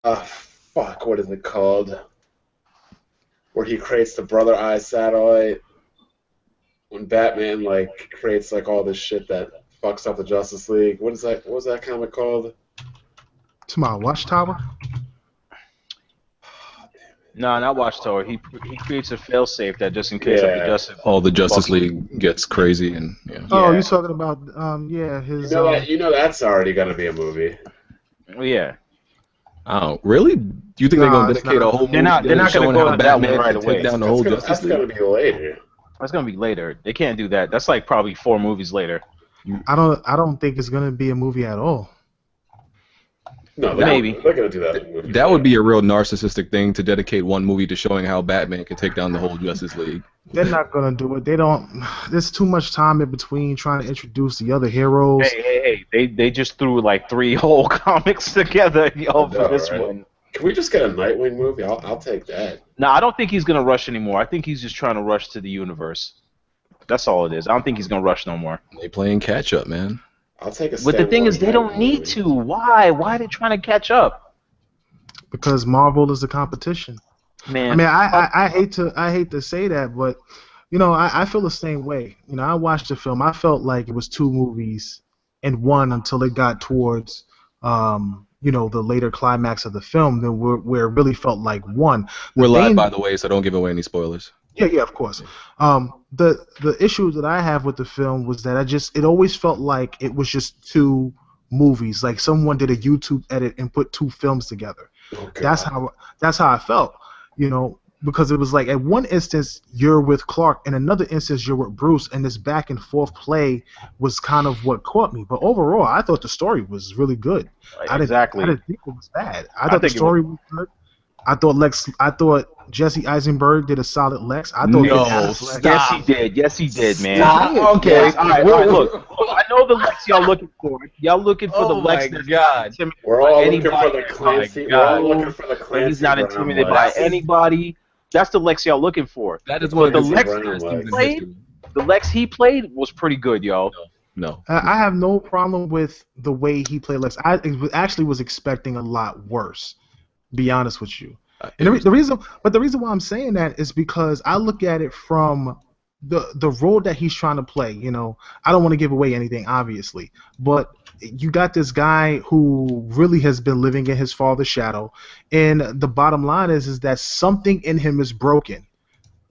Fuck, what is it called? Where he creates the Brother Eye satellite. When Batman like creates like all this shit that fucks up the Justice League. What is that? What was that comic called? To my Watchtower. No, not Watchtower. He creates a failsafe that just in case of the Justice. All the Justice League gets crazy and Oh, you're talking about his. You know that's already gonna be a movie. Yeah. Oh, really? Do you think they're gonna dedicate a whole movie? They're not gonna showing go how to that Batman one right can away. take down the whole Justice League? That's gonna be later. That's gonna be later. They can't do that. That's like probably 4 movies later. I don't think it's gonna be a movie at all. No, maybe they're gonna do that. That would be a real narcissistic thing to dedicate one movie to showing how Batman can take down the whole Justice League. They're not gonna do it. They don't. There's too much time in between trying to introduce the other heroes. Hey! They just threw like 3 whole comics together, for this one. Can we just get a Nightwing movie? I'll take that. No, I don't think he's gonna rush anymore. I think he's just trying to rush to the universe. That's all it is. I don't think he's gonna rush no more. They playing catch up, man. I'll take a. But the thing is, they don't need to. Why? Why are they trying to catch up? Because Marvel is the competition. Man, I mean, I hate to say that, but I feel the same way. I watched the film. I felt like it was 2 movies in one until it got towards the later climax of the film, then where it really felt like one. We're live, by the way, so don't give away any spoilers. Yeah, of course. The issue that I have with the film was that it always felt like it was just 2 movies, like someone did a YouTube edit and put 2 films together. Okay. That's how I felt, because it was like at one instance you're with Clark, and another instance you're with Bruce, and this back and forth play was kind of what caught me. But overall, I thought the story was really good. Exactly. I didn't think it was bad. I thought the story was good. I thought Jesse Eisenberg did a solid Lex. I thought Yes, he did, man. Stop. Okay, all right, look. I know the Lex y'all looking for. Y'all looking for the Lex that's not intimidated We're all by looking anybody. for the Clancy. We're all looking for the Clancy. He's not intimidated by anybody. That's the Lex y'all looking for. That is one of the Lex he played was pretty good, y'all. No. I have no problem with the way he played Lex. I actually was expecting a lot worse. Be honest with you. And the reason why I'm saying that is because I look at it from the role that he's trying to play. I don't want to give away anything, obviously, but you got this guy who really has been living in his father's shadow, and the bottom line is that something in him is broken,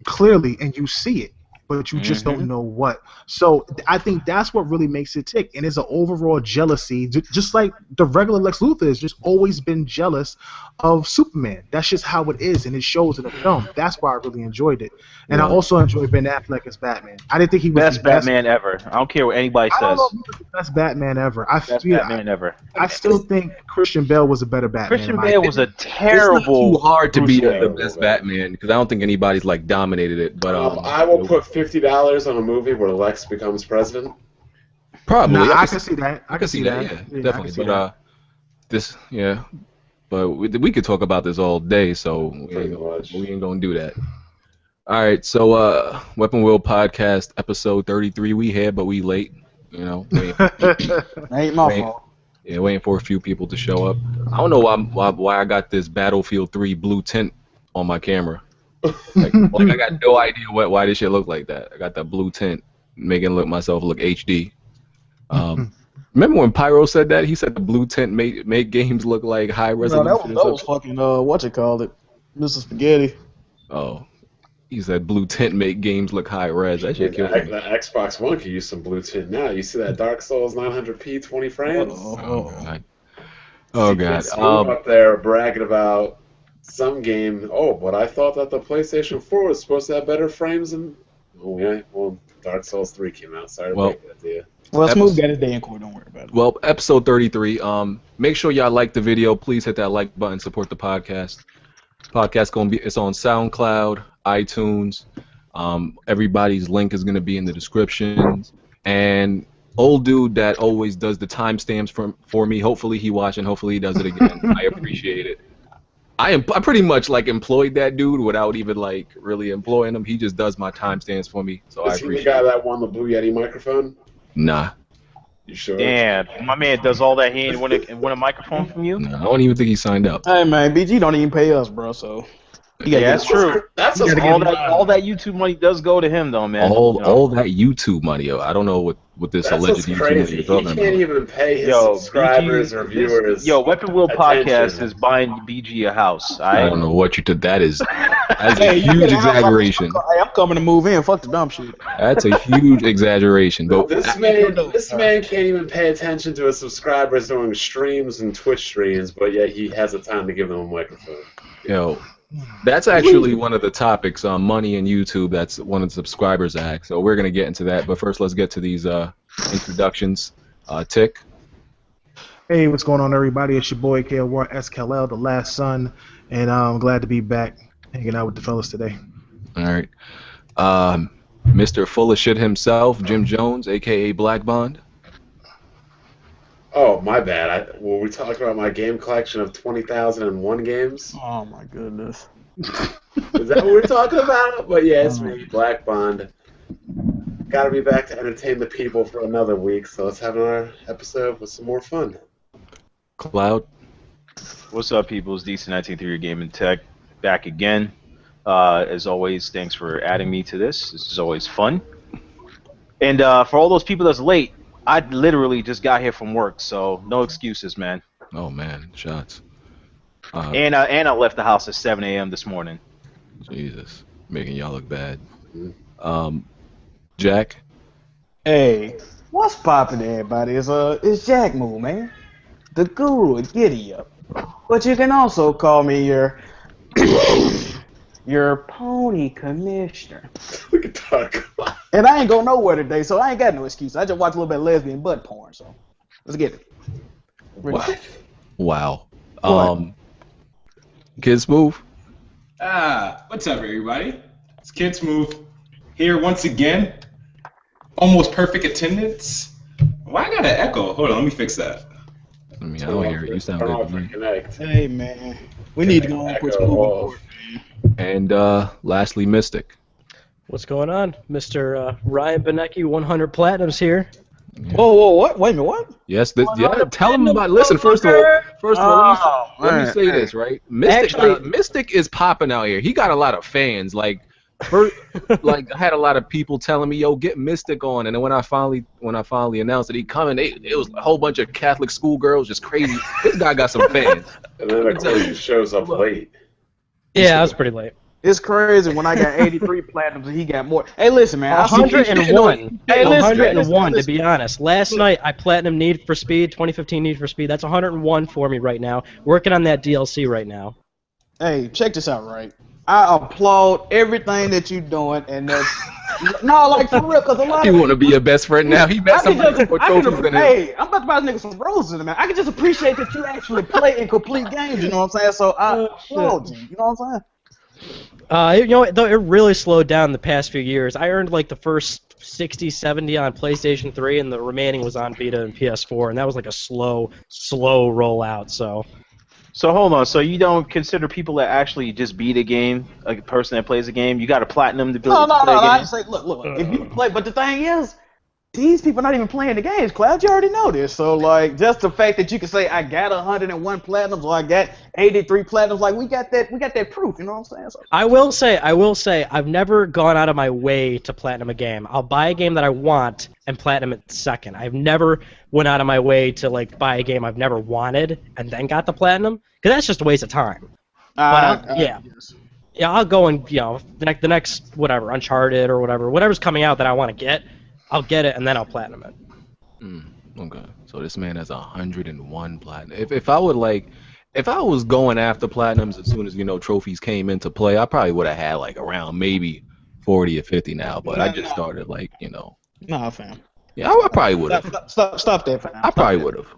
clearly, and you see it, but you just don't know what. So I think that's what really makes it tick, and it's an overall jealousy, just like the regular Lex Luthor has just always been jealous of Superman. That's just how it is, and it shows in the film. That's why I really enjoyed it. And I also enjoyed Ben Affleck as Batman. I didn't think he was best Batman ever. I don't care what anybody says. I don't know if he was the best Batman ever. Batman ever. I still think Christian Bale was a better Batman. Christian Bale was a terrible. It's not too hard to be the best Batman because I don't think anybody's like dominated it. But I will put $50 on a movie where Lex becomes president. Probably. I can see that. I can see that. Yeah, definitely. But But we could talk about this all day, so we ain't gonna do that. All right, so Weapon Wheel Podcast episode 33 we had, but we late. Ain't my fault. Yeah, waiting for a few people to show up. I don't know why I got this Battlefield 3 blue tint on my camera. Like I got no idea why this shit look like that. I got that blue tint, making myself look HD. Remember when Pyro said that? He said the blue tint make games look like high resolution. No, that was fucking Mr. Spaghetti. Oh, he said blue tint make games look high res. That shit killed me. The Xbox One could use some blue tint now. You see that Dark Souls 900p 20 frames? Oh god. Up there bragging about some game. Oh, but I thought that the PlayStation 4 was supposed to have better frames than. Oh yeah, well, Dark Souls 3 came out. Sorry to make that to you. Well, Smooth got his day in court. Don't worry about it. Well, episode 33. Make sure y'all like the video. Please hit that like button. Support the podcast. Podcast it's on SoundCloud, iTunes. Everybody's link is gonna be in the description. And old dude that always does the timestamps for me. Hopefully he watched and hopefully he does it again. I appreciate it. I pretty much like employed that dude without even like really employing him. He just does my timestamps for me, so I appreciate it. Is he the guy that won the Blue Yeti microphone? Nah. You sure? Damn, my man does all that. He ain't win a microphone from you. No, I don't even think he signed up. Hey man, BG don't even pay us, bro. So you gotta Yeah, get that's true. That's You just gotta All that YouTube money does go to him, though, man. All that YouTube money, yo. I don't know what this That's alleged what's YouTube money crazy. you're He talking can't about. even pay his Yo, subscribers or viewers. Weapon Wheel attention. Podcast is buying BG a house. I don't know what you did. That's a Hey, you huge get a house like this, exaggeration. Hey, I'm coming to move in. Fuck the dumb shit. That's a huge exaggeration. But This man can't even pay attention to his subscribers doing streams and Twitch streams, but yet he has the time to give them a microphone. that's actually one of the topics on money and YouTube. That's one of the subscribers asked. So we're gonna get into that. But first, let's get to these introductions. Tick. Hey, what's going on, everybody? It's your boy KLWar SKL, the last son, and I'm glad to be back hanging out with the fellas today. All right. Mr. Full of Shit himself, Jim Jones, aka Black Bond. Oh, my bad. Were we talking about my game collection of 20,001 games? Oh my goodness. Is that what we're talking about? But yeah, it's me, Black Bond. Gotta be back to entertain the people for another week, so let's have another episode with some more fun. Cloud. What's up, people? It's DC19 Gaming Tech back again. As always, thanks for adding me to this. This is always fun. And for all those people that's late, I literally just got here from work, so no excuses, man. Oh man, shots. And I left the house at 7 a.m. this morning. Jesus, making y'all look bad. Jack. Hey, what's poppin', everybody? It's Jack Moo, man. The guru of Giddy Up. But you can also call me your pony commissioner. Look at that. And I ain't go nowhere today, so I ain't got no excuse. I just watch a little bit of lesbian butt porn, so let's get it. Wow. What? Kid Smooth. What's up, everybody? It's Kid Smooth here once again. Almost perfect attendance. Why I got an echo? Hold on, let me fix that. I mean, I don't hear it. You sound good to me. Connect. Hey, man. We need to go and put Smooth on board. And lastly, Mystic. What's going on? Mr. Ryan Benecki, 100 Platinums here. Whoa, what? Wait a minute, what? Yes, tell him about. Listen, first of all, let me say this, right? Mystic is popping out here. He got a lot of fans. Like, I had a lot of people telling me, "Yo, get Mystic on." And then when I finally announced that he coming, it was a whole bunch of Catholic schoolgirls, just crazy. This guy got some fans. And then of course he shows up late. Yeah, I was pretty late. It's crazy when I got 83 platinums and he got more. Hey, listen, man. 101. Hey, listen, 101, to be honest. Last night, I platinum Need for Speed, 2015 Need for Speed. That's 101 for me right now. Working on that DLC right now. Hey, check this out, right? I applaud everything that you're doing, and that's no, like for real, because a lot He of want to be your best friend now. He met somebody more trophies than him. Hey, I'm about to buy this nigga some roses in a minute. I can just appreciate that you actually play and complete games. You know what I'm saying? So I applaud you. You know what I'm saying? You know, though it really slowed down the past few years. I earned like the first 60, 70 on PlayStation 3, and the remaining was on Vita and PS4, and that was like a slow rollout. So hold on. So you don't consider people that actually just beat a game, a person that plays a game? You got a platinum to play a game? I say, look. If you play, but the thing is, these people are not even playing the games, Cloud. You already know this. So, like, just the fact that you can say I got 101 platinums or I got 83 platinums, like we got that proof. You know what I'm saying? So, I will say, I've never gone out of my way to platinum a game. I'll buy a game that I want and platinum it second. I've never went out of my way to like buy a game I've never wanted and then got the platinum, because that's just a waste of time. Yeah, I'll go and the next whatever Uncharted or whatever's coming out that I want to get. I'll get it and then I'll platinum it. Okay, so this man has 101 platinum. If I was going after platinums as soon as trophies came into play, I probably would have had like around maybe 40 or 50 now. But I just started Nah, fam. Yeah, I probably would have. Stop that, fam. I probably would have.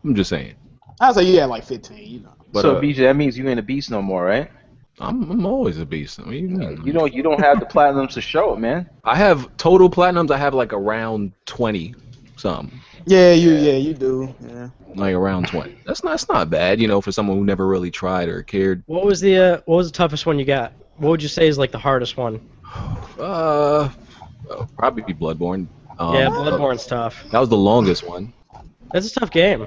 I'm just saying. I'd say you had like 15. But, so BJ, that means you ain't a beast no more, right? I'm always a beast. What do you mean? You don't have the platinums to show it, man. I have total platinums. I have like around 20 something. Yeah, you do. Yeah. Like around 20. That's not bad, for someone who never really tried or cared. What was the toughest one you got? What would you say is like the hardest one? Probably Bloodborne. Yeah, Bloodborne's tough. That was the longest one. That's a tough game.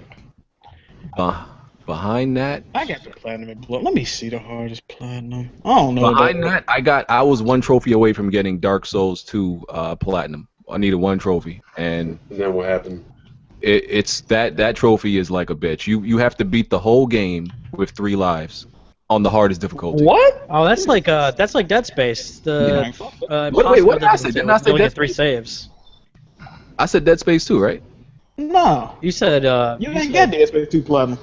Behind that, I got the platinum in blood. Let me see the hardest platinum. I don't know. behind that, I was one trophy away from getting Dark Souls 2 platinum. I needed one trophy, and then what happened? it's that trophy is like a bitch. You have to beat the whole game with 3 lives on the hardest difficulty. What? Oh, that's like Dead Space. The Wait, what did I say? Didn't I say you only Dead get 3 Space? saves. I said Dead Space 2, right? No. You said You ain't got Dead Space 2 platinum.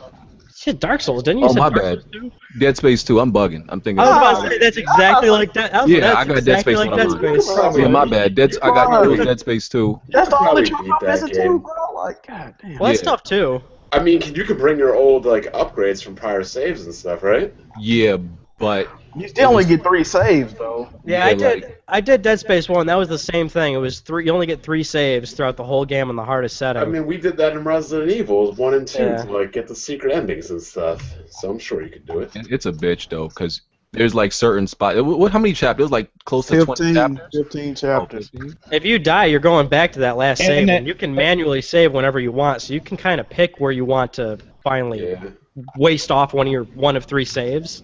shit Dark Souls, didn't you? Oh, You said my Dark bad. Souls too? Dead Space 2. I'm bugging. I'm thinking. I was about to say that's exactly like that. Yeah, I got Dead exactly Space like on Dead mine. Space. Yeah, my bad. It was Dead Space 2. That's the only Probably trophy beat I'm that missing game. too, bro. Like, god damn. Well, that's Yeah. tough too. I mean, you could bring your old like upgrades from prior saves and stuff, right? Yeah, but You still only get 3 saves though. Yeah, I did Dead Space 1. That was the same thing. It was 3. You only get 3 saves throughout the whole game on the hardest setting. I mean, we did that in Resident Evil 1 and 2 Yeah. to like get the secret endings and stuff. So I'm sure you could do it. it's a bitch though, because there's like certain spots. How many chapters? It was like close to 20 chapters. 15 Oh, chapters. 15? If you die, you're going back to that last And save, that- and you can manually save whenever you want. So you can kind of pick where you want to finally Yeah. waste off one of 3 saves.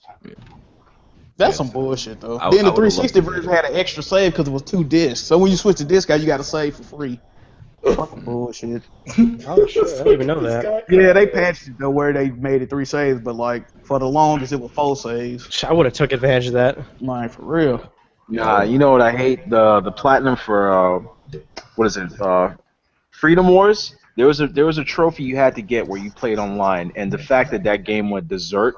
That's some bullshit though. I Then the would've 360 loved to do version that. had an extra save because it was 2 discs. So when you switch the disc out, you got to save for free. Fucking bullshit. Oh shit, I didn't even know that. Yeah, they patched it though where they made it 3 saves, but like for the longest it was 4 saves. I would have took advantage of that. Like for real. Nah, you know what I hate? The platinum for what is it? Freedom Wars. There was a trophy you had to get where you played online, and the fact that game went desert,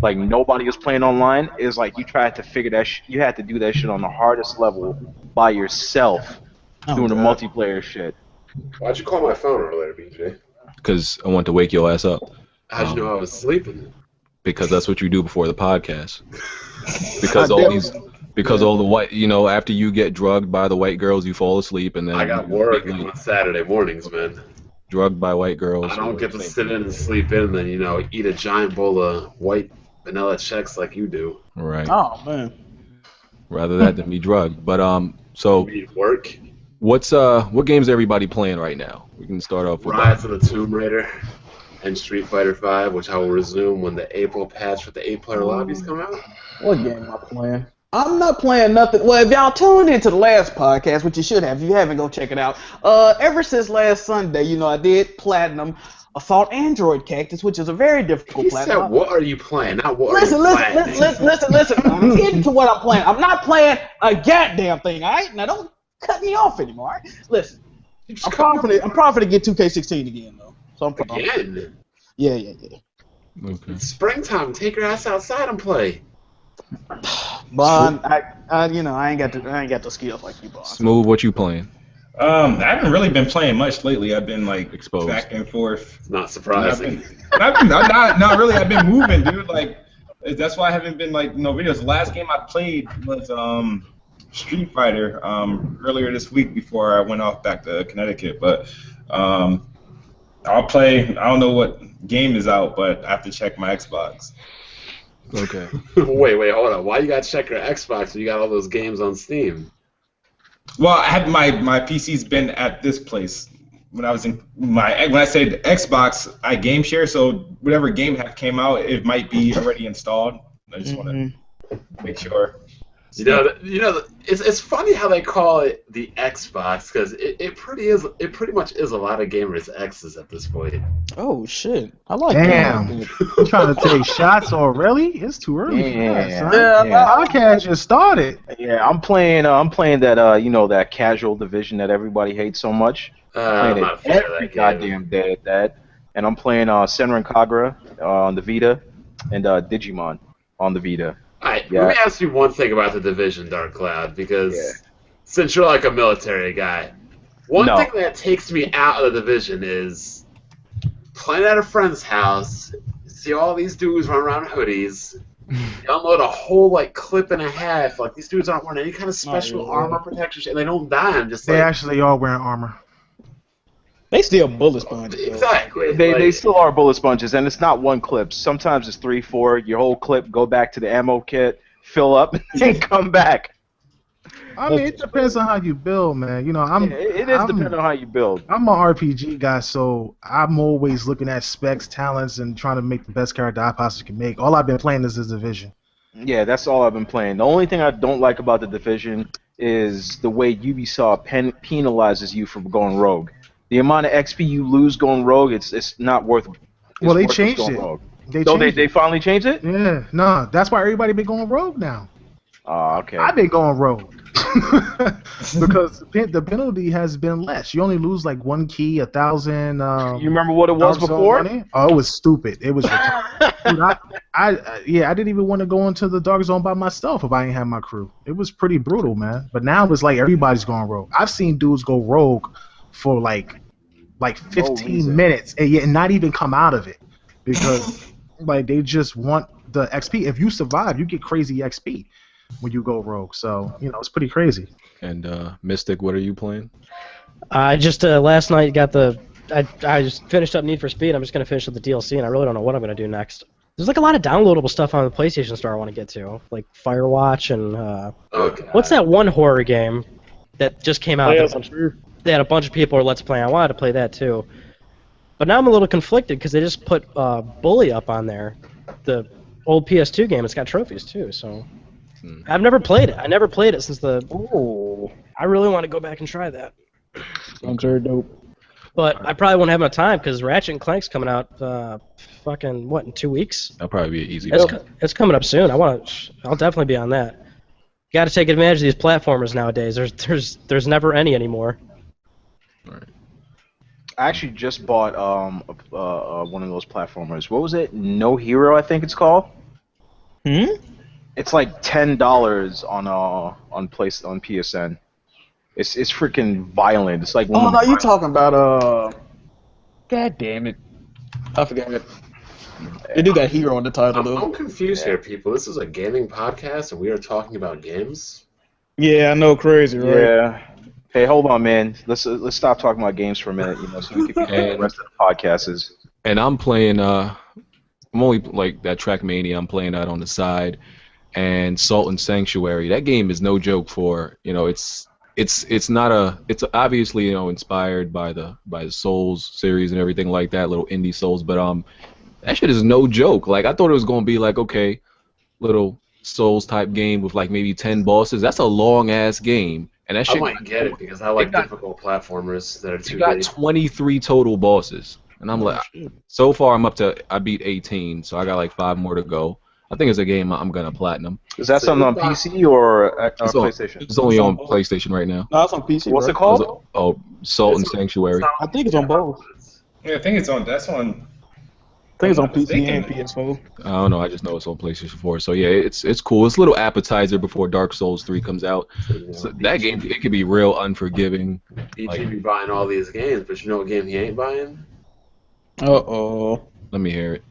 like nobody was playing online, is like you tried to figure that you had to do that shit on the hardest level by yourself, doing the God. multiplayer shit. Why'd you call my phone earlier, BJ? Because I want to wake your ass up. How'd you know I was sleeping? Because that's what you do before the podcast. Because all the white, after you get drugged by the white girls, you fall asleep, and then I got work on Saturday mornings, man. drugged by white girls. I don't get to sit in and sleep in and then, eat a giant bowl of white vanilla Chex like you do. Right. Oh man. Rather that than be drugged. But so You need work. what games are everybody playing right now? We can start off with Rise of the Tomb Raider and Street Fighter V, which I will resume when the April patch with the 8-player lobbies come out. What game am I playing? I'm not playing nothing. Well, if y'all tuned into the last podcast, which you should have, if you haven't, go check it out. Ever since last Sunday, I did Platinum Assault Android Cactus, which is a very difficult He platinum. said, what are you playing? Not what Listen, are you playing. listen. I'm getting to what I'm playing. I'm not playing a goddamn thing, all right? Now don't cut me off anymore, all right? Listen, I'm probably to get 2K16 again, though. So I'm probably, Again? Yeah. Okay. It's springtime. Take your ass outside and play. But I ain't got the skills like you, boss. Smooth, what you playing? I haven't really been playing much lately. I've been like Exposed. back and forth. It's not surprising. Not really. I've been moving, dude. Like that's why I haven't been like videos. The last game I played was Street Fighter earlier this week before I went off back to Connecticut. But I'll play. I don't know what game is out, but I have to check my Xbox. Okay. Wait, hold on. Why you gotta check your Xbox when you got all those games on Steam? Well, I had my PC's been at this place when I was in when I said Xbox, I game share, so whatever game came out, it might be already installed. I just want to make sure. It's funny how they call it the Xbox because it pretty much is a lot of gamers' X's at this point. Oh shit! I like Damn. that. You trying to take shots already? It's too early for that, Yeah. son. Yeah. Podcast just started. Yeah, I'm playing that that casual division that everybody hates so much. I'm Playing not a it fan of every that game. goddamn day at that. And I'm playing Senran Kagura on the Vita and Digimon on the Vita. Alright, Yeah. let me ask you one thing about the Division, Dark Cloud, because since you're like a military guy, one No. thing that takes me out of the Division is playing at a friend's house, see all these dudes run around in hoodies, you unload a whole clip and a half, like these dudes aren't wearing any kind of special yeah. armor protection, and they don't die. I'm just They like, actually are wearing armor. They still bullet sponges. though. exactly. They still are bullet sponges, and it's not one clip. Sometimes it's 3, 4. Your whole clip, go back to the ammo kit, fill up, and come back. I mean, it depends on how you build, man. You know, It is depending on how you build. I'm an RPG guy, so I'm always looking at specs, talents, and trying to make the best character I possibly can make. All I've been playing is this Division. Yeah, that's all I've been playing. The only thing I don't like about the Division is the way Ubisoft penalizes you for going rogue. The amount of XP you lose going rogue, it's not worth. Well, they worthless changed going it. Rogue. They finally changed it. Yeah, nah, that's why everybody been going rogue now. Oh, okay. I've been going rogue because the penalty has been less. You only lose like 1 key, 1,000. You remember what it was before? Money. Oh, it was stupid. It was. Dude, I didn't even want to go into the dark zone by myself if I didn't have my crew. It was pretty brutal, man. But now it's like everybody's going rogue. I've seen dudes go rogue for like 15 minutes and not even come out of it because like they just want the XP. If you survive, you get crazy XP when you go rogue. So, you know, it's pretty crazy. And Mystic, what are you playing? I just last night got I just finished up Need for Speed. I'm just gonna finish up the DLC, and I really don't know what I'm gonna do next. There's like a lot of downloadable stuff on the PlayStation Store I want to get to, like Firewatch and what's that one horror game that just came out? They had a bunch of people are Let's Play. I wanted to play that too, but now I'm a little conflicted because they just put Bully up on there, the old PS2 game. It's got trophies too, so. I've never played it. I never played it since the. Oh. I really want to go back and try that. Sounds very dope. But I probably won't have enough time because Ratchet and Clank's coming out. In 2 weeks? That'll probably be an easy. It's coming up soon. I'll definitely be on that. Got to take advantage of these platformers nowadays. There's never any anymore. Right. I actually just bought one of those platformers. What was it? No Hero, I think it's called. It's like $10 on PSN. It's freaking violent. It's like no, you talking about God damn it, I forgot it. They do got Hero on the title though. I'm confused here, people. This is a gaming podcast, and we are talking about games. Yeah, I know, crazy, right? Yeah. Hey, hold on, man. Let's stop talking about games for a minute, so we can get the rest of the podcast is. And I'm playing. I'm only like that Trackmania. I'm playing that on the side. And Salt and Sanctuary. That game is no joke. It's obviously inspired by the Souls series and everything like that, little indie Souls, but that shit is no joke. Like I thought it was gonna be like okay, little Souls type game with like maybe 10 bosses. That's a long ass game, and that shit. I might get it because I like difficult platformers that are too. You got 23 total bosses, and I'm like, so far I beat 18, so I got like 5 more to go. I think it's a game I'm gonna platinum. Is that something on PC or PlayStation? It's only on PlayStation right now. No, it's on PC. What's it called? Salt and Sanctuary. I think it's on both. Yeah, I think it's on. That's on. I think it's on PC and PS4. I don't know. I just know it's on PlayStation 4. So yeah, it's cool. It's a little appetizer before Dark Souls 3 comes out. So that game, it could be real unforgiving. BG be buying all these games, but you know what game he ain't buying? Uh-oh. Let me hear it.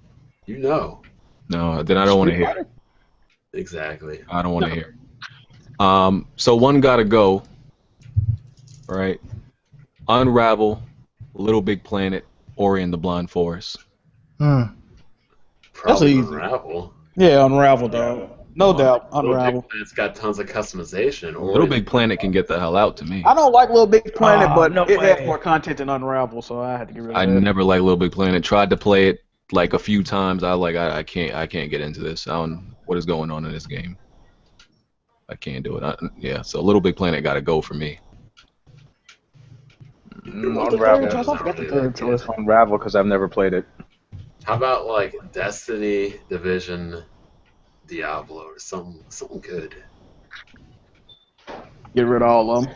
You know. No, then I don't want to hear it. Exactly. I don't want to hear it. So one gotta go. Right. Unravel, Little Big Planet, Ori and the Blind Forest. Probably Unravel. Yeah, Unravel, dog. No doubt, Unravel. It's got tons of customization. Little Big Planet can get the hell out to me. I don't like Little Big Planet, but it has more content than Unravel, so I had to get rid of it. I never liked Little Big Planet. Tried to play it like a few times. I can't get into this. I don't what is going on in this game. I can't do it. So Little Big Planet got to go for me. Unravel because I've never played it. How about like Destiny, Division, Diablo, or something good? Get rid of all of them.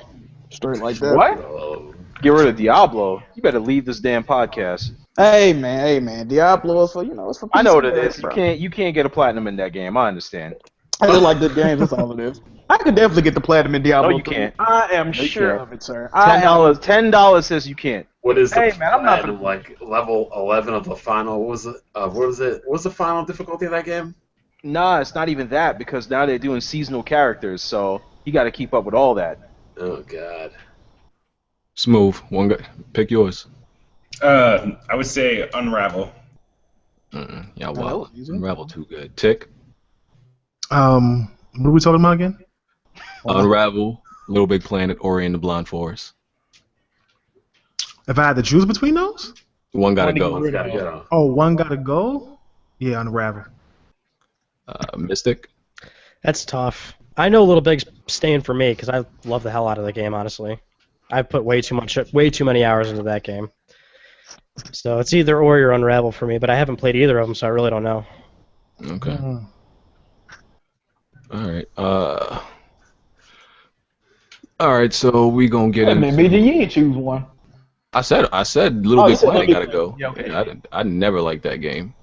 Straight like that. What? Get rid of Diablo? You better leave this damn podcast. Hey man, Diablo is for it's for. I know what it is. You can't get a platinum in that game. I understand. I just like good games. That's all it is. I could definitely get the platinum in Diablo. No, you can't. I am sure of it, sir. $10 says you can't. What is the platinum, like level 11 of the final? What was it? What was the final difficulty of that game? Nah, it's not even that because now they're doing seasonal characters, so you got to keep up with all that. Oh God. Smooth. One guy. Pick yours. I would say Unravel. Yeah, wow. Unravel too good. Tick. What are we talking about again? Unravel, Little Big Planet, Ori and the Blind Forest. If I had to choose between those, One gotta One to go. get rid Gotta of. go. oh, one gotta go. Yeah, Unravel. Mystic. That's tough. I know Little Big's staying for me because I love the hell out of the game. Honestly, I've put way too many hours into that game. So it's either Ori or Unravel for me, but I haven't played either of them, so I really don't know. Okay. Mm. All right. All right. So we gonna get Wait a minute, into. BG, you ain't choose one. I said Little Oh, you Big said Planet Little gotta Big go. Planet. Yeah, okay. I never liked that game.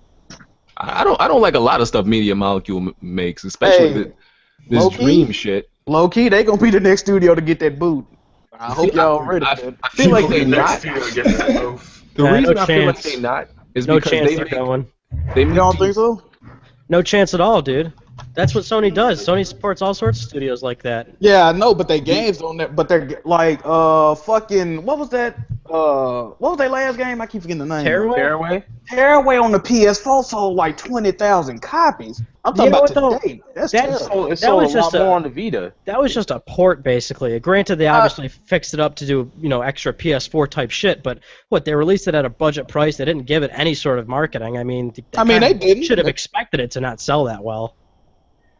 I don't like a lot of stuff Media Molecule makes, especially Hey, this low-key? Dream shit. Low key, they gonna be the next studio to get that boot. I hope y'all ready for that. I feel like they Next not. year, get that move. The No reason I feel like chance. they not is No because chance they they're make going. they You make don't teams- think so? No chance at all, dude. That's what Sony does. Sony supports all sorts of studios like that. Yeah, I know, but they games don't. But they're like fucking what was that? What was their last game? I keep forgetting the name. Tearaway? Tearaway on the PS4 sold like 20,000 copies. I'm talking You know about what, though? today. That's That- terrible. It That sold was a lot just more a- on the Vita. That was just a port, basically. Granted, they obviously fixed it up to do, extra PS4 type shit. But what, they released it at a budget price. They didn't give it any sort of marketing. I mean, they didn't. Should have expected it to not sell that well.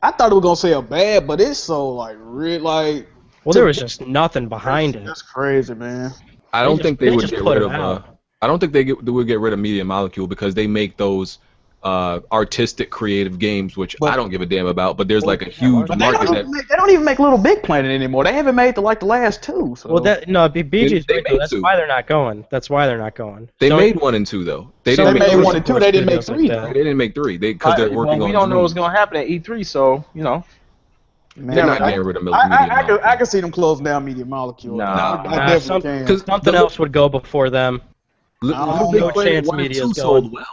I thought it was gonna sell bad, but it's so like real like. Well, there was just nothing behind it. That's crazy, man. I don't think they they would just get put rid it of. out. I don't think they would get rid of Media Molecule because they make those artistic, creative games, which But- I don't give a damn about. But there's like a huge But they market don't, that even make, they don't even make Little Big Planet anymore. They haven't made the last two. So. Well, BG's They right, though. made That's two. why they're not going. That's why they're not going. they Sony- made 1 and 2 though. They Sony didn't They make made three. one and two, they didn't make Studios three, like though. that. They didn't make 3 because they're working on. We don't know Dream. what's gonna happen at E3, so Man, They're not I- getting rid of I, Media Molecule. I can see them closing down Media Molecule. Nah. I Nah, definitely can. Because Something else would go before them. Little no Big Planet chance 1 and Media's 2 going. sold well.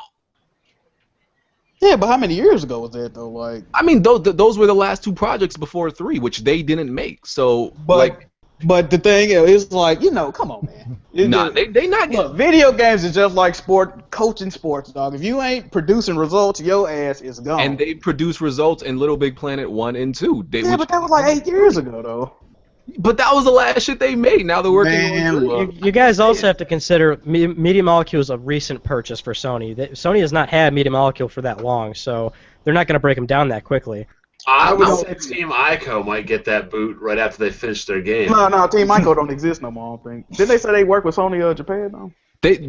Yeah, but how many years ago was that though? Like, I mean, those were the last 2 projects before 3, which they didn't make. So, but the thing is, like, come on, man. It's nah, just- they not getting. Look, video games is just like coaching sports, dog. If you ain't producing results, your ass is gone. And they produce results in Little Big Planet 1 and 2. yeah, but that was like 8 years ago, though. But that was the last shit they made. Now they're working Man, on Dream. look. You guys also have to consider Media Molecule is a recent purchase for Sony. Sony has not had Media Molecule for that long, so they're not going to break them down that quickly. I would No. say Team Ico might get that boot right after they finish their game. No, Team Ico don't exist no more, I don't think. Didn't they say they work with Sony Japan, though?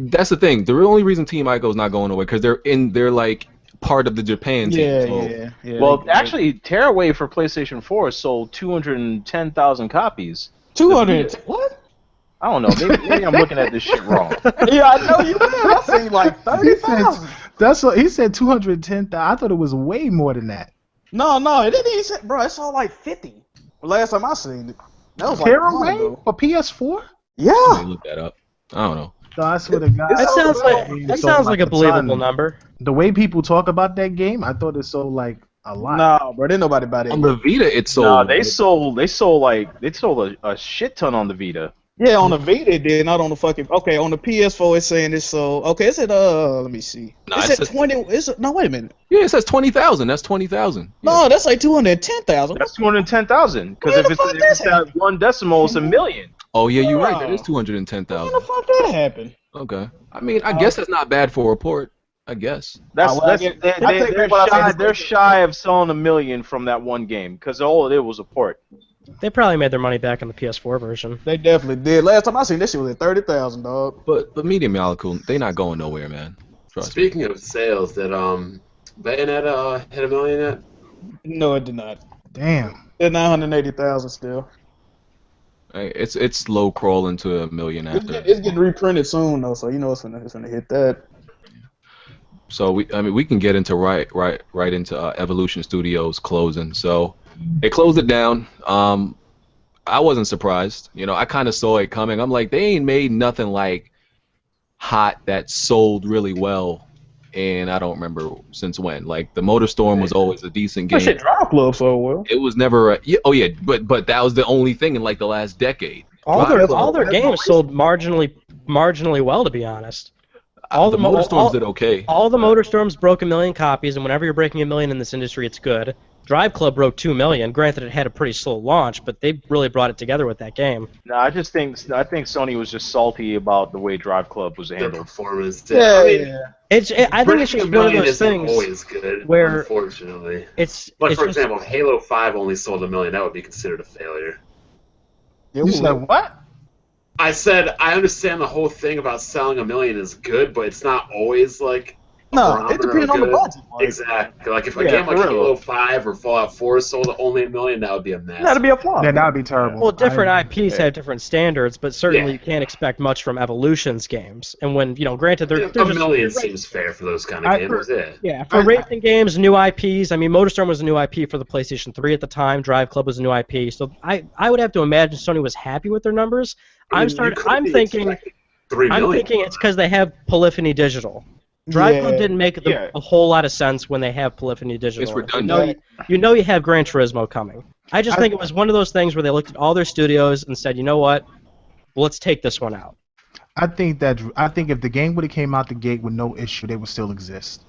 That's the thing. The only reason Team Ico's not going away because they're like part of the Japan team. So Yeah. Well, actually, Tearaway for PlayStation 4 sold 210,000 copies. 200. What? I don't know. Maybe I'm looking at this shit wrong. Yeah, I know you have. I seen like 30,000. That's what he said. 210,000. I thought it was way more than that. No, it didn't even say, bro, it saw like 50. Last time I seen it. That was like a month Tearaway ago. for PS4? Yeah. let me look that up. I don't know. No, I swear to God. That sounds like a a believable ton. number. The way people talk about that game, I thought it sold like a lot. No, bro, didn't nobody buy that. On the Vita, it sold. No, they sold a shit ton on the Vita. Yeah, on the Vita it did, not on the fucking. Okay, on the PS4 it's saying it's sold. Okay, it's at let me see. Nah, It's it at says- 20. No, wait a minute. Yeah, it says 20,000. That's 20,000. No, that's like 210,000. That's 210,000. Because Where if the it's, fuck if that it's that one decimal, it's a million. Oh yeah, you're right. Wow. That is When 210,000. the fuck that happened? Okay. I mean, I guess that's not bad for a port. I guess. That's well, I think what I said they're is- shy of selling a million from that one game because all it did was a port. They probably made their money back on the PS4 version. They definitely did. Last time I seen this shit was at 30,000, dog. But Media Molecule, they not going nowhere, man. Trust me. Speaking of sales, did Bayonetta hit a million yet? No, it did not. Damn. It's 980,000 still. Hey, it's low crawling to a million It's, after. it's getting reprinted soon though, so it's gonna hit that. So we can get into right into Evolution Studios closing. So they closed it down. I wasn't surprised. I kind of saw it coming. I'm like, they ain't made nothing like hot that sold really well, and I don't remember since when. Like the Motor Storm was always a decent That game. shit Drive Club so well. It was never. But that was the only thing in like the last decade. All Drive- their games sold marginally well, to be honest. the Motor Storms did okay. All the Motor Storms broke 1 million copies, and whenever you're breaking 1 million in this industry, it's good. Drive Club broke 2 million. Granted, it had a pretty slow launch, but they really brought it together with that game. No, I think Sony was just salty about the way Drive Club was Their handled. performance. Yeah, I mean, I think it's just one of those isn't things always good, where unfortunately. it's. But it's for just, example, Halo 5 only sold 1 million. That would be considered a failure. You said what? I said I understand the whole thing about selling 1 million is good, but it's not always like. No, it depends on the budget. Like, Exactly. Like if a Yeah, game like for real. Halo 5 or Fallout 4 sold only 1 million, that would be a mess. that'd be a flop. Yeah, that would be terrible. well, different IPs have different standards, but certainly Yeah. you can't expect much from Evolution's games. And when, granted, they're Yeah, just 1 million seems fair for those kind of games. Yeah. Yeah, for racing games, new IPs. I mean, MotorStorm was a new IP for the PlayStation 3 at the time. Drive Club was a new IP. So I would have to imagine Sony was happy with their numbers. I'm thinking it's because they have Polyphony Digital. Drive Club didn't make a whole lot of sense when they have Polyphony Digital. It's redundant. You know you have Gran Turismo coming. I just think it was one of those things where they looked at all their studios and said, you know what, let's take this one out. I think if the game would have came out the gate with no issue, they would still exist.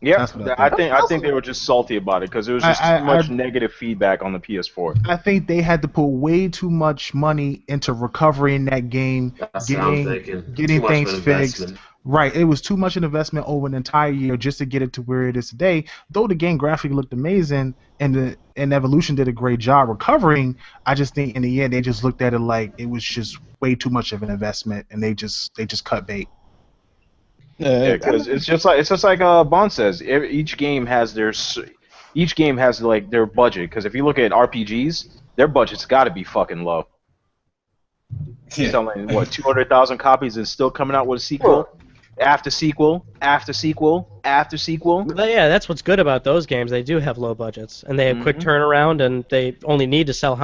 Yeah, That's what I think they were just salty about it because there was just too much negative feedback on the PS4. I think they had to put way too much money into recovering that game, That's what I'm thinking. getting Too much of things an fixed. investment. Right, it was too much an investment over an entire year just to get it to where it is today. Though the game graphically looked amazing and Evolution did a great job recovering, I just think in the end they just looked at it like it was just way too much of an investment and they just cut bait. Yeah, because it's just like Bond says. Each game has like their budget. Because if you look at RPGs, their budget's got to be fucking low. Yeah. Selling what 200,000 copies and still coming out with a sequel, after sequel, after sequel, after sequel. But yeah, that's what's good about those games. They do have low budgets and they have quick turnaround, and they only need to sell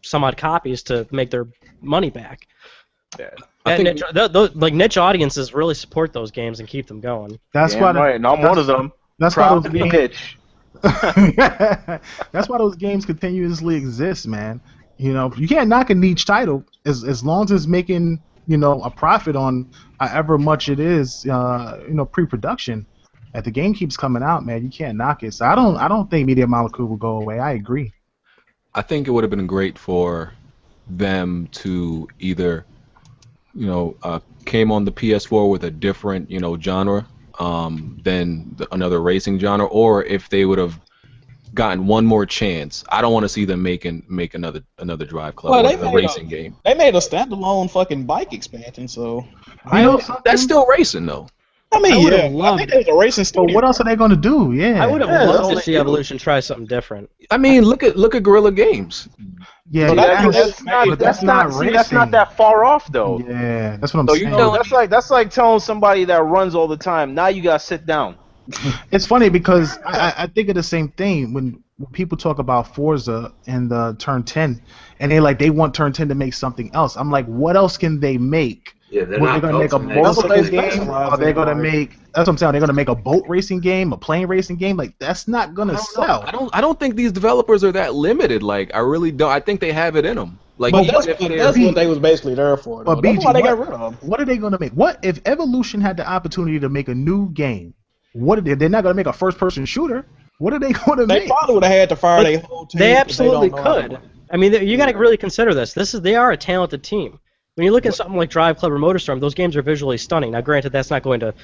some odd copies to make their money back. Yeah. Like niche audiences really support those games and keep them going. That's Damn why right, and I'm one of them. That's why Proud those to be a games, bitch. that's why those games continuously exist, man. You can't knock a niche title as long as it's making a profit on however much it is pre-production. If the game keeps coming out, man, you can't knock it. So I don't think Media Molecule will go away. I agree. I think it would have been great for them to either came on the PS4 with a different genre than another racing genre, or if they would have gotten one more chance. I don't want to see them make another Drive Club a racing game. They made a standalone fucking bike expansion, so That's still racing though. I mean, I think there's a racing But studio. what else are they going to do? Yeah. I would have loved to see Evolution try something different. I mean, look at Guerrilla Games. Yeah, So that's That's not racing. that far off though. Yeah, that's what I'm So saying. That's like telling somebody that runs all the time. Now you gotta sit down. It's funny because I think of the same thing when people talk about Forza and the Turn 10, and they want Turn 10 to make something else. I'm like, what else can they make? Yeah, they're Were not they gonna make a built to motorcycle make- game? Are they gonna make? That's what I'm saying. Are they gonna make a boat racing game, a plane racing game? Like that's not gonna sell. I don't think these developers are that limited. Like I really don't. I think they have it in them. Like But even that's if what they're- they was basically there for. Though. But That's BG, why they got rid of them. what are they gonna make? What if Evolution had the opportunity to make a new game? What are they're not gonna make a first-person shooter? What are they gonna They make? probably would have had to fire But their whole team. They if absolutely don't know how to could. work. I mean, you got to really consider this. They are a talented team. When you look at something like Drive Club or MotorStorm, those games are visually stunning. Now, granted, that's not going to,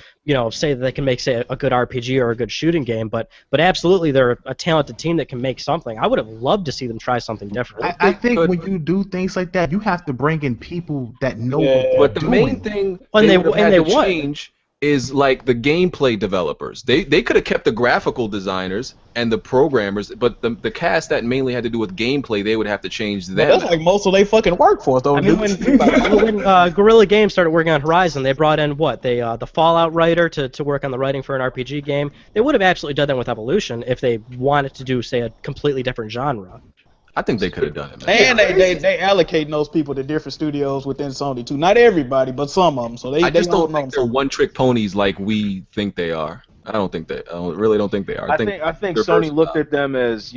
say that they can make, say, a good RPG or a good shooting game, but absolutely, they're a talented team that can make something. I would have loved to see them try something different. I think when you do things like that, you have to bring in people that know what they're But the doing. main thing And they they- would have and had they to would. change is like the gameplay developers. They could have kept the graphical designers and the programmers, but the cast that mainly had to do with gameplay, they would have to change But them. that's like most of their fucking workforce, though. I mean, dude. when Guerrilla Games started working on Horizon, they brought in the Fallout writer to work on the writing for an RPG game. They would have absolutely done that with Evolution if they wanted to do, say, a completely different genre. I think they could have done it. Man. And they allocate those people to different studios within Sony too. Not everybody, but some of them. So I just don't know think they're one-trick ponies like we think they are. I really don't think they are. I think they're Sony looked versatile. at them as,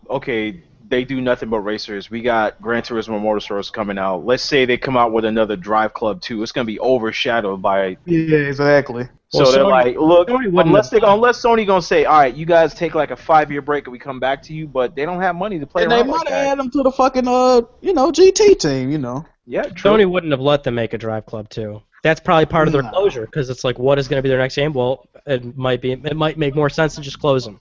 okay, they do nothing but racers. We got Gran Turismo Motorsports coming out. Let's say they come out with another Drive Club 2. It's going to be overshadowed by Yeah, exactly. So Well, they're Sony- like, look, Sony wouldn't unless have- Sony gonna say, all right, you guys take like a 5-year break and we come back to you, but they don't have money to play And they around like might that. add them to the fucking GT team. Yeah, true. Sony wouldn't have let them make a Drive Club 2. That's probably part of their No. closure, because it's like, what is going to be their next game? Well, it might make more sense to just close them.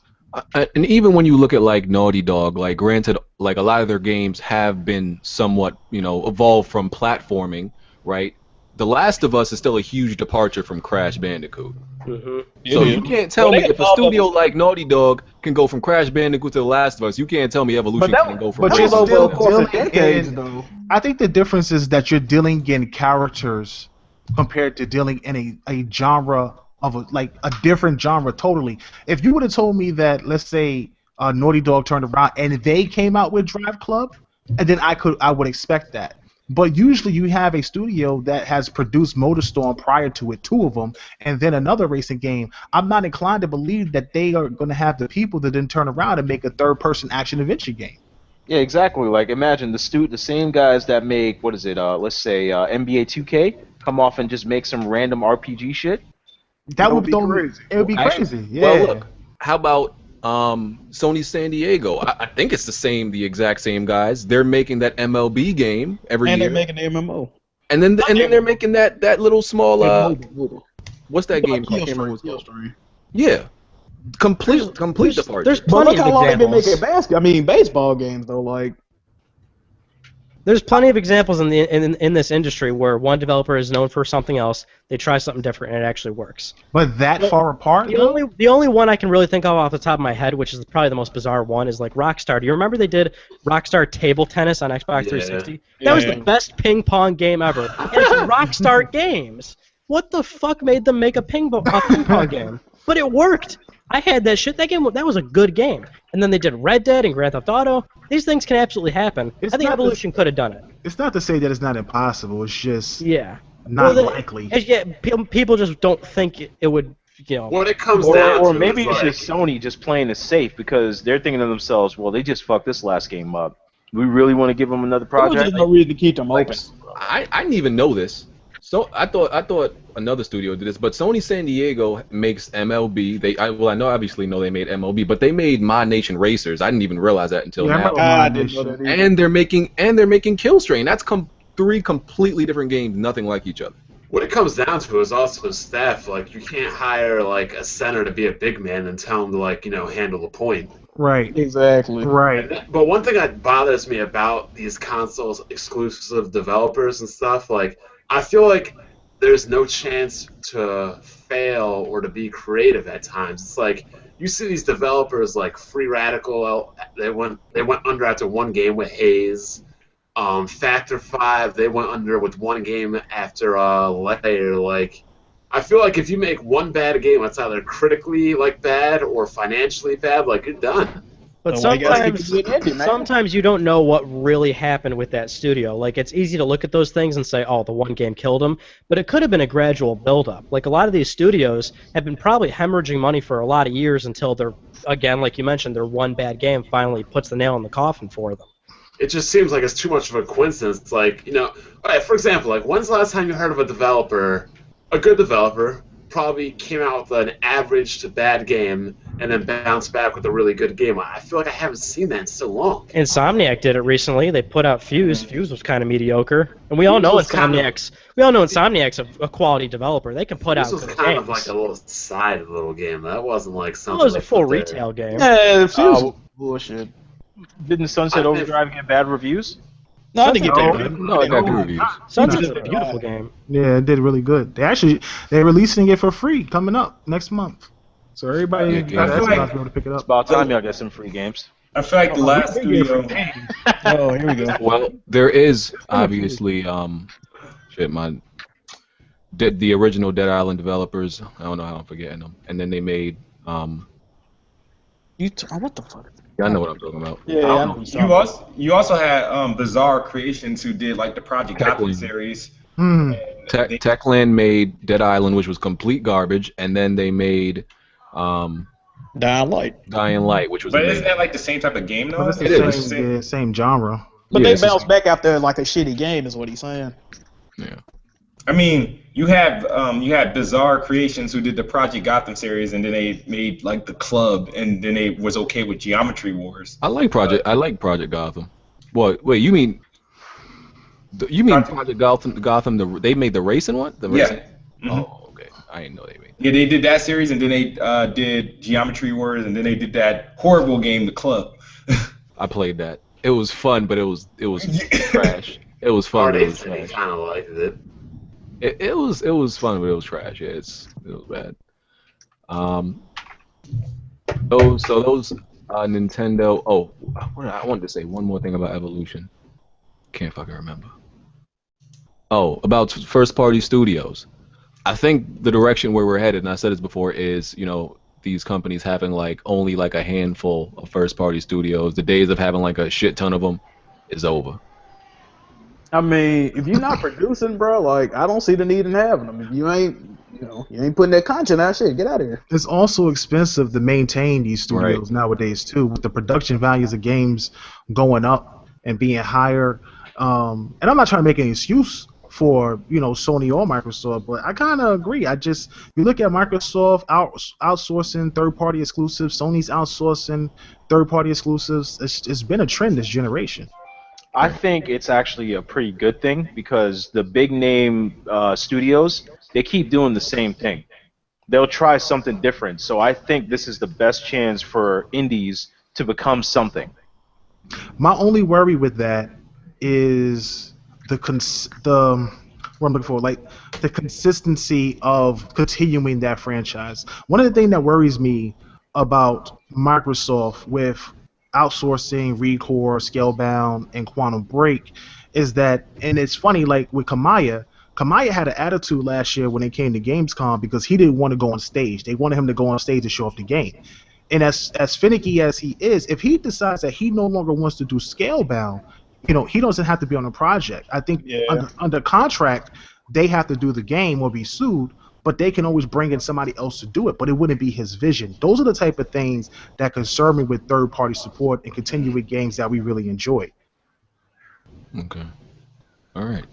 And even when you look at like Naughty Dog, like granted, like a lot of their games have been somewhat, evolved from platforming, right? The Last of Us is still a huge departure from Crash Bandicoot. Mm-hmm. So you can't tell me if a studio like Naughty Dog can go from Crash Bandicoot to The Last of Us, you can't tell me Evolution can go from. But you're That was still over the course of dealing decades, in. though. I think the difference is that you're dealing in characters compared to dealing in a genre of a different genre totally. If you would have told me that, let's say, Naughty Dog turned around and they came out with Drive Club, and then I would expect that. But usually you have a studio that has produced MotorStorm prior to it, 2 of them, and then another racing game. I'm not inclined to believe that they are going to have the people that then turn around and make a third-person action-adventure game. Yeah, exactly. Like, imagine the same guys that make, what is it, let's say NBA 2K, come off and just make some random RPG shit. That would be crazy. It would be Actually, crazy. Yeah. Well, look, how about Sony San Diego? I think it's the exact same guys. They're making that MLB game every And year, they're making the MMO. and then they're making that little small what's that game called? I can't remember what it's called. Yeah, complete departure. There's But plenty look of how long they've been examples. making baseball games though. Like, There's plenty of examples in this industry where one developer is known for something else, they try something different, and it actually works. But that far apart? The only one I can really think of off the top of my head, which is probably the most bizarre one, is like Rockstar. Do you remember they did Rockstar Table Tennis on Xbox 360? That was the best ping pong game ever. And it's Rockstar Games. What the fuck made them make a ping pong game? But it worked. I had that shit. That was a good game. And then they did Red Dead and Grand Theft Auto. These things can absolutely happen. It's I think not Evolution could have done it. It's not to say that it's not impossible. It's just not likely. People just don't think it would. What it comes down Or to maybe is it's like, just Sony just playing it safe because they're thinking to themselves, well, they just fucked this last game up. We really want to give them another there's project? no reason to keep them open. I didn't even know this. So I thought another studio did this, but Sony San Diego makes MLB. I obviously know they made MLB, but they made My Nation Racers. I didn't even realize that until now. I didn't know that either. And they're making Kill Strain. That's 3 completely different games, nothing like each other. what it comes down to is also his staff. Like, you can't hire like a center to be a big man and tell him to handle the point. Right. Exactly. Right. But one thing that bothers me about these consoles exclusive developers and stuff, like, I feel like there's no chance to fail or to be creative at times. It's like you see these developers like Free Radical. They went under after 1 game with Haze. Factor 5, they went under with 1 game after Layer. Like, I feel like if you make 1 bad game, it's either critically bad or financially bad. Like, you're done. But So why you gotta keep it indie, man? sometimes you don't know what really happened with that studio. Like, it's easy to look at those things and say, oh, the 1 game killed them. But it could have been a gradual build-up. Like, a lot of these studios have been probably hemorrhaging money for a lot of years until they're, again, like you mentioned, their 1 bad game finally puts the nail in the coffin for them. It just seems like it's too much of a coincidence. It's like, all right, for example, like, when's the last time you heard of a good developer, probably came out with an average to bad game and then bounced back with a really good game? I feel like I haven't seen that in so long. Insomniac did it recently. They put out Fuse. Fuse was kind of mediocre, and we all know was kind of- Insomniac's a quality developer. They can put out This was good kind games. of like a little side little game. That wasn't like something. Well, it was a they full put there. retail game. Yeah, it feels bullshit. Didn't Sunset Overdrive get bad reviews? No, I think it Sunset did. No, it got good reviews. Sunset's a beautiful game. Yeah, it did really good. They're releasing it for free coming up next month. So everybody Yeah, got I feel Xbox like- be able to pick it It's up. about time y'all get some free games. I feel like the last studio. Oh, here we go. Well, there is obviously the original Dead Island developers. I don't know how I'm forgetting them. And then they made What the fuck? I know what I'm talking about. Yeah, I know. You also had Bizarre Creations who did like the Project Gotham Techland. series. Hmm. Techland made Dead Island, which was complete garbage, and then they made Dying Light. Dying Light, which was But isn't amazing. that like the same type of game though? But it's It the is. same genre. But Yeah, they it's the bounced back after like a shitty game, is what he's saying. Yeah. I mean, you had Bizarre Creations who did the Project Gotham series, and then they made like the Club, and then they was okay with Geometry Wars. I like Project Gotham. What? Wait, you mean Project Gotham? They made the racing one. The racing. Yeah. Oh, okay. I didn't know they made. Yeah, they did that series, and then they did Geometry Wars, and then they did that horrible game, The Club. I played that. It was fun, but it was trash. It was fun, but it was They trash. kind of liked it. It was fun, but it was trash. Yeah, it was bad. Um, those Nintendo. Oh, I wanted to say one more thing about Evolution. Can't fucking remember. Oh, about first party studios. I think the direction where we're headed, and I said this before, is these companies having only a handful of first party studios. The days of having a shit ton of them is over. I mean, if you're not producing, bro, like I don't see the need in having them. If you ain't, you ain't putting that content out, shit, get out of here. It's also expensive to maintain these studios nowadays too, with the production values of games going up and being higher. And I'm not trying to make an excuse for Sony or Microsoft, but I kind of agree. You look at Microsoft outsourcing third-party exclusives, Sony's outsourcing third-party exclusives. It's been a trend this generation. I think it's actually a pretty good thing because the big name studios, they keep doing the same thing. They'll try something different. So I think this is the best chance for indies to become something. My only worry with that is what I'm looking for, the consistency of continuing that franchise. One of the things that worries me about Microsoft with outsourcing Recore, Scalebound, and Quantum Break is that, and it's funny, with Kamiya had an attitude last year when it came to Gamescom because he didn't want to go on stage. They wanted him to go on stage to show off the game. And as finicky as he is, if he decides that he no longer wants to do Scalebound, he doesn't have to be on a project. I think under contract, they have to do the game or be sued, but they can always bring in somebody else to do it, but it wouldn't be his vision. Those are the type of things that concern me with third-party support and continue with games that we really enjoy. Okay. All right.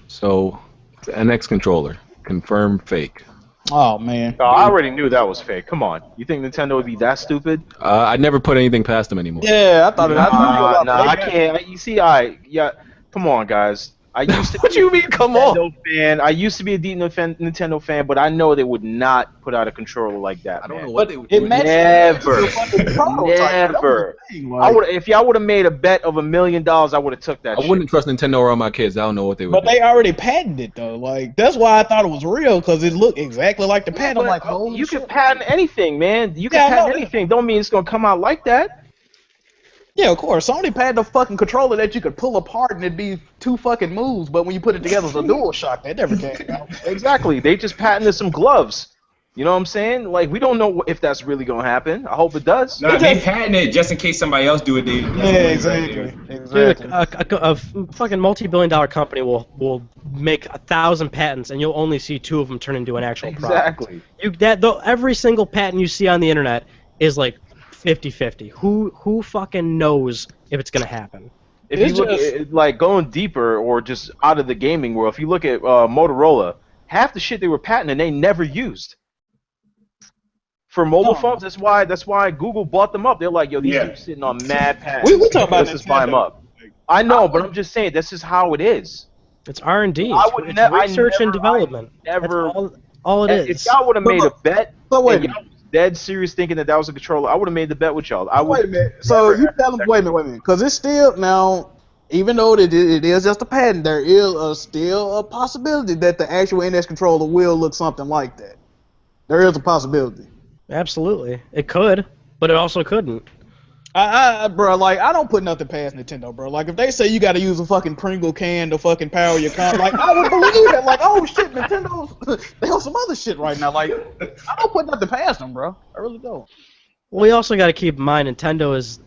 So, the NX controller, confirmed fake. Oh, man. Oh, I already knew that was fake. Come on. You think Nintendo would be that stupid? I never put anything past them anymore. Yeah, I thought it. I can't. You see, come on, guys. I used to. What you mean? Come on. Fan. I used to be a deep Nintendo fan, but I know they would not put out a controller like that. I don't man. know what they would do. Never. I would. If y'all would have made a bet of $1 million, I would have took that. I wouldn't trust Nintendo around my kids. I don't know what they would do. But they already patented it though. That's why I thought it was real because it looked exactly like the patent. I'm like, holy you shit. can patent anything, man. You can patent anything. Don't mean it's gonna come out like that. Yeah, of course. Sony patented a fucking controller that you could pull apart and it'd be 2 fucking moves, but when you put it together, it's a dual shock. That never came out. Exactly. They just patented some gloves. You know what I'm saying? We don't know if that's really gonna happen. I hope it does. No, they patent it just in case somebody else do it. Exactly. Dude, a fucking multi-billion-dollar company will make 1,000 patents, and you'll only see 2 of them turn into an actual product. Exactly. Every single patent you see on the internet is 50-50. Who fucking knows if it's gonna happen? If you look at going deeper or just out of the gaming world, if you look at Motorola, half the shit they were patenting they never used. For mobile phones, that's why Google bought them up. They're like, yo, these dudes sitting on mad patents. We talk about Let's just buy them up. I know, but I'm just saying this is how it is. It's R&D. It's research and development. All it is. If y'all would have made a bet, but wait a y'all was dead serious thinking that was a controller, I would have made the bet with y'all. Wait a minute. So you tell them, wait a minute, because it's still now. Even though it is just a patent, there is still a possibility that the actual NX controller will look something like that. There is a possibility. Absolutely, it could, but it also couldn't. Bro, I don't put nothing past Nintendo, bro. If they say you got to use a fucking Pringle can to fucking power your con, I would believe that. Oh shit, Nintendo's they on some other shit right now. I don't put nothing past them, bro. I really don't. Well, we also got to keep in mind Nintendo is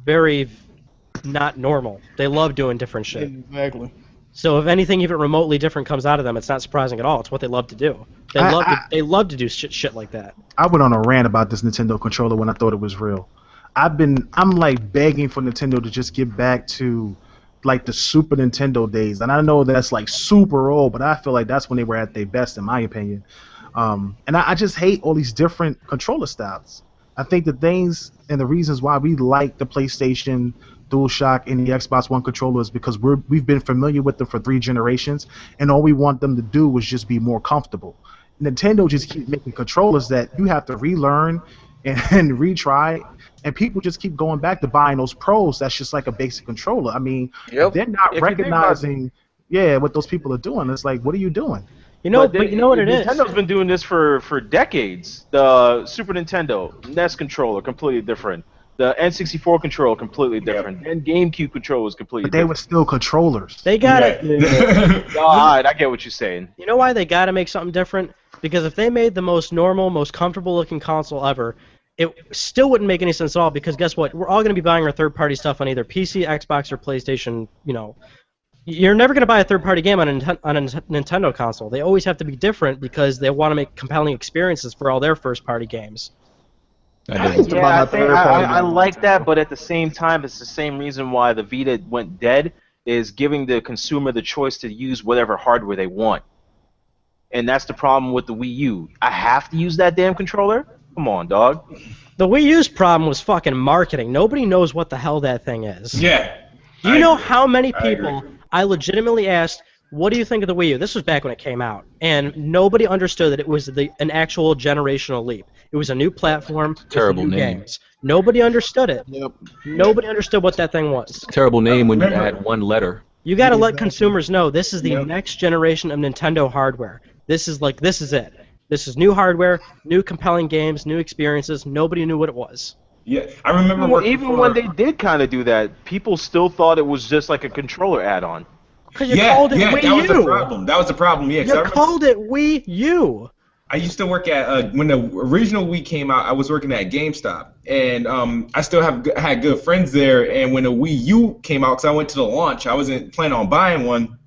very not normal. They love doing different shit. Exactly. So if anything even remotely different comes out of them, it's not surprising at all. It's what they love to do. They love to do shit like that. I went on a rant about this Nintendo controller when I thought it was real. I'm begging for Nintendo to just get back to like the Super Nintendo days, and I know that's like super old, but I feel like that's when they were at their best, in my opinion. And I just hate all these different controller styles. I think the things and the reasons why we like the PlayStation, DualShock, and the Xbox One controllers because we've been familiar with them for 3 generations, and all we want them to do is just be more comfortable. Nintendo just keep making controllers that you have to relearn and retry, and people just keep going back to buying those pros. That's just like a basic controller. I mean, they're not recognizing, what those people are doing. It's like, what are you doing? You know, but you know what it is. Nintendo's been doing this for decades. The Super Nintendo, NES controller, completely different. The N64 controller, completely different. And GameCube controller was completely different. But they were still controllers. They got it. God, I get what you're saying. You know why they got to make something different? Because if they made the most normal, most comfortable-looking console ever, it still wouldn't make any sense at all. Because guess what? We're all going to be buying our third-party stuff on either PC, Xbox, or PlayStation. You know, you're never going to buy a third-party game on a Nintendo console. They always have to be different because they want to make compelling experiences for all their first-party games. I like that, but at the same time, it's the same reason why the Vita went dead, is giving the consumer the choice to use whatever hardware they want. And that's the problem with the Wii U. I have to use that damn controller? Come on, dog. The Wii U's problem was fucking marketing. Nobody knows what the hell that thing is. Yeah. Do you know how many people I legitimately asked, what do you think of the Wii U? This was back when it came out. And nobody understood that it was an actual generational leap. It was a new platform. Terrible new name. Games. Nobody understood it. Yep. Nobody understood what that thing was. Terrible name when you add one letter. You got to let consumers know this is the next generation of Nintendo hardware. This is it. This is new hardware, new compelling games, new experiences. Nobody knew what it was. Yeah, I remember even when they did kind of do that, people still thought it was just like a controller add-on. Because you called it Wii U. That was the problem. That was the problem. Yeah, you called it Wii U. I used to work at when the original Wii came out. I was working at GameStop, and I still had good friends there. And when the Wii U came out, because I went to the launch, I wasn't planning on buying one,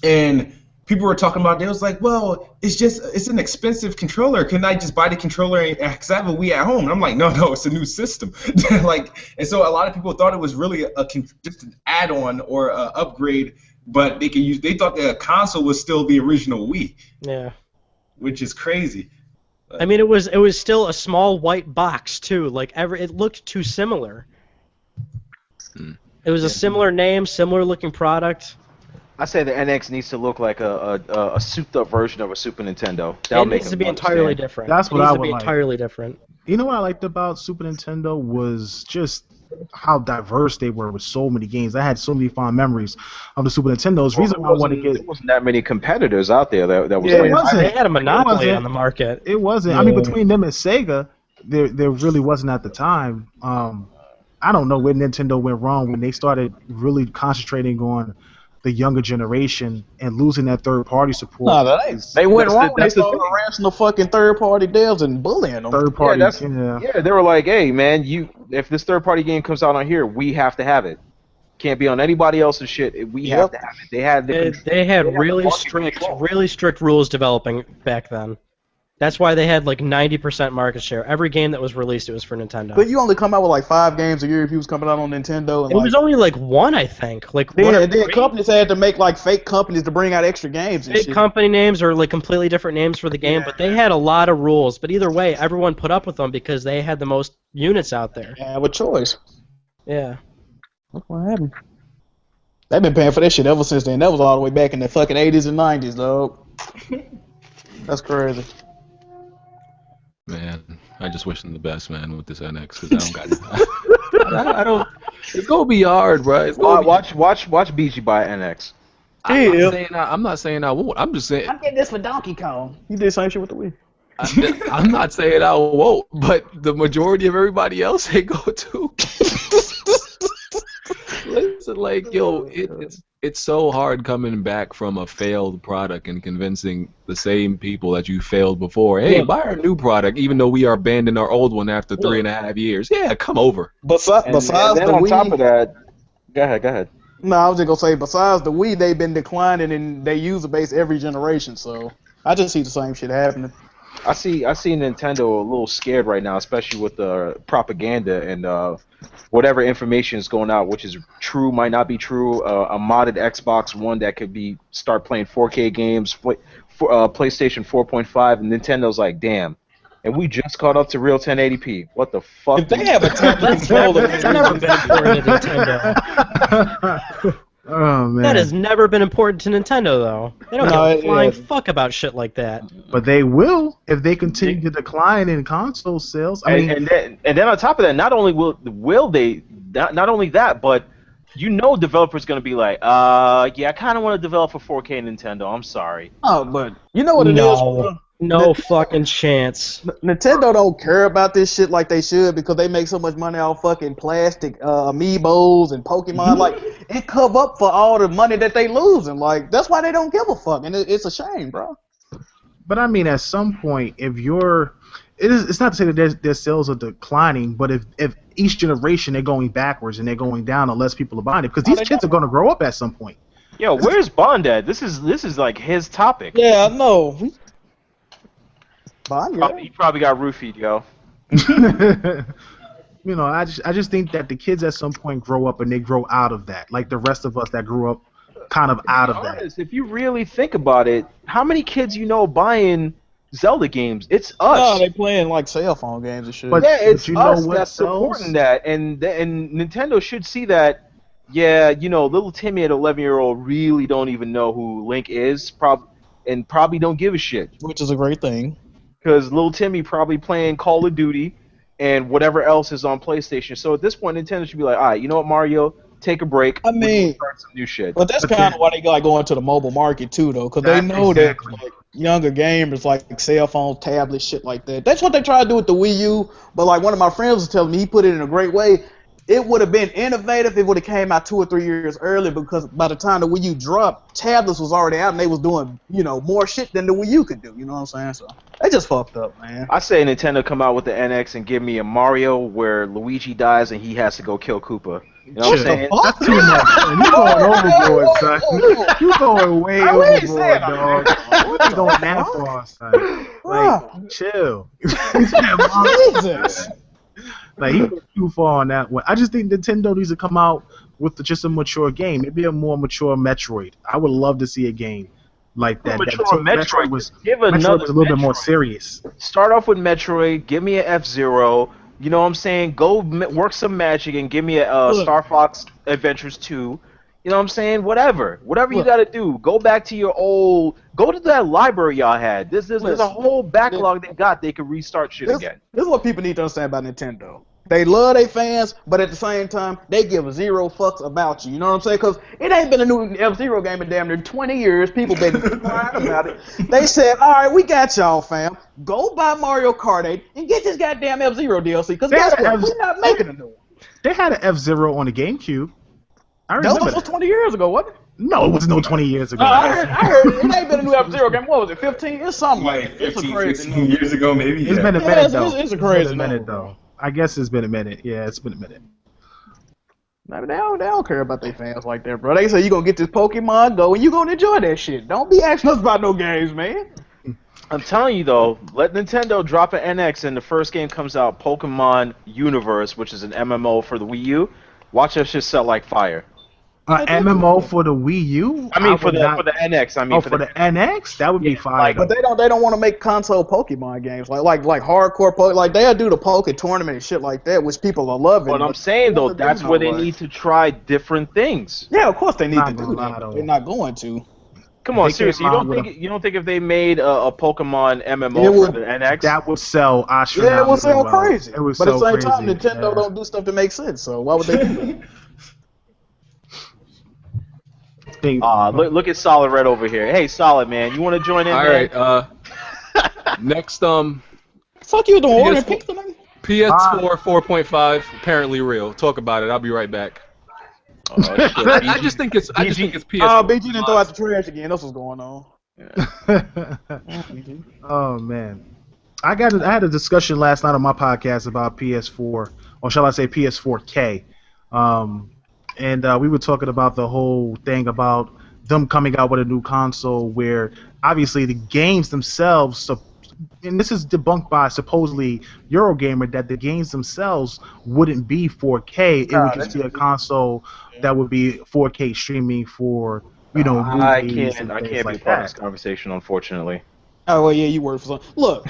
and people were talking about it. They was like, well, it's an expensive controller. Couldn't I just buy the controller? Because I have a Wii at home. And I'm like, no, it's a new system. And so a lot of people thought it was really just an add-on or an upgrade, but they thought the console was still the original Wii. Yeah. Which is crazy. I mean, it was still a small white box too. It looked too similar. It was a similar name, similar looking product. I say the NX needs to look like a souped-up version of a Super Nintendo. It needs to be entirely different. That's what I would like. Entirely different. You know what I liked about Super Nintendo was just how diverse they were with so many games. I had so many fond memories of the Super Nintendo's. Reason why I wanted to get there wasn't that many competitors out there that was. Yeah, it wasn't. They had a monopoly on the market. It wasn't. Yeah. I mean, between them and Sega, there really wasn't at the time. I don't know where Nintendo went wrong when they started really concentrating on the younger generation and losing that third-party support. No, they went wrong. They started harassing the fucking third-party devs and bullying them. Third-party, yeah, they were like, hey, man, if this third-party game comes out on here, we have to have it. Can't be on anybody else's shit. We have to have it. They had really strict rules developing back then. That's why they had like 90% market share. Every game that was released, it was for Nintendo. But you only come out with like 5 games a year if you was coming out on Nintendo. And it was only like 1, I think. Like then companies had to make like fake companies to bring out extra games. And fake company names or like completely different names for the game, but they had a lot of rules. But either way, everyone put up with them because they had the most units out there. Yeah, with choice. Yeah. That's what happened. They've been paying for that shit ever since then. That was all the way back in the fucking 80s and 90s, dog. That's crazy. Man, I just wish them the best, man, with this NX, because I don't got I don't. It's gonna be hard, bro. It's gonna watch BG buy NX. I'm not saying I won't. I'm just saying. I'm getting this for Donkey Kong. You did the same shit with the Wii. I'm not saying I won't, but the majority of everybody else they go to. Listen, like, yo, it's so hard coming back from a failed product and convincing the same people that you failed before, hey, buy our new product, even though we are abandoning our old one after 3.5 years. Yeah, come over. Besides and the on Wii, top of that, go ahead. No, I was just gonna say, besides the Wii, they've been declining in their user base every generation. So I just see the same shit happening. I see Nintendo a little scared right now, especially with the propaganda and whatever information is going out, which is true, might not be true. A modded Xbox One that could start playing 4K games, PlayStation 4.5, and Nintendo's like, damn. And we just caught up to real 1080p. What the fuck? If they have a tablet That's controller, never been important to Nintendo. Oh man. That has never been important to Nintendo, though. They don't No, give a flying yeah. fuck about shit like that. But they will if they continue to decline in console sales. I mean, and then on top of that, not only will they not only that, but developers going to be like, yeah, I kind of want to develop for 4K Nintendo. I'm sorry. Oh, but you know what it is? No. No fucking chance. Nintendo don't care about this shit like they should because they make so much money off fucking plastic amiibos and Pokemon. Like, it cover up for all the money that they losing. Like, that's why they don't give a fuck, and it's a shame, bro. but I mean, at some point, it's not to say that their sales are declining, but if each generation they're going backwards and they're going down unless people are buying it, because these kids are going to grow up at some point. Yo, where's Bond at? This is like his topic. Yeah, I know. Bond, yeah. He probably got roofied, yo. You know, I just think that the kids at some point grow up and they grow out of that, like the rest of us that grew up kind of out of that. If you really think about it, how many kids buying Zelda games? It's us. No, they playing like cell phone games and shit. But- Yeah, it's you know us what that's sells? supporting that, and Nintendo should see that. Yeah, little Timmy at 11-year-old really don't even know who Link is, probably don't give a shit. Which is a great thing. Because little Timmy probably playing Call of Duty and whatever else is on PlayStation. So at this point, Nintendo should be like, all right, you know what, Mario, take a break. I mean, start some new shit. But that's kind of why they like going to the mobile market too, though, because they know Exactly. that like, younger gamers like cell phone, tablet, shit like that. That's what they try to do with the Wii U. But like one of my friends was telling me, he put it in a great way. It would have been innovative if it would have came out 2 or 3 years earlier, because by the time the Wii U dropped, tablets was already out and they was doing, more shit than the Wii U could do. You know what I'm saying? So they just fucked up, man. I say Nintendo come out with the NX and give me a Mario where Luigi dies and he has to go kill Koopa. You know what I'm saying? That's too much. You going overboard, son. You going way I really overboard, said dog. You going that far, son. Like, chill. Jesus. Like, he went too far on that one. I just think Nintendo needs to come out with just a mature game. Maybe a more mature Metroid. I would love to see a game like that. Mature So Metroid. was Give Metroid another was a little bit more Metroid. serious. Start off with Metroid, give me an F-Zero, you know what I'm saying? Go work some magic and give me a Star Fox Adventures 2. You know what I'm saying? Whatever you got to do. Go back to go to that library y'all had. There's a whole backlog they got. They could restart shit again. This is what people need to understand about Nintendo. They love their fans, but at the same time, they give zero fucks about you. You know what I'm saying? Because it ain't been a new F-Zero game in damn near 20 years. People been crying about it. They said, all right, we got y'all, fam. Go buy Mario Kart 8 and get this goddamn F-Zero DLC. Because guess what? We're not making a new one. They had an F-Zero on the GameCube. I remember That was 20 years ago, wasn't it? No, it was no 20 years ago. I heard it ain't been a new F-Zero game. What was it, 15? It's something like Like it. It's a 15, crazy 16 number. years ago, maybe. It's been a Yeah, minute, though. it's a crazy It's been a minute, number. though. I guess it's been a minute. Yeah, it's been a minute. Nah, they don't care about their fans like that, bro. They say you gonna get this Pokemon Go and you gonna enjoy that shit. Don't be asking us about no games, man. I'm telling you though, let Nintendo drop an NX and the first game comes out, Pokemon Universe, which is an MMO for the Wii U. Watch that shit sell like fire. MMO for the Wii U? I mean for the NX. I mean for the NX? That would be fire. But they don't want to make console Pokemon games like hardcore Pokemon. Like they'll do the Poke tournament and shit like that, which people are loving. But I'm saying though, that's where they need to try different things. Yeah, of course they need Not to do gonna lie, that. though. They're not going to. Come on, They seriously, came you out don't with think if they made a Pokemon MMO It for would- the NX? that would sell astronomically. Yeah, it will sell well. crazy. It would But at the sell same time, crazy, Nintendo yeah. don't do stuff that makes sense. So why would they do that? Look at Solid Red over here. Hey, Solid man, you want to join in? All man? right. Next, Fuck you doing ordering PS4 pizza, man? PS4 4.5 apparently real. Talk about it. I'll be right back. Oh, shit, I just think it's PS4. Oh, BG didn't throw out the trash again. That's what's going on. Oh man, I had a discussion last night on my podcast about PS4, or shall I say PS4K, and we were talking about the whole thing about them coming out with a new console where obviously the games themselves and this is debunked by supposedly Eurogamer, that the games themselves wouldn't be 4K. It would just be a console that would be 4K streaming for I movies can't and I things can't be like part of this that. conversation, unfortunately. Oh well, yeah, you work for something. Look,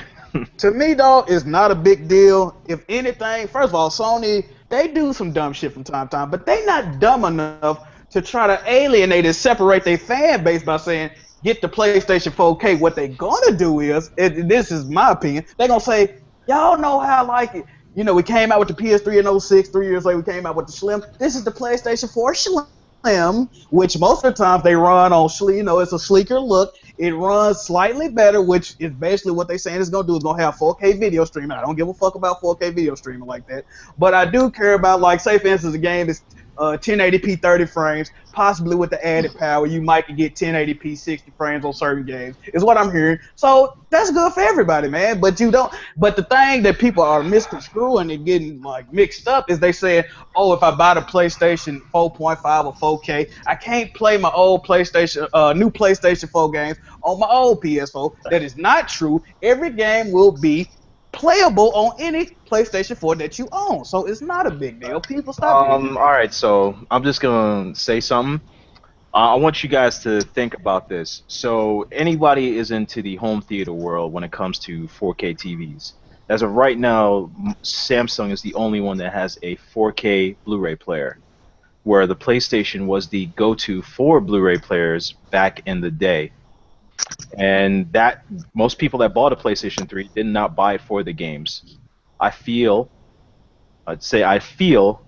to me, dog, it's not a big deal. If anything, first of all, Sony, they do some dumb shit from time to time, but they not dumb enough to try to alienate and separate their fan base by saying, get the PlayStation 4K. What they gonna do is, this is my opinion, they gonna say, y'all know how I like it. You know, we came out with the PS3 in '06, 3 years later we came out with the Slim. This is the PlayStation 4 Slim, which most of the times they run on, it's a sleeker look. It runs slightly better, which is basically what they're saying it's going to do. It's going to have 4K video streaming. I don't give a fuck about 4K video streaming like that. But I do care about, like, say, for instance, a game is 1080p 30 frames, possibly with the added power. You might get 1080p 60 frames on certain games, is what I'm hearing. So that's good for everybody, man. But you don't. But the thing that people are misconstruing and getting, like, mixed up is they saying, oh, if I buy the PlayStation 4.5 or 4K, I can't play my old PlayStation, new PlayStation 4 games on my old PS4. That is not true. Every game will be playable on any PlayStation 4 that you own. So it's not a big deal. People stop it. All right, so I'm just gonna say something. I want you guys to think about this. So anybody is into the home theater world when it comes to 4K TVs. As of right now, Samsung is the only one that has a 4K Blu-ray player, where the PlayStation was the go-to for Blu-ray players back in the day. And that most people that bought a PlayStation 3 did not buy it for the games. I feel, I'm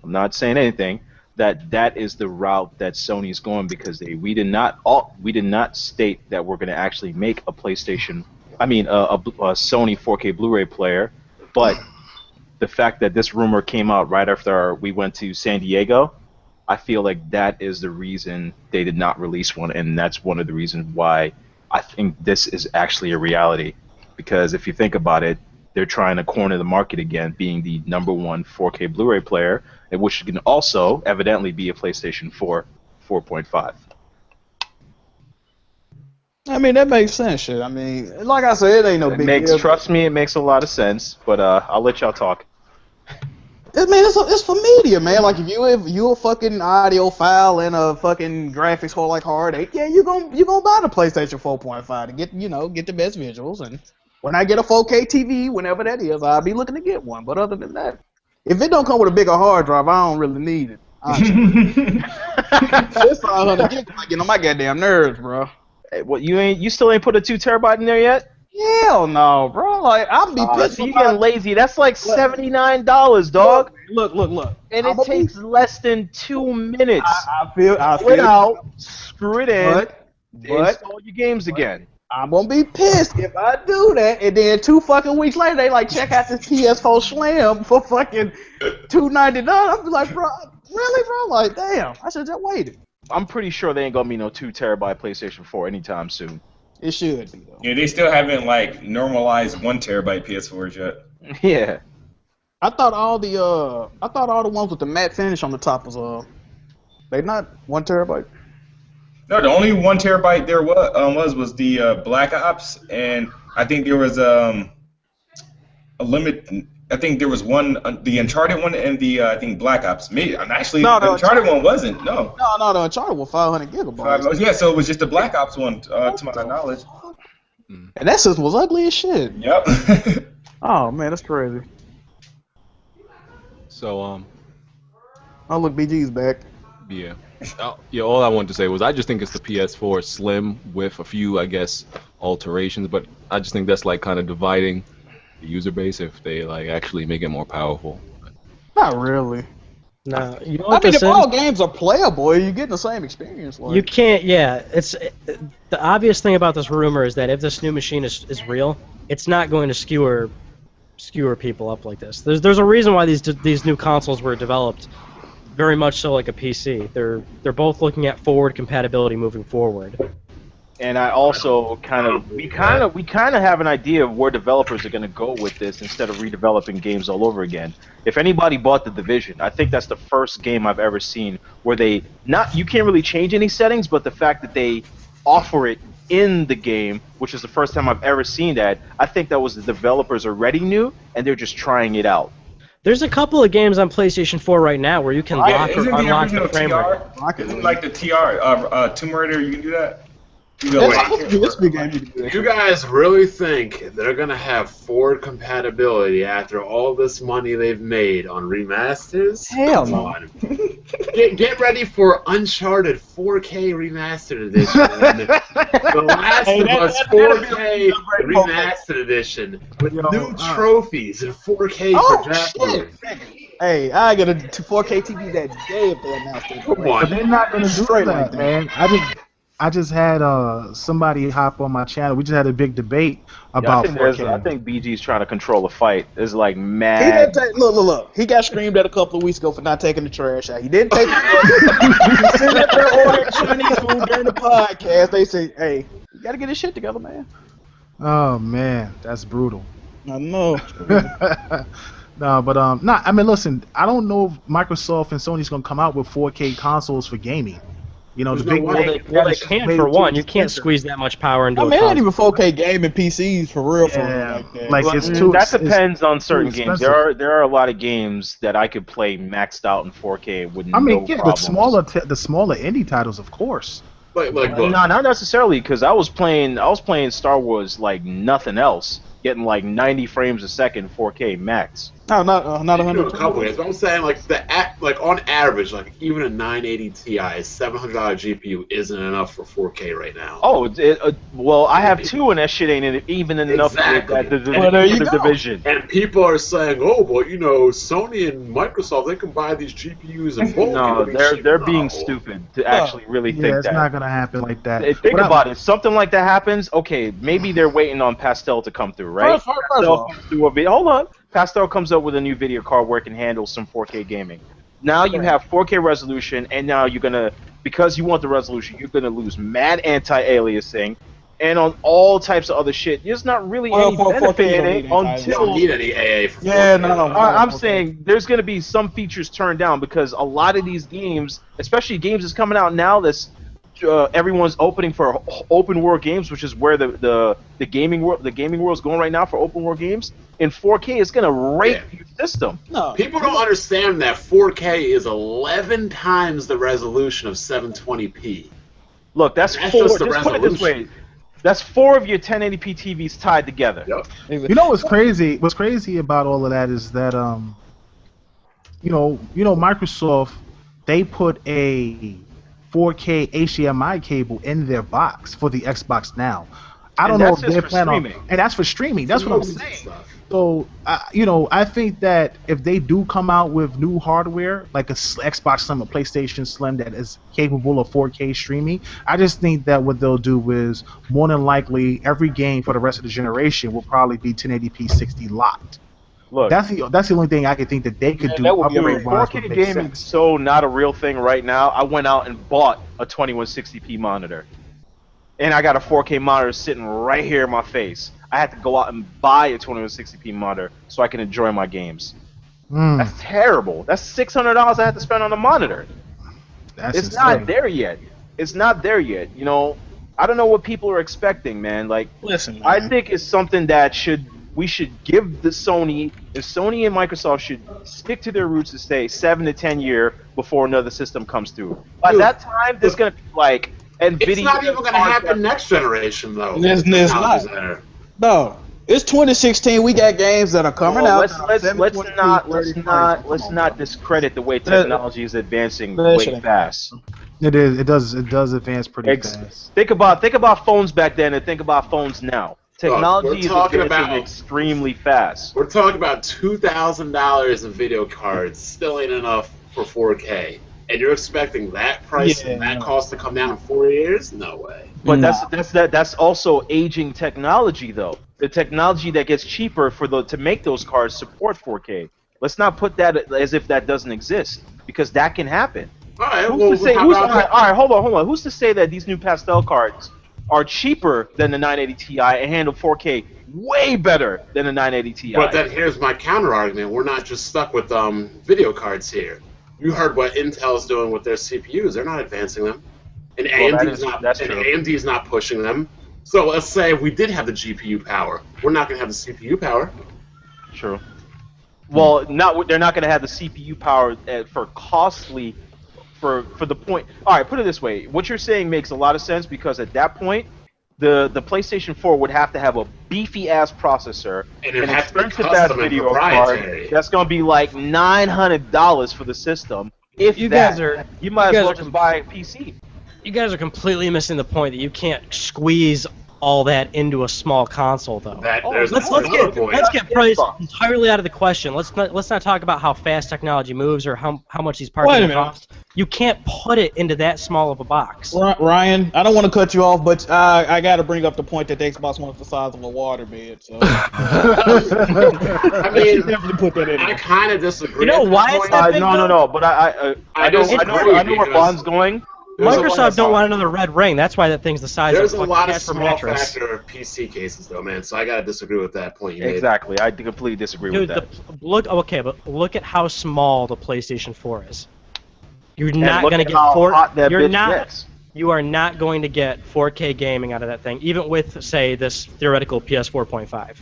not saying anything, that is the route that Sony is going, because we did not state that we're going to actually make a PlayStation, a Sony 4K Blu-ray player, but the fact that this rumor came out right after we went to San Diego, I feel like that is the reason they did not release one, and that's one of the reasons why I think this is actually a reality. Because if you think about it, they're trying to corner the market again, being the #1 4K Blu-ray player, which can also evidently be a PlayStation 4 4.5. I mean, that makes sense, shit. I mean, like I said, it ain't no big deal. Trust me, it makes a lot of sense, but I'll let y'all talk. Man, it's for media, man. Like if you a fucking audiophile and a fucking graphics whore like Hard 8, yeah, you gonna buy the PlayStation 4.5 to get the best visuals. And when I get a 4K TV, whenever that is, I'll be looking to get one. But other than that, if it don't come with a bigger hard drive, I don't really need it. It's 500 gigs, getting on my goddamn nerves, bro. Hey, what, you still ain't put a 2 terabyte in there yet? Hell no, bro. Like I'll be pissed. So you getting lazy? That's like $79, dog. Look. And it takes less than 2 minutes. I feel it out, screw it in, install your games again. I'm gonna be pissed if I do that, and then 2 fucking weeks later they like check out this PS4 Slim for fucking $299. I'm like, bro, really, bro? Like, damn, I should just waited. I'm pretty sure they ain't gonna be no 2 terabyte PlayStation 4 anytime soon. It should be though. Yeah, they still haven't like normalized 1 terabyte PS4s yet. Yeah. I thought all the ones with the matte finish on the top was they not 1 terabyte. No, the only 1 terabyte there was the Black Ops, and I think there was a limit. I think there was one, the Uncharted one, and the I think Black Ops. Maybe actually the Uncharted one wasn't. No, the Uncharted was 500 gigabytes. Yeah, so it was just the Black Ops one, to my knowledge. And that system was ugly as shit. Yep. Oh man, that's crazy. So Oh look, BG's back. yeah. All I wanted to say was I just think it's the PS4 Slim with a few, I guess, alterations, but I just think that's like kind of dividing the user base if they like actually make it more powerful. Not really. No, you know what if all games are playable, you're getting the same experience. Like. You can't. Yeah, it's the obvious thing about this rumor is that if this new machine is real, it's not going to skewer people up like this. There's a reason why these new consoles were developed very much so like a PC. They're both looking at forward compatibility moving forward. And I also we kind of have an idea of where developers are going to go with this instead of redeveloping games all over again. If anybody bought The Division, I think that's the first game I've ever seen where you can't really change any settings, but the fact that they offer it in the game, which is the first time I've ever seen that. I think that was the developers already knew, and they're just trying it out. There's a couple of games on PlayStation 4 right now where you can lock or Isn't the unlock original the frame rate. TR? Isn't like the TR Tomb Raider? You can do that. You guys really think they're gonna have forward compatibility after all this money they've made on remasters? Hell Come no. on. Get ready for Uncharted 4K remastered edition. The Last of Us 4K remastered edition with new trophies and 4K projectors. Hey, I get a 4K TV that day if they announce it. Come on. But they're not gonna do Straight that, like that. man. I just had somebody hop on my channel. We just had a big debate about 4K. I think BG's trying to control a fight. It's like He mad. didn't take, look. He got screamed at a couple of weeks ago for not taking the trash out. He didn't take the He sitting up there ordering Chinese food during the podcast. They say, hey, you got to get his shit together, man. Oh man, that's brutal. I know. No, but I mean, listen, I don't know if Microsoft and Sony's gonna come out with 4K consoles for gaming. You know, the There's big no way. Well, they can't for one. You can't squeeze that much power into I a mean, it ain't console. even 4K gaming PCs for real. Yeah, For like Well, it's too. that it's depends on certain too games. expensive. There are a lot of games that I could play maxed out in 4K with I mean, no yeah, problems. the smaller indie titles, of course. Like, look. No, not necessarily, because I was playing Star Wars like nothing else, getting like 90 frames a second 4K max. No, not You can do 100. a couple games, but I'm saying like on average, like even a 980 Ti, $700 GPU isn't enough for 4K right now. Oh, well, I have two, and that shit ain't even enough Exactly. for Well, there you the go. division. And people are saying, oh, well, you know, Sony and Microsoft, they can buy these GPUs in bulk. No, and they're cheap. being No. stupid to actually really Yeah, think it's that. not gonna happen like that. Think What I- about it. Something like that happens. Okay, maybe they're waiting on Pastel to come through, right? First of Pastel all. comes through a video. Hold on. Pastel comes up with a new video card where it can handle some 4K gaming. Now you have 4K resolution, and now you're gonna, because you want the resolution, you're gonna lose mad anti-aliasing, and on all types of other shit. There's not really Well, any for 4K benefit you in don't it need anti-aliasing. You don't until. need any AA for 4K. Yeah, no. I'm Okay. saying there's going to be some features turned down because a lot of these games, especially games that's coming out now, that's everyone's opening for open world games, which is where the gaming world is going right now for open world games. In 4K, it's going to rape your system. No. People don't understand that 4K is 11 times the resolution of 720p. Look, that's That's four. just the Just put it this way. That's 4 of your 1080p TVs tied together. Yep. You know what's crazy? What's crazy about all of that is that you know Microsoft, they put a 4K HDMI cable in their box for the Xbox now. I don't And know that's if just they're for planning on, streaming. and that's for streaming. That's what I'm Movies and saying. stuff. So, I think that if they do come out with new hardware, like a Xbox Slim, a PlayStation Slim that is capable of 4K streaming, I just think that what they'll do is, more than likely, every game for the rest of the generation will probably be 1080p 60 locked. Look, That's the only thing I could think that they could do. that would be upgrade-wise 4K would make gaming sense. is so not a real thing right now. I went out and bought a 2160p monitor. And I got a 4K monitor sitting right here in my face. I had to go out and buy a 2160p monitor so I can enjoy my games. That's terrible. That's $600 I had to spend on a monitor. That's It's insane. not there yet. It's not there yet. You know, I don't know what people are expecting, man. Like, Listen, man. I think it's something that we should give the Sony and Microsoft should stick to their roots and stay 7 to 10 years before another system comes through. By Dude, that time, there's gonna be like NVIDIA. It's not even going to happen next generation, though. It's Technology's not. there. No, it's 2016. We got games that are coming Well, out. let's not discredit the way technology is advancing way fast. It is. It does advance pretty Ex- fast. Think about phones back then and think about phones now. Technology we're is talking advancing about- extremely fast. We're talking about $2,000 in video cards. Still ain't enough for 4K. And you're expecting that price and that cost to come down in 4 years? No way. But that's also aging technology, though. The technology that gets cheaper to make those cards support 4K. Let's not put that as if that doesn't exist, because that can happen. All right, Who's well, to say? how All about- right, hold on. Who's to say that these new pastel cards are cheaper than the 980 Ti and handle 4K way better than the 980 Ti? But then here's my counter argument. We're not just stuck with video cards here. You heard what Intel's doing with their CPUs. They're not advancing them. And Well, AMD's that's true. AMD's not pushing them. So let's say we did have the GPU power. We're not going to have the CPU power. True. Well, they're not going to have the CPU power for costly, for the point. All right, put it this way. What you're saying makes a lot of sense because at that point, the PlayStation 4 would have to have a beefy ass processor, And it an has to be expensive ass custom and video proprietary. card. That's going to be like $900 for the system. If You that, guys are- you might you as guys well are just buy a PC. You guys are completely missing the point that you can't squeeze all that into a small console, though. There's Let's another point. get price entirely out of the question. Let's not talk about how fast technology moves or how much these parts Wait a are minute. cost. You can't put it into that small of a box. Ryan, I don't want to cut you off, but I got to bring up the point that the Xbox One is the size of a waterbed. So I mean, definitely put that in. I kind of disagree. You know at this why it's point. that big? No. But I know where Bond's going. Microsoft don't want another red ring. That's why that thing's the size There's of a a lot of Casper small mattress. factor PC cases, though, man. So I gotta disagree with that point you made. Exactly, I completely disagree Dude, with that. but look at how small the PlayStation 4 is. You're And not look going to at get how hot that bitch gets. You are not going to get 4K gaming out of that thing, even with, say, this theoretical PS4.5.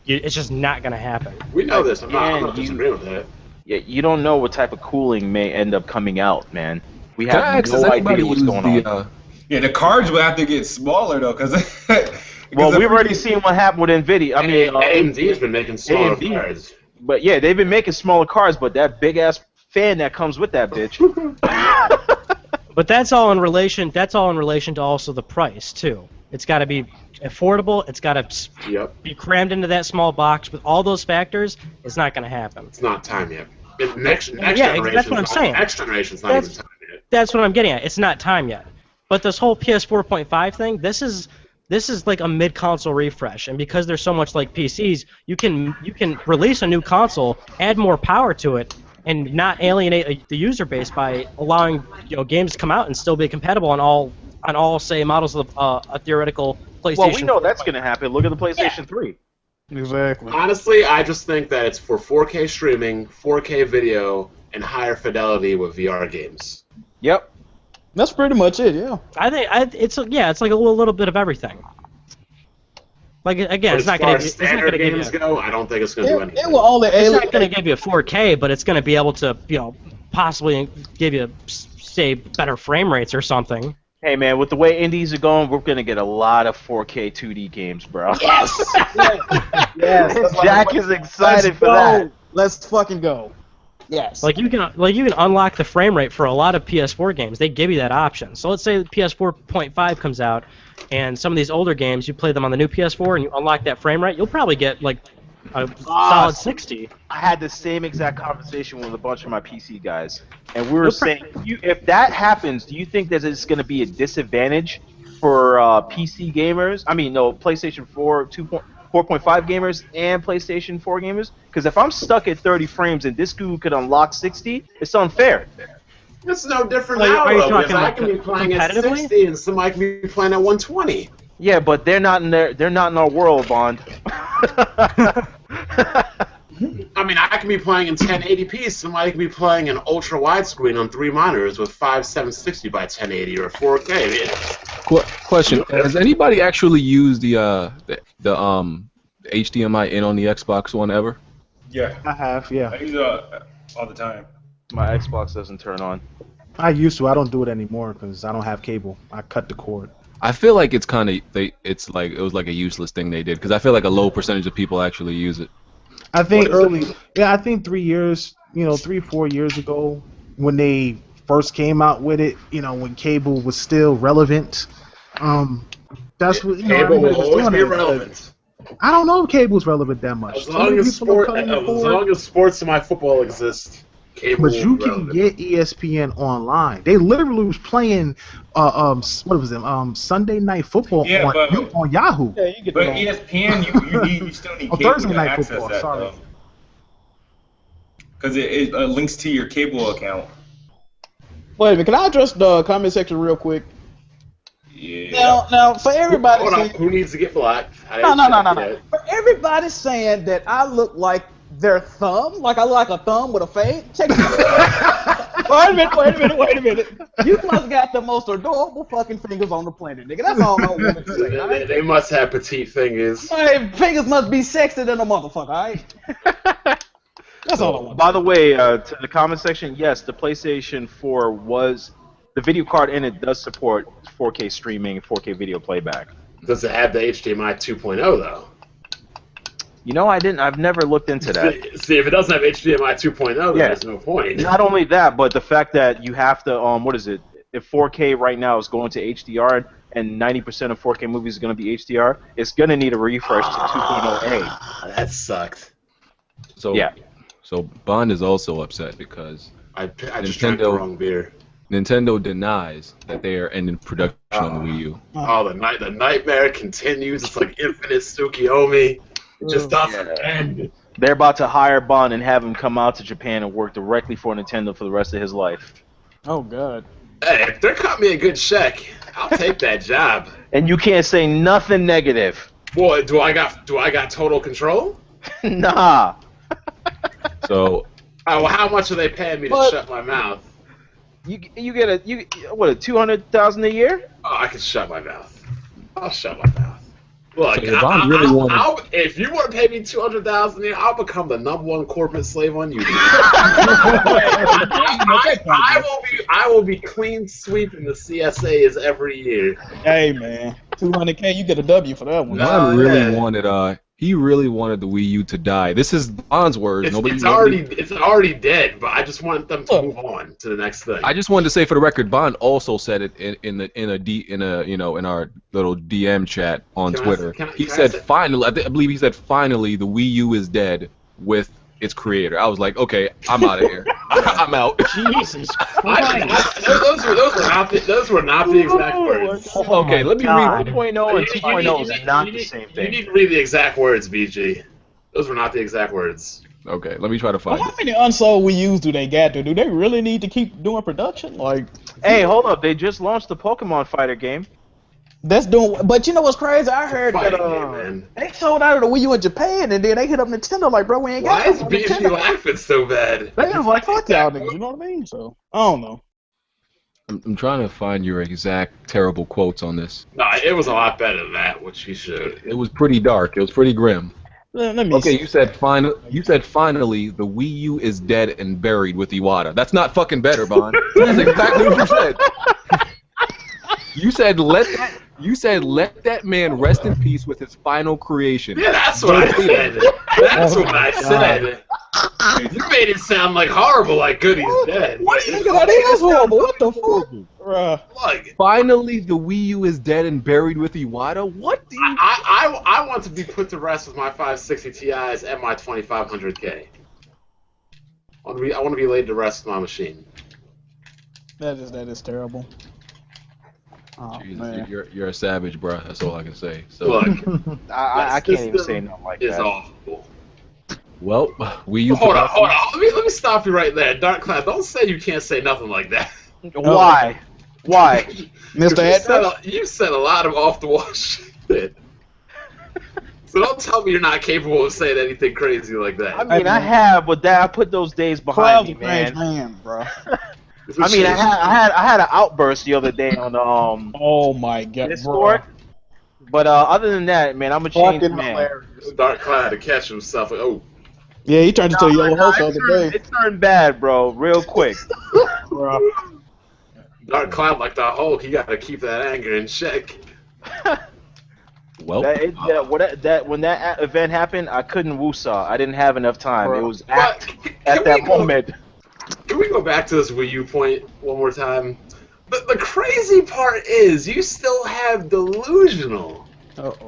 It's just not going to happen. We know this. I'm not And disagreeing with that. Yeah, you don't know what type of cooling may end up coming out, man. We Can I have ask, does no anybody idea what's use going the, on. Yeah, the cards will have to get smaller though, because. Well, we've already seen what happened with Nvidia. I mean, AMD's been making smaller AMD. cards. But yeah, they've been making smaller cards, but that big ass fan that comes with that bitch. But that's all in relation. That's all in relation to also the price too. It's got to be affordable. It's got to be crammed into that small box. With all those factors, it's not going to happen. It's not time yet. Next Yeah, generation. that's what I'm saying. Next generation's not even time yet. That's what I'm getting at. It's not time yet. But this whole PS4.5 thing, this is like a mid-console refresh, and because there's so much like PCs, you can release a new console, add more power to it, and not alienate the user base by allowing games to come out and still be compatible on all say models of a theoretical PlayStation. Well, we know that's going to happen. Look at the PlayStation 3. Exactly. Honestly, I just think that it's for 4K streaming, 4K video, and higher fidelity with VR games. Yep. That's pretty much it. Yeah. I think it's like a little bit of everything. Like again, But it's not as far going as to standard give games you. go, I don't think it's going to do anything. It will only It's not going to give you a 4K, but it's going to be able to possibly give you say better frame rates or something. Hey man, with the way indies are going, we're gonna get a lot of 4K 2D games, bro. Yes. Yes. Jack is excited for that. Let's fucking go. Yes. Like you can unlock the frame rate for a lot of PS4 games. They give you that option. So let's say the PS4.5 comes out, and some of these older games you play them on the new PS4 and you unlock that frame rate, you'll probably get like a solid 60. I had the same exact conversation with a bunch of my PC guys, and we were saying, if that happens, do you think that it's going to be a disadvantage for PC gamers? I mean, no, PlayStation 4 4.5 gamers and PlayStation 4 gamers? Because if I'm stuck at 30 frames and this dude could unlock 60, it's unfair. It's no different Well, now, are you though, because talking I can be playing at competitively? 60 and somebody can be playing at 120. Yeah, but they're not in our world, Bond. I mean, I can be playing in 1080p. Somebody can be playing in ultra widescreen on 3 monitors with 760 by 1080 or 4K. Question: has anybody actually used the HDMI in on the Xbox One ever? Yeah, I have, yeah. I use it all the time. My Xbox doesn't turn on. I used to. I don't do it anymore because I don't have cable. I cut the cord. I feel like it's kind of it was like a useless thing they did because I feel like a low percentage of people actually use it. I think What is I think 3 years, 3-4 years ago, when they first came out with it, when cable was still relevant, that's what Cable will everybody was always doing be it. relevant. I don't know if cable's relevant that much. As So long many as, people are cutting the cord. sports and my football exist, cable But will you be can relevant. get ESPN online. They literally was playing, what was it? Sunday Night Football Yeah, on Yahoo. Yeah, you get But the ESPN, you still need Oh, cable Thursday to Night access Football, that, sorry. because it links to your cable account. Wait a minute, can I address the comment section real quick? Yeah. Now, for everybody Hold on, saying, who needs to get black? no. For everybody saying that I look like their thumb, like I look like a thumb with a fade, check this out. Wait a minute. You must got the most adorable fucking fingers on the planet, nigga. That's all I want to say, all right? They must have petite fingers. My fingers must be sexy than a motherfucker, all right? That's all I want. By the way, to the comment section, yes, the PlayStation 4 was the video card in it does support 4K streaming, 4K video playback. Does it have the HDMI 2.0 though? You know, I've never looked into that. See, if it doesn't have HDMI 2.0, then there's no point. Not only that, but the fact that you have to, what is it? If 4K right now is going to HDR and 90% of 4K movies are going to be HDR, it's going to need a refresh to 2.0A. That sucked. So yeah. So Bond is also upset because I just drank the wrong beer. Nintendo denies that they are ending production on the Wii U. Oh, the nightmare continues. It's like infinite Tsukiyomi. It just doesn't end. They're about to hire Bond and have him come out to Japan and work directly for Nintendo for the rest of his life. Oh, God. Hey, if they're cutting me a good check, I'll take that job. And you can't say nothing negative. Boy, do I got total control? Nah. So. Oh, well, how much are they paying me to shut my mouth? You get a $200,000 a year? Oh, I can shut my mouth. I'll shut my mouth. Look, so if you want to pay me $200,000 a year, I'll become the #1 corporate slave on YouTube. I will be clean sweeping the CSAs every year. Hey man, $200K, you get a W for that one. Bond he really wanted the Wii U to die. This is Bond's words. It's already dead, but I just want them to move on to the next thing. I just wanted to say for the record, Bond also said it in our little DM chat on Twitter. He said finally, I believe he said finally the Wii U is dead with its creator. I was like, okay, I'm out of here. I'm out. Jesus Christ. Those were not the exact words. Okay, let me read. 1.0 and 2.0 is not the same thing. You need to read the exact words, BG. Those were not the exact words. Okay, let me try to find How many unsold Wii U's do they got? Do they really need to keep doing production? Like, hey, hold up, they just launched the Pokemon Fighter game. That's doing, but you know what's crazy? I heard that they sold out of the Wii U in Japan, and then they hit up Nintendo like, bro, we ain't got. Why is BG laughing so bad? They was like, fuck y'all niggas, you know what I mean? So I don't know. I'm trying to find your exact terrible quotes on this. No, it was a lot better than that, which you showed. It was pretty dark. It was pretty grim. Let me okay, see. you said finally the Wii U is dead and buried with Iwata. That's not fucking better, Bond. That's exactly what you said. You said let that man rest in peace with his final creation. Yeah, that's what I said. That's what I said. You made it sound like horrible, like good he's dead. What do you think that is horrible? What the fuck? Like, finally, the Wii U is dead and buried with Iwata. What do you? I want to be put to rest with my 560 Ti's and my 2500K. I want to be laid to rest with my machine. That is terrible. Oh, Jesus, man. you're a savage, bro. That's all I can say. So look, I can't even say nothing like that. It's awful. Well, Wii U. Hold on. Let me stop you right there, Dark Cloud. Don't say you can't say nothing like that. Why? Why? Mr. You said a lot of off the wall shit. So don't tell me you're not capable of saying anything crazy like that. I mean, I have, but I put those days behind me, man. Bro. I mean, I had an outburst the other day on oh my god, Discord. But other than that, man, I'm a changed man. Dark Cloud to catch himself. Oh. Yeah, he turned into a yellow Hulk the other day. It turned bad, bro, real quick. Bro. Dark Cloud like the Hulk. He got to keep that anger in check. Well, when that event happened, I couldn't woosah. I didn't have enough time. Bro. It was at that moment. Can we go back to this Wii U point one more time? The crazy part is you still have delusional,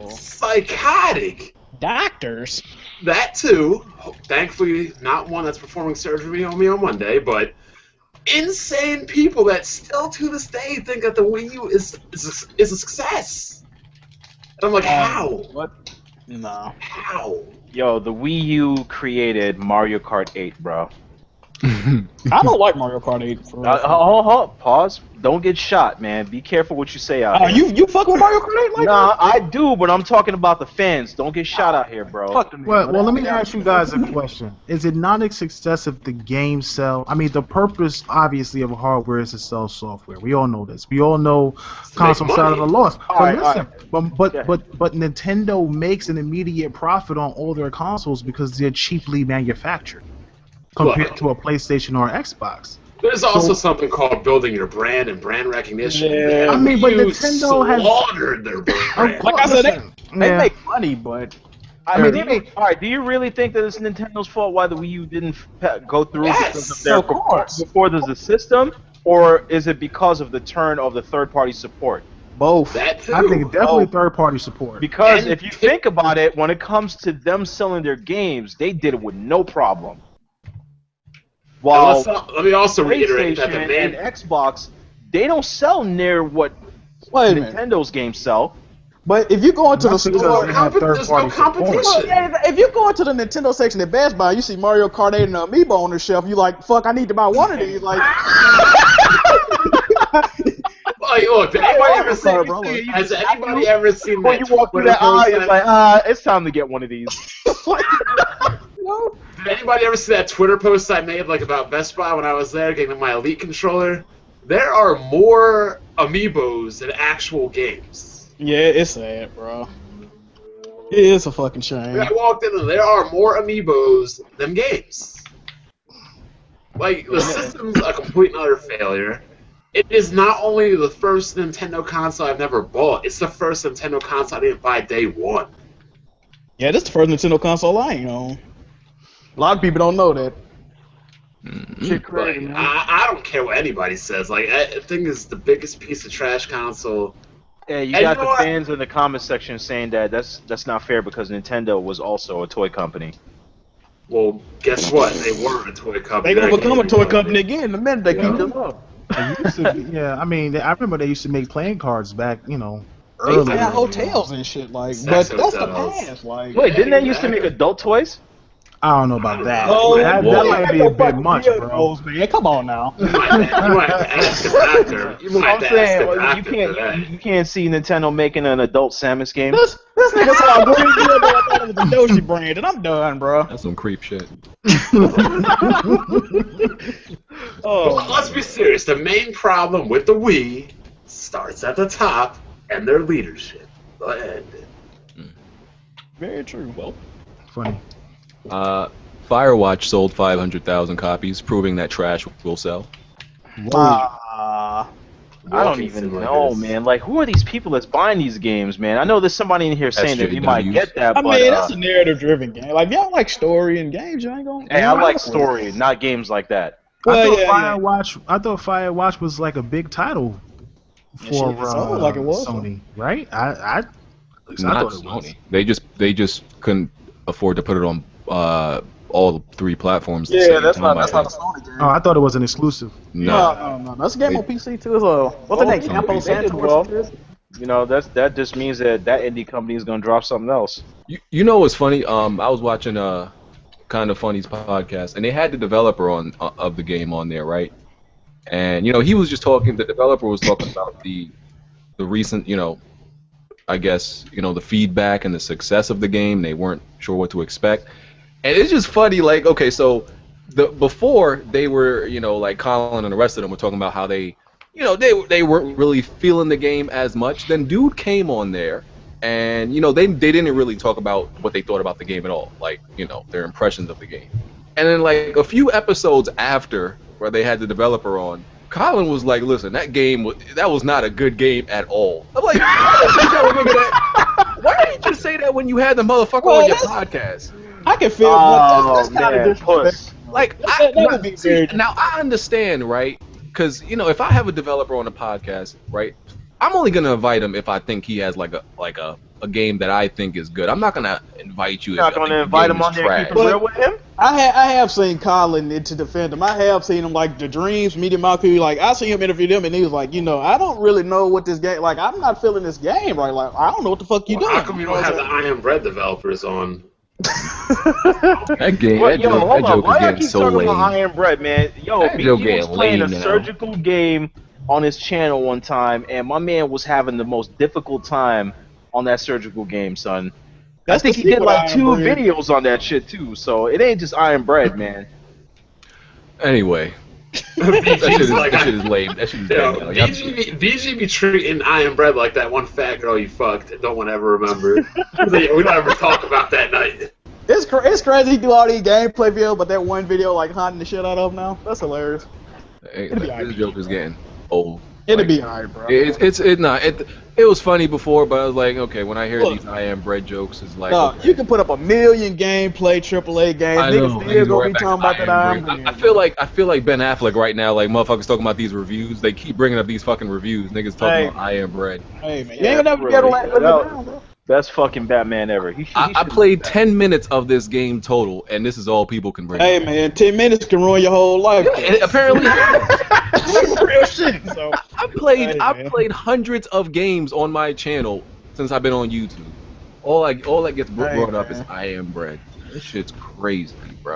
psychotic doctors. That too. Thankfully, not one that's performing surgery on me on Monday, but insane people that still to this day think that the Wii U is a success. And I'm like, how? What? No. How? Yo, the Wii U created Mario Kart 8, bro. I don't like Mario Kart 8. For real. Hold, pause. Don't get shot, man. Be careful what you say out here. You fuck with Mario Kart 8 like Nah, that? I do, but I'm talking about the fans. Don't get shot out here, bro. Fuck them. Well, let me ask you guys a question. Is it not a success if the game sell? I mean, the purpose, obviously, of hardware is to sell software. We all know this. We all know console side of the loss. But listen, but Nintendo makes an immediate profit on all their consoles because they're cheaply manufactured compared to a PlayStation or Xbox. There's also something called building your brand and brand recognition. Yeah. I mean, but Wii U Nintendo has slaughtered their brand. Like I said, they Yeah. make money, but I mean, All right, do you really think that it's Nintendo's fault why the Wii U didn't go through Yes, because of their of course. before there's a system, or is it because of the turn of the third-party support? both. That too. I think definitely third-party support. Because And if you think about it, when it comes to them selling their games, they did it with no problem. While let me also reiterate that the PlayStation man. and Xbox, they don't sell near what Wait a minute. Nintendo's games sell. But if you go into the That's because store, they have There's no third-party support. competition. yeah, if you go into the Nintendo section at Best Buy, you see Mario Kart 8 and Amiibo on the shelf. You like, fuck, I need to buy one of these. Like, Like, look, did anybody ever see? Sorry, bro. Has anybody ever seen When that you walk through Twitter that aisle, post it's that- like, it's time to get one of these. no. Did anybody ever see that Twitter post I made like about Best Buy when I was there getting my Elite controller? There are more amiibos than actual games. Yeah, it's sad, bro. It is a fucking shame. I walked in and there are more amiibos than games. Like, the system's a complete and utter failure. It is not only the first Nintendo console I've never bought, it's the first Nintendo console I didn't buy day one. Yeah, this is the first Nintendo console I ain't on. A lot of people don't know that. Shit crazy, Like, man. I don't care what anybody says. Like, I think it's the biggest piece of trash console. Yeah, you And got you know the what? fans in the comment section saying that that's not fair because Nintendo was also a toy company. Well, guess what? They weren't a toy company. They gonna They're become a toy gaming company again the minute they Yeah. keep them up. It used to be, yeah, I mean, I remember they used to make playing cards back, They earlier. had hotels and shit, like, Sex but that's the hotels. past, like. Wait, didn't they used to make adult toys? I don't know about that. Oh, that might be a bit much, bro. Those, man. Come on now. You might have to ask the doctor. You might I'm have to ask saying the well, doctor you for that. you can't see Nintendo making an adult Samus game. This nigga saw a green deal, but I thought it was a Doji brand, and I'm done, bro. That's some creep shit. Oh, But let's be serious. The main problem with the Wii starts at the top and their leadership. The end. very true. Well, Funny. Firewatch sold 500,000 copies, proving that trash will sell. I don't Walking even simulators. know, man. Like, who are these people that's buying these games, man? I know there's somebody in here saying that you might SJWs. get that, I but mean, that's a narrative-driven game. Like, if y'all like story and games, you ain't gonna. hey, I like story, not games like that. Well, yeah, I thought Firewatch was like a big title Yeah, for shit, it sounded like it was. Sony, right? I Not thought it was. Sony. They just couldn't afford to put it on all three platforms. at the Yeah, same that's time, not I the think. Sony game. Oh, I thought it was an exclusive. No. That's a game on PC too as well. What's the Oh, name? it's on Campo PC. Santos? You know, that just means that indie company is gonna drop something else. You know what's funny? I was watching Kind of Funny's podcast, and they had the developer on of the game on there, right? And he was just talking. The developer was talking about the recent, I guess, the feedback and the success of the game. They weren't sure what to expect, and it's just funny. Like, okay, so before they were, like Colin and the rest of them were talking about how they weren't really feeling the game as much. Then dude came on there, and they didn't really talk about what they thought about the game at all, like their impressions of the game. And then like a few episodes after, where they had the developer on, Colin was like, "Listen, that was not a good game at all." I'm like, why didn't you say that when you had the motherfucker on your podcast? I can feel that's kind of disrespectful. Like, That would be very. now I understand, right? Because if I have a developer on a podcast, right, I'm only gonna invite him if I think he has like a game that I think is good. I'm not gonna invite you. You're not if I gonna think the invite game him is on there and keep trash. it real with him? I have seen Colin to defend him. I have seen him like the Dreams, Media Monkey. Like I seen him interview them, and he was like, I don't really know what this game. Like I'm not feeling this game right. Like I don't know what the fuck you doing. How come you don't have the I Am Bread developers on? That game, Well, that yo, joke, hold that on. joke Why is y'all getting keep so talking about lame. Iron Bread, man? Yo, That joke BG was getting playing a lame now. surgical game on his channel one time, and my man was having the most difficult time on that surgical game, son. I That's the think he did sequel to like Iron 2 Bread. videos on that shit too, so it ain't just Iron Bread, man. Anyway, BG's like, that shit is lame. That shit is yo, dead now. BG be treating Iron Bread like that one fat girl you fucked and don't want to ever remember. We don't ever talk about that night. It's crazy he do all these gameplay videos, but that one video like haunting the shit out of him now. That's hilarious. It'll be This joke is getting old. It'll Like, be alright, bro. It was funny before, but I was like, okay, when I hear Look. these I am bread jokes, it's like, No, okay. you can put up a million gameplay AAA games. I know, Niggas still go gonna right be back talking to about that I Iron Am Bread. Bread. I feel like Ben Affleck right now, like motherfuckers talking about these reviews. They keep bringing up these fucking reviews. Niggas talking Hey. about I am bread. Hey man, you Yeah, ain't gonna never be able to live it down, bro. Best fucking Batman ever. I played 10 minutes of this game total, and this is all people can bring Hey up. man, 10 minutes can ruin your whole life. And apparently, Real shit. So I played man. hundreds of games on my channel since I've been on YouTube. All that gets brought up is man. I am bread. This shit's crazy, bro.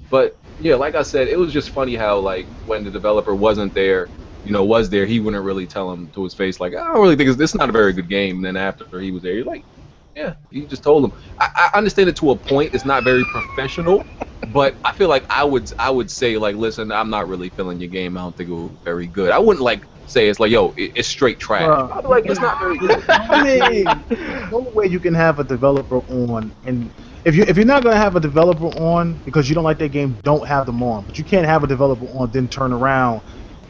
But yeah, like I said, it was just funny how like when the developer wasn't there, was there, he wouldn't really tell him to his face like, I don't really think this is not a very good game. And then after he was there, you're like, yeah, he just told him. I understand it to a point. It's not very professional, but I feel like I would say like, listen, I'm not really feeling your game. I don't think it was very good. I wouldn't like say it's like, yo, it's straight trash. I'd be like, it's not very good. I mean, there's no way you can have a developer on, and if you're not gonna have a developer on because you don't like their game, don't have them on. But you can't have a developer on, then turn around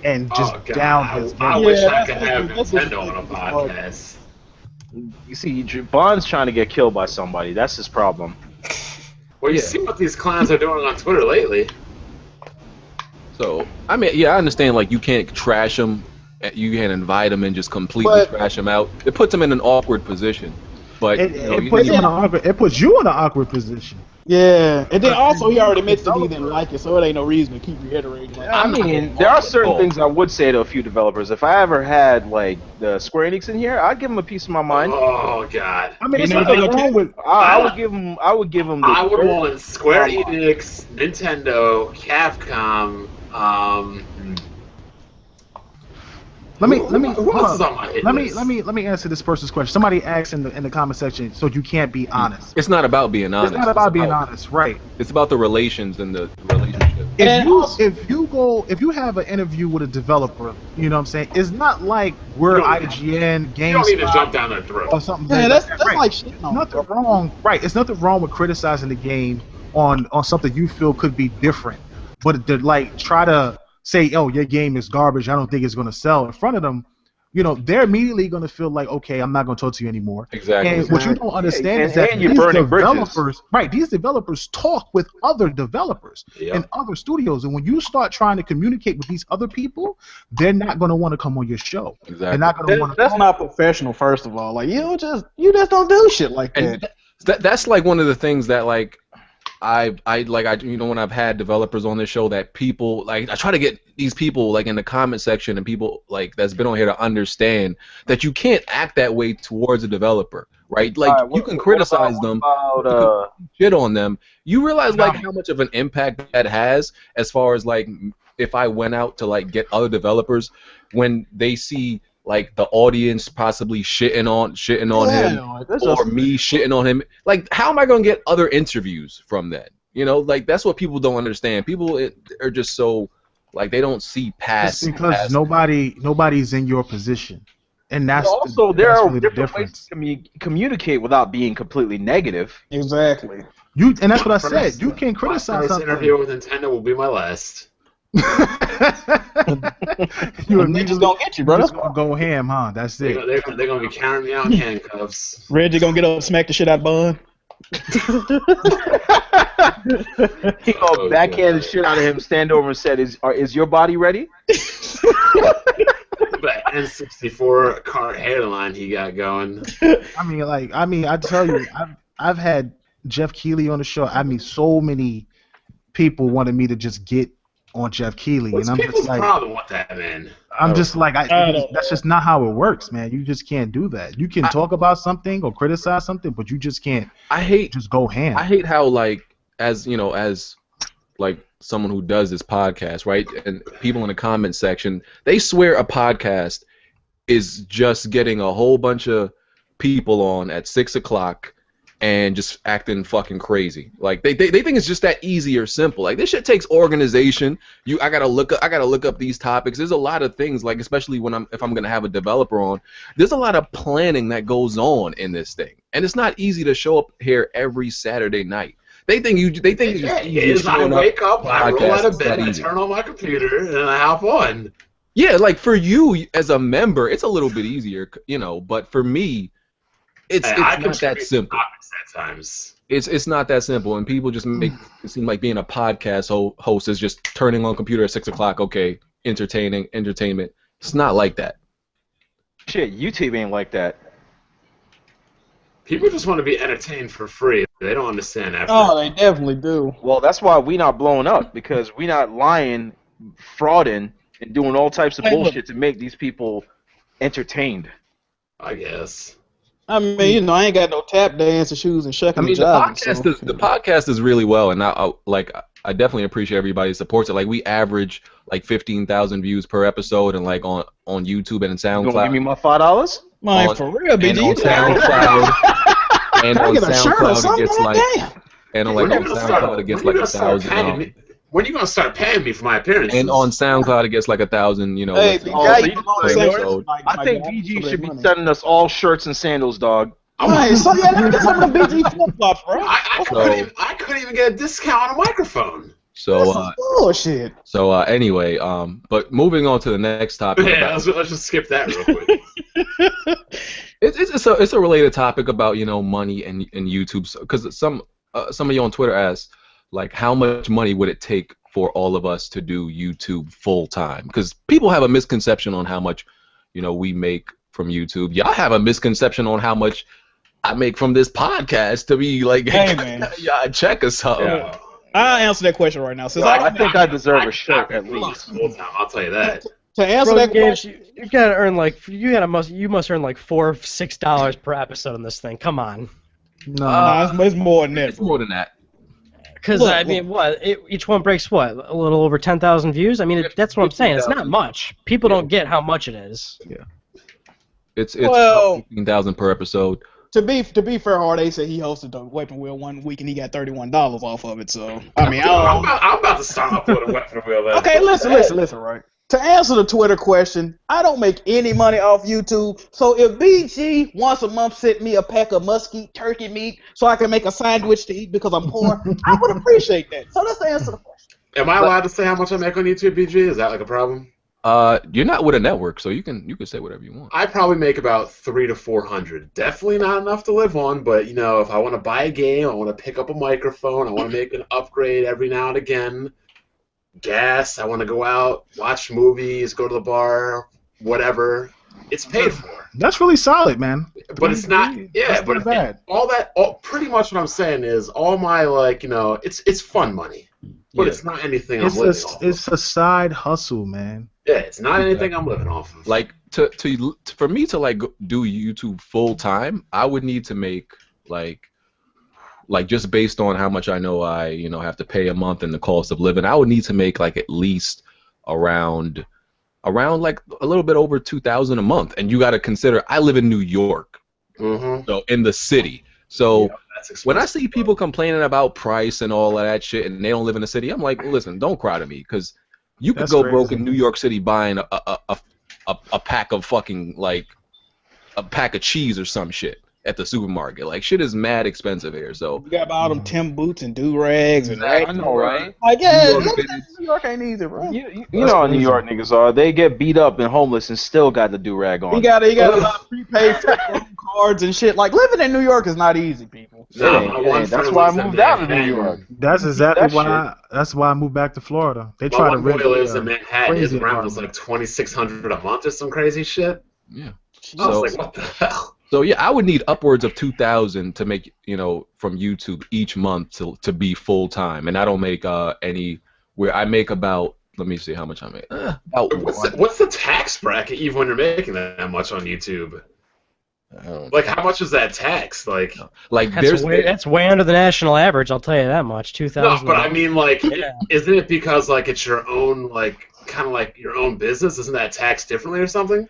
and just down his game. I wish I could have Nintendo on a podcast. You see, Bond's trying to get killed by somebody. That's his problem. Well, you see what these clowns are doing on Twitter lately. So, I mean, yeah, I understand, like, you can't trash them, you can't invite them and just completely trash them out. It puts them in an awkward position. But it puts you in an awkward position. Yeah, and then also he already mentioned he didn't like it, so it ain't no reason to keep reiterating. Like, I mean, there are certain things I would say to a few developers. If I ever had like the Square Enix in here, I'd give them a piece of my mind. Oh God! I mean, there's nothing wrong with. I would give them. I would give them. I would want Square Enix, Nintendo, Capcom. Let me answer this person's question. Somebody asked in the comment section, so you can't be honest. It's not about being honest. It's not about being honest, right? It's about the relations and the relationship. If you have an interview with a developer, you know what I'm saying? It's not like we're IGN, GameSpot, you don't need to jump down their throat or something. Yeah, that's right. like shit. Nothing wrong, right? It's nothing wrong with criticizing the game on something you feel could be different, but to like try to say, oh, your game is garbage, I don't think it's going to sell in front of them, they're immediately going to feel like, okay, I'm not going to talk to you anymore. Exactly. And what you don't understand is that these developers, these developers talk with other developers in other studios, and when you start trying to communicate with these other people, they're not going to want to come on your show. Exactly. They're not going to want to. That's not professional, first of all. Like you just don't do shit like that. And that's like one of the things that like when I've had developers on this show, that people like, I try to get these people like in the comment section and people like that's been on here to understand that you can't act that way towards a developer, right? Like you can criticize them, you can shit on them. You realize like how much of an impact that has as far as like if I went out to like get other developers when they see like the audience possibly shitting on him or me shitting on him. Like, how am I gonna get other interviews from that? Like that's what people don't understand. People are just so like they don't see past. It's because nobody's in your position, and that's also there are really different ways to communicate without being completely negative. Exactly. And that's what I said. You can criticize my first something. interview with Nintendo will be my last. They just gonna get you, bro. Just gonna go ham, huh? That's it. They're gonna be carrying me out in handcuffs. Reggie gonna get up, smack the shit out of Bun. He gonna backhand the shit out of him, stand over and said, "Is your body ready?" That N64 cart hairline he got going. I tell you, I've had Jeff Keighley on the show. I mean, so many people wanted me to just get on Jeff Keighley, What's and I'm people's just like, problem with that, man? I'm just like, don't that's just not how it works, man. You just can't do that. You can talk about something or criticize something, but you just can't. I hate just go ham. I hate how like as like someone who does this podcast, right? And people in the comment section, they swear a podcast is just getting a whole bunch of people on at 6 o'clock and just acting fucking crazy. Like they think it's just that easy or simple. Like this shit takes organization. I gotta look up these topics. There's a lot of things, like especially if I'm gonna have a developer on, there's a lot of planning that goes on in this thing. And it's not easy to show up here every Saturday night. They think it's just easy. I wake up, I roll out of bed, I turn on my computer, and I hop on. Yeah, like for you as a member, it's a little bit easier, but for me, it's not that simple. At times. It's not that simple, and people just make it seem like being a podcast host is just turning on computer at 6 o'clock. Okay, entertainment. It's not like that. Shit, YouTube ain't like that. People just want to be entertained for free. They don't understand that. Oh, they definitely do. Well, that's why we not blowing up, because we not lying, frauding, and doing all types of bullshit to make these people entertained. I guess. I mean, I ain't got no tap dance and shoes and shucking. I mean, the podcast is really well, and I definitely appreciate everybody who supports it. Like we average like 15,000 views per episode, and like on YouTube and in SoundCloud. You gonna give me my $5? Man, for real, BG. And on SoundCloud, and on SoundCloud it gets like, and on SoundCloud it gets like 1,000. When are you gonna start paying me for my appearances? And on SoundCloud it gets like 1,000. Hey, I think BG should be sending us all shirts and sandals, dog. Right, so yeah, let me get some of the BG flip flops, bro. I couldn't even get a discount on a microphone. So bullshit. So anyway, but moving on to the next topic. Yeah, let's just skip that real quick. It's a related topic about money and YouTube, because some of you on Twitter asked like how much money would it take for all of us to do YouTube full time, because people have a misconception on how much we make from YouTube. Y'all have a misconception on how much I make from this podcast to be like, hey man, yeah, check us out. Yeah. I'll answer that question right now. Since I think I deserve a shirt at least. I'll tell you that. To answer that question, you gotta earn you must earn like $4-6 per episode on this thing. Come on. No, it's more than that. It's more than that. Because I mean, each one breaks what, a little over 10,000 views. I mean, that's what I'm saying. It's not much. People don't get how much it is. Yeah. It's 15,000 per episode. To be fair, Hardy said he hosted the Weapon Wheel one week and he got $31 off of it. So I mean, I'm about to start up with a Weapon Wheel. Then. Okay, listen, right. To answer the Twitter question, I don't make any money off YouTube. So if BG once a month sent me a pack of mesquite turkey meat so I can make a sandwich to eat because I'm poor, I would appreciate that. So let's answer the question. Am I allowed to say how much I make on YouTube, BG? Is that like a problem? You're not with a network, so you can say whatever you want. I probably make about $300 to $400. Definitely not enough to live on, but if I want to buy a game, I want to pick up a microphone, I want to make an upgrade every now and again. Gas, I want to go out, watch movies, go to the bar, whatever. It's paid for. That's really solid, man. But it's not. Yeah, but bad. Pretty much what I'm saying is all my it's fun money, but it's not anything I'm living off. It's a side hustle, man. Yeah, it's not anything I'm living off of. Like for me to like do YouTube full time, I would need to make like just based on how much I know I have to pay a month and the cost of living, I would need to make like at least around like a little bit over $2,000 a month. And you got to consider I live in New York, so in the city. So when I see people complaining about price and all of that shit, and they don't live in the city, I'm like, listen, don't cry to me, because you could go broke in New York City buying a pack of fucking like a pack of cheese or some shit at the supermarket. Like shit is mad expensive here. So you got all them Tim boots and do rags and I know, right? Like New York ain't easy, bro. You know how New York niggas are. They get beat up and homeless and still got the do rag on. He got a lot of prepaid cards and shit. Like living in New York is not easy, people. That's why I moved out of New York. That's exactly why. That's why I moved back to Florida. They try to really lives in Manhattan. His rent was like $2,600 a month or some crazy shit. Yeah. I was like, what the hell? So yeah, I would need upwards of $2,000 to make from YouTube each month to be full time, and I don't make any. Where I make about Let me see how much I made. About What's the tax bracket even when you're making that much on YouTube? Like, how much is that tax? Like That's way under the national average. I'll tell you that much. 2,000. No, but I mean, like, Yeah. isn't it because like it's your own, like, kind of like your own business? Isn't that taxed differently or something?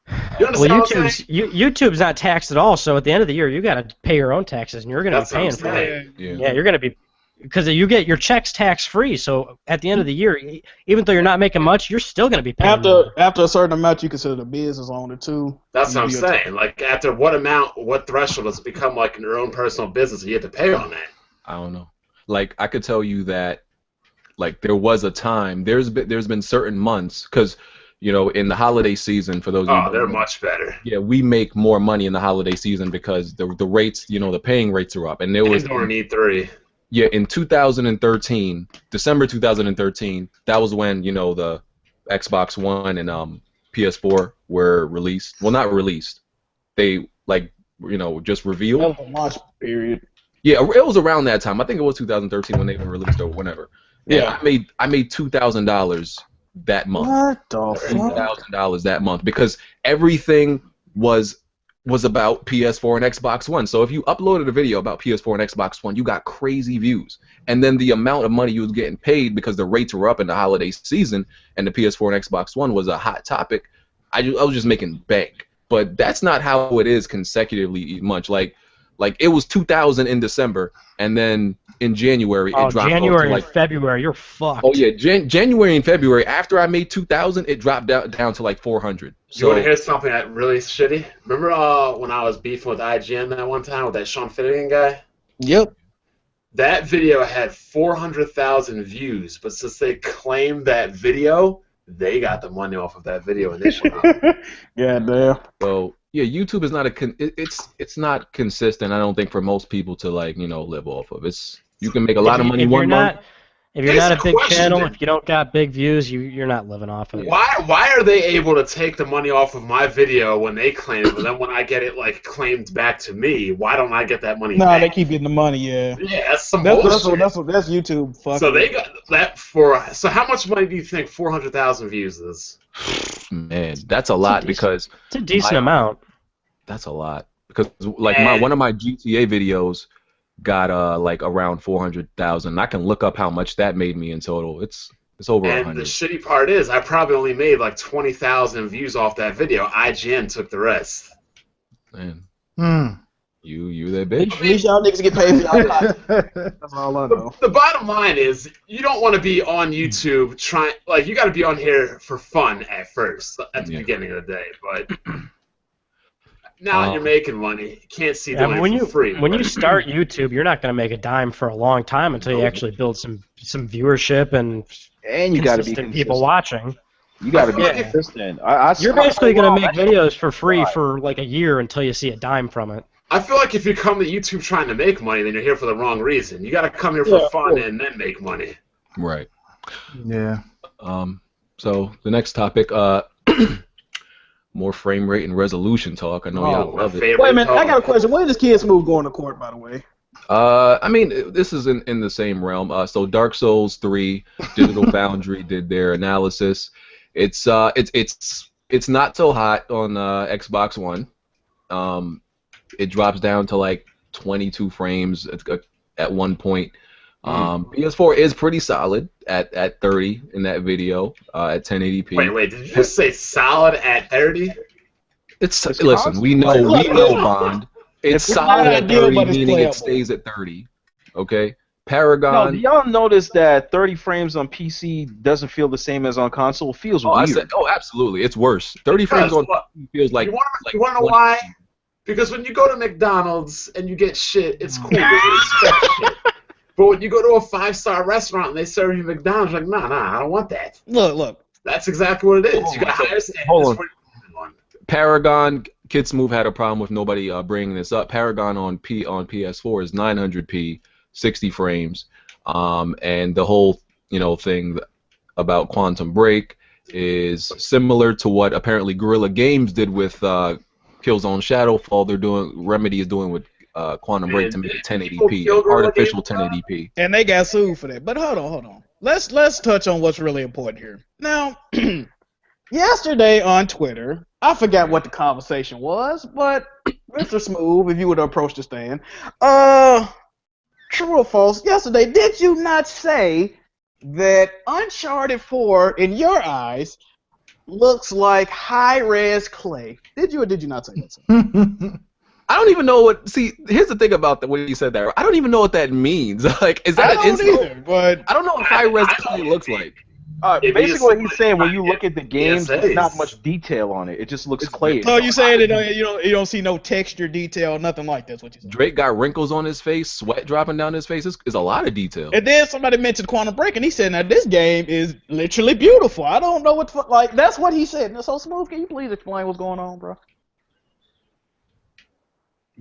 You Well, understand what I'm saying? YouTube's not taxed at all. So at the end of the year, you got to pay your own taxes, and you're going to be That's what I'm paying for it. saying. Yeah, you're going to be, because you get your checks tax free. So at the end of the year, even though you're not making much, you're still going to be paying. After a certain amount, you consider the business owner too. That's what I'm saying. Like, after what amount, what threshold does it become like your own personal business? And you have to pay on that. I don't know. Like, I could tell you that, like, there was a time. There's been certain months because, you know, in the holiday season, for those. Oh, they're much better. Yeah, we make more money in the holiday season because the rates, you know, the paying rates are up, and there was. Or need 3. Yeah, in 2013, December 2013, that was when, you know, the Xbox One and PS4 were released. Well, not released. They, like, you know, just revealed. That was a launch period. Yeah, it was around that time. I think it was 2013 when they were released or whenever. Yeah. And I made $2,000 that month. What the fuck? $2,000 that month because everything was about PS4 and Xbox One. So if you uploaded a video about PS4 and Xbox One, you got crazy views. And then the amount of money you was getting paid because the rates were up in the holiday season and the PS4 and Xbox One was a hot topic, I was just making bank. But that's not how it is consecutively much. Like it was 2,000 in December, and then in January it dropped. January off to and February, you're fucked. Oh yeah, January and February. After I made 2,000, it dropped down to like 400. You want to hear something that really shitty? Remember when I was beefing with IGN that one time with that Sean Finnegan guy? Yep. That video had 400,000 views, but since they claimed that video, they got the money off of that video initially. Yeah, damn. So yeah, YouTube is not it's not consistent. I don't think for most people to, like, you know, live off of. You can make a lot of money one month. If you're not a big channel, if you don't got big views, you're not living off of it. Why are they able to take the money off of my video when they claim it, but then when I get it like claimed back to me, why don't I get that money back? No, they keep getting the money, yeah. Yeah, that's some bullshit. That's YouTube fucking. So they got that so how much money do you think 400,000 views is? Man, that's a lot because it's a decent amount. That's a lot because like one of my GTA videos got like around 400,000. I can look up how much that made me in total. It's over 100. And the shitty part is, I probably only made like 20,000 views off that video. IGN took the rest. Man, you that bitch. At least y'all niggas get paid for y'all content. That's all I know. The bottom line is, you don't want to be on YouTube trying. Like, you got to be on here for fun at first, at the beginning of the day, but. Now you're making money. You can't see doing it for free. When you start YouTube, you're not going to make a dime for a long time until you actually build some viewership and you got to be people watching. You got to be consistent. You're basically going to make videos for free for like a year until you see a dime from it. I feel like if you come to YouTube trying to make money, then you're here for the wrong reason. You got to come here for fun and then make money. Right. Yeah. So the next topic, more frame rate and resolution talk. I know y'all love it. Wait a minute, I got a question. When does Kids Move going to court, by the way? I mean, this is in the same realm. So Dark Souls 3, Digital Foundry did their analysis. It's not so hot on Xbox One. It drops down to like 22 frames at one point. PS4 is pretty solid at 30 in that video at 1080p. Wait, did you just say solid at 30? Listen, we know Bond. It's solid at 30, meaning it stays at 30. Okay, Paragon. No, do y'all notice that 30 frames on PC doesn't feel the same as on console? It feels weird. Absolutely, it's worse. 30 frames on PC feels like. You want to know why? Because when you go to McDonald's and you get shit, it's cool. You expect shit. But when you go to a 5-star restaurant and they serve you McDonald's, like, nah, I don't want that. Look. That's exactly what it is. You got higher standards. Hold on. Paragon, Kids Move had a problem with nobody bringing this up. Paragon on PS4 is 900p, 60 frames, and the whole thing about Quantum Break is similar to what apparently Guerrilla Games did with Killzone Shadowfall. Remedy is doing with Quantum Break to make it 1080p, artificial 1080p. And they got sued for that. But hold on. let's touch on what's really important here. Now, yesterday on Twitter, I forgot what the conversation was, but Mr. Smooth, if you would approach the stand, true or false? Yesterday, did you not say that Uncharted 4, in your eyes, looks like high-res clay? Did you or did you not say that? Sir? I don't even know what. See, here's the thing about the way you said that. I don't even know what that means. Like, is that an insult? Either, but I don't know what high-res clay looks like. Basically, what he's saying, when you look at the games, yes, there's not much detail on it. It just looks clay. so you saying that you don't see no texture, detail, nothing like that? That's what you saying. Drake got wrinkles on his face, sweat dropping down his face. It's a lot of detail. And then somebody mentioned Quantum Break, and he said, "Now this game is literally beautiful." I don't know what the fuck. Like, that's what he said. So Smooth, can you please explain what's going on, bro?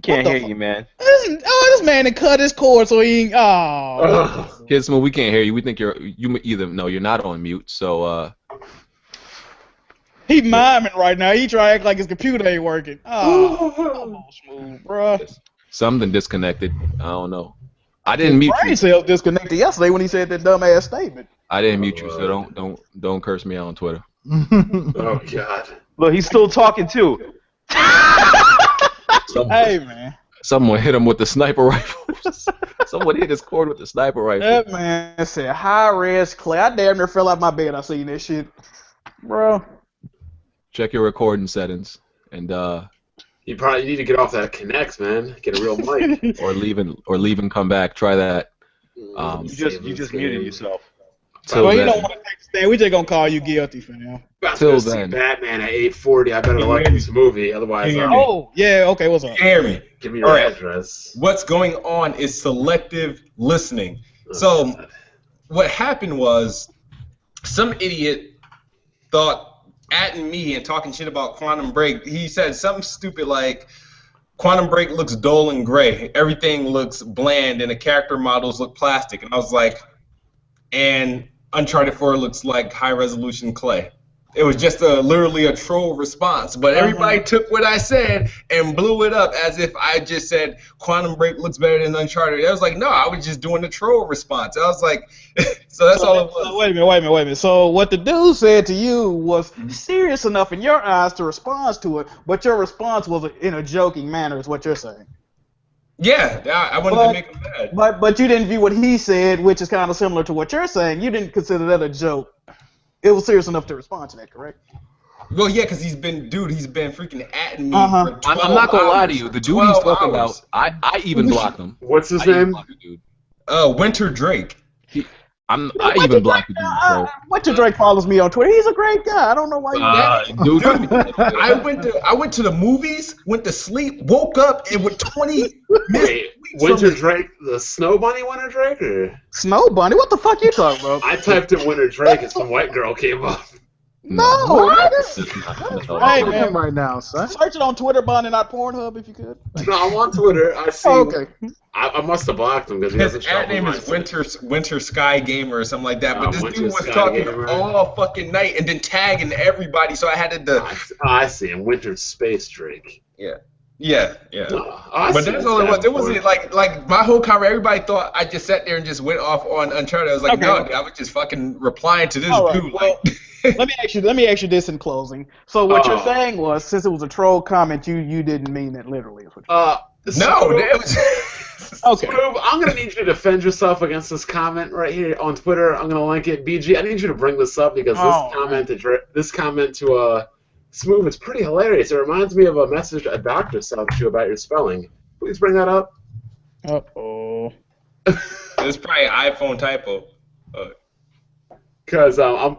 Can't hear you, man. This man had cut his cord, so he ain't. Oh. Here's Smooth. We can't hear you. We think you're either. No, you're not on mute. So He miming right now. He try to act like his computer ain't working. Oh, come on, Smooth, bro. something disconnected. I don't know. I didn't mute Brain you. cells disconnected yesterday when he said that dumbass statement. I didn't mute you, so don't curse me out on Twitter. Oh God. Look, he's still talking too. Hey, man. Someone hit him with the sniper rifle. Someone hit his cord with the sniper rifle. That man said high-res clay. I damn near fell out my bed. I seen this shit. Bro. Check your recording settings and You probably need to get off that Connect, man. Get a real mic. or leave and come back. Try that. You just muted yourself. Till Well, you then. don't want to take a stand. We just gonna call you guilty for now. About to Till go see then. Batman at 8:40. I better like this movie, otherwise, Yeah. Oh, yeah. Okay, what's up? Hear me. give me your All right. address. What's going on is selective listening. Oh, So God. what happened was some idiot thought atting me and talking shit about Quantum Break. He said something stupid like Quantum Break looks dull and gray. Everything looks bland and the character models look plastic. And I was like, and Uncharted 4 looks like high resolution clay. It was just literally a troll response, but everybody took what I said and blew it up as if I just said Quantum Break looks better than Uncharted. I was like, no, I was just doing the troll response. I was like, so that's all it was. So, wait a minute. So what the dude said to you was serious enough in your eyes to respond to it, but your response was in a joking manner, is what you're saying. Yeah, I wanted to make him mad. But you didn't view what he said, which is kind of similar to what you're saying. You didn't consider that a joke. It was serious enough to respond to that, correct? Well, yeah, because he's been freaking atting me for 12 I'm not gonna lie to hours. you. The dude he's 12 talking hours. about, I even blocked him. What's his I even name? blocked the dude. Winter Drake. I even blocked the dude, bro. Winter Drake follows me on Twitter. He's a great guy. I don't know why you. Dude, I went to the movies, went to sleep, woke up, and with 20 minutes. Wait, Winter Drake, the Snow Bunny Winter Drake, or Snow Bunny? What the fuck you talking about? I typed in Winter Drake and some white girl came up. No. Hey, man, right now, son. Search it on Twitter, Bunny, not Pornhub, if you could. No, I'm on Twitter. I see. Oh, okay. I must have blocked him because he His hasn't shown ad name me is mine. Winter Sky Gamer or something like that. But this Winter dude was Sky talking Gamer. all fucking night and then tagging everybody, so I had to. I see him. Winter Space Drake. Yeah. I But see that's him. all it was. It wasn't like my whole conversation. Everybody thought I just sat there and just went off on Uncharted. I was like, Okay. no, dude, I was just fucking replying to this All right, dude. well, Like, let me ask you this in closing. So what you're saying was, since it was a troll comment, you didn't mean that literally. Is what you're no, Smooth, it was. Okay. Smooth, I'm gonna need you to defend yourself against this comment right here on Twitter. I'm gonna link it. BG, I need you to bring this up because this comment to Smooth, it's pretty hilarious. It reminds me of a message a doctor sent you about your spelling. Please bring that up. Uh-oh. It's probably an iPhone typo. Because I'm.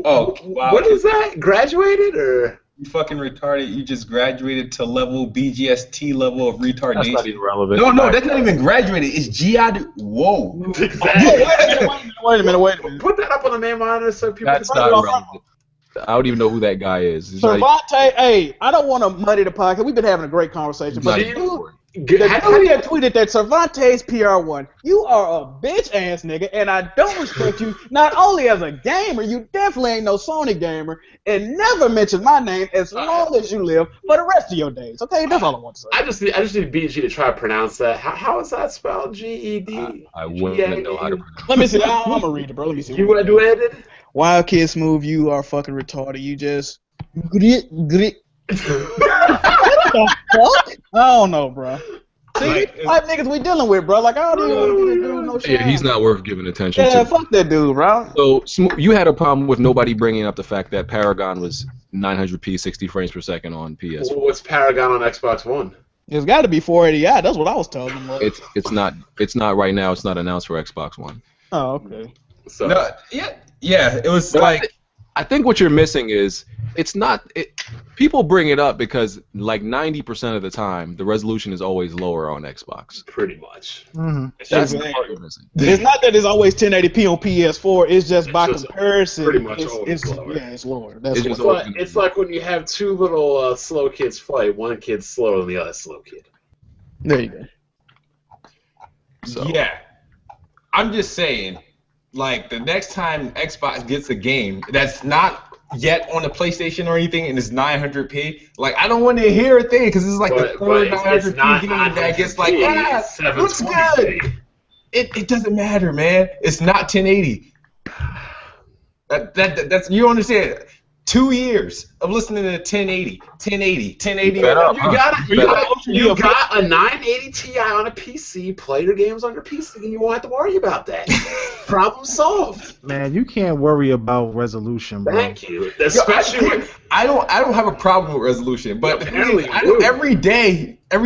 Oh, wow. What is that? Graduated or? You fucking retarded. You just graduated to level BGST level of retardation. That's not even relevant. No, that's not even graduated. It's GI. Whoa. Exactly. Wait a minute. Put that up on the main monitor so people That's can not relevant. I don't even know who that guy is. He's not even- Cervante, hey, I don't want to muddy the podcast. We've been having a great conversation, he's but not do even you, important. The dude that tweeted that Cervantes PR1, you are a bitch ass nigga, and I don't respect you not only as a gamer, you definitely ain't no Sony gamer, and never mention my name as long as you live for the rest of your days. Okay, that's all I want to say. I just need BG to try to pronounce that. How is that spelled? GED. I wouldn't know how to pronounce. Let me see. I'm gonna read it, bro. Let me see. You want to do it? Wild Kid Smooth, you are fucking retarded. You just grit. What the fuck? I don't know, bro. See, like niggas we dealing with, bro. Like I don't even want to get a dude no shit. Yeah, he's not worth giving attention Yeah, to. fuck that dude, bro. So you had a problem with nobody bringing up the fact that Paragon was 900p 60 frames per second on PS. What's Paragon on Xbox One? It's got to be 480i. That's what I was telling him. It's not right now. It's not announced for Xbox One. Oh, okay. So No, yeah, it was But like I think what you're missing is it's not. People bring it up because like 90% of the time the resolution is always lower on Xbox. pretty much. Mhm. That's the part you're missing. It's not that it's always 1080p on PS4. It's just by just comparison. pretty much it's, always lower. Yeah, it's lower. That's It's what. just But always gonna it's be like when you have two little slow kids fight. One kid's slower than the other slow kid. There you go. So. yeah. I'm just saying, like the next time Xbox gets a game that's not yet on the PlayStation or anything and it's 900p, like I don't want to hear a thing because it's like the third it's 900p not game that gets like, 900p, ah, it's looks 720p. good. It doesn't matter, man. It's not 1080. That's you understand. 2 years of listening to 1080. You fed up, huh? You got a 980 Ti on a PC. Play your games on your PC, and you won't have to worry about that. Problem solved. Man, you can't worry about resolution, bro. Thank you. Especially when I don't have a problem with resolution, but the thing Apparently is, you I know do. every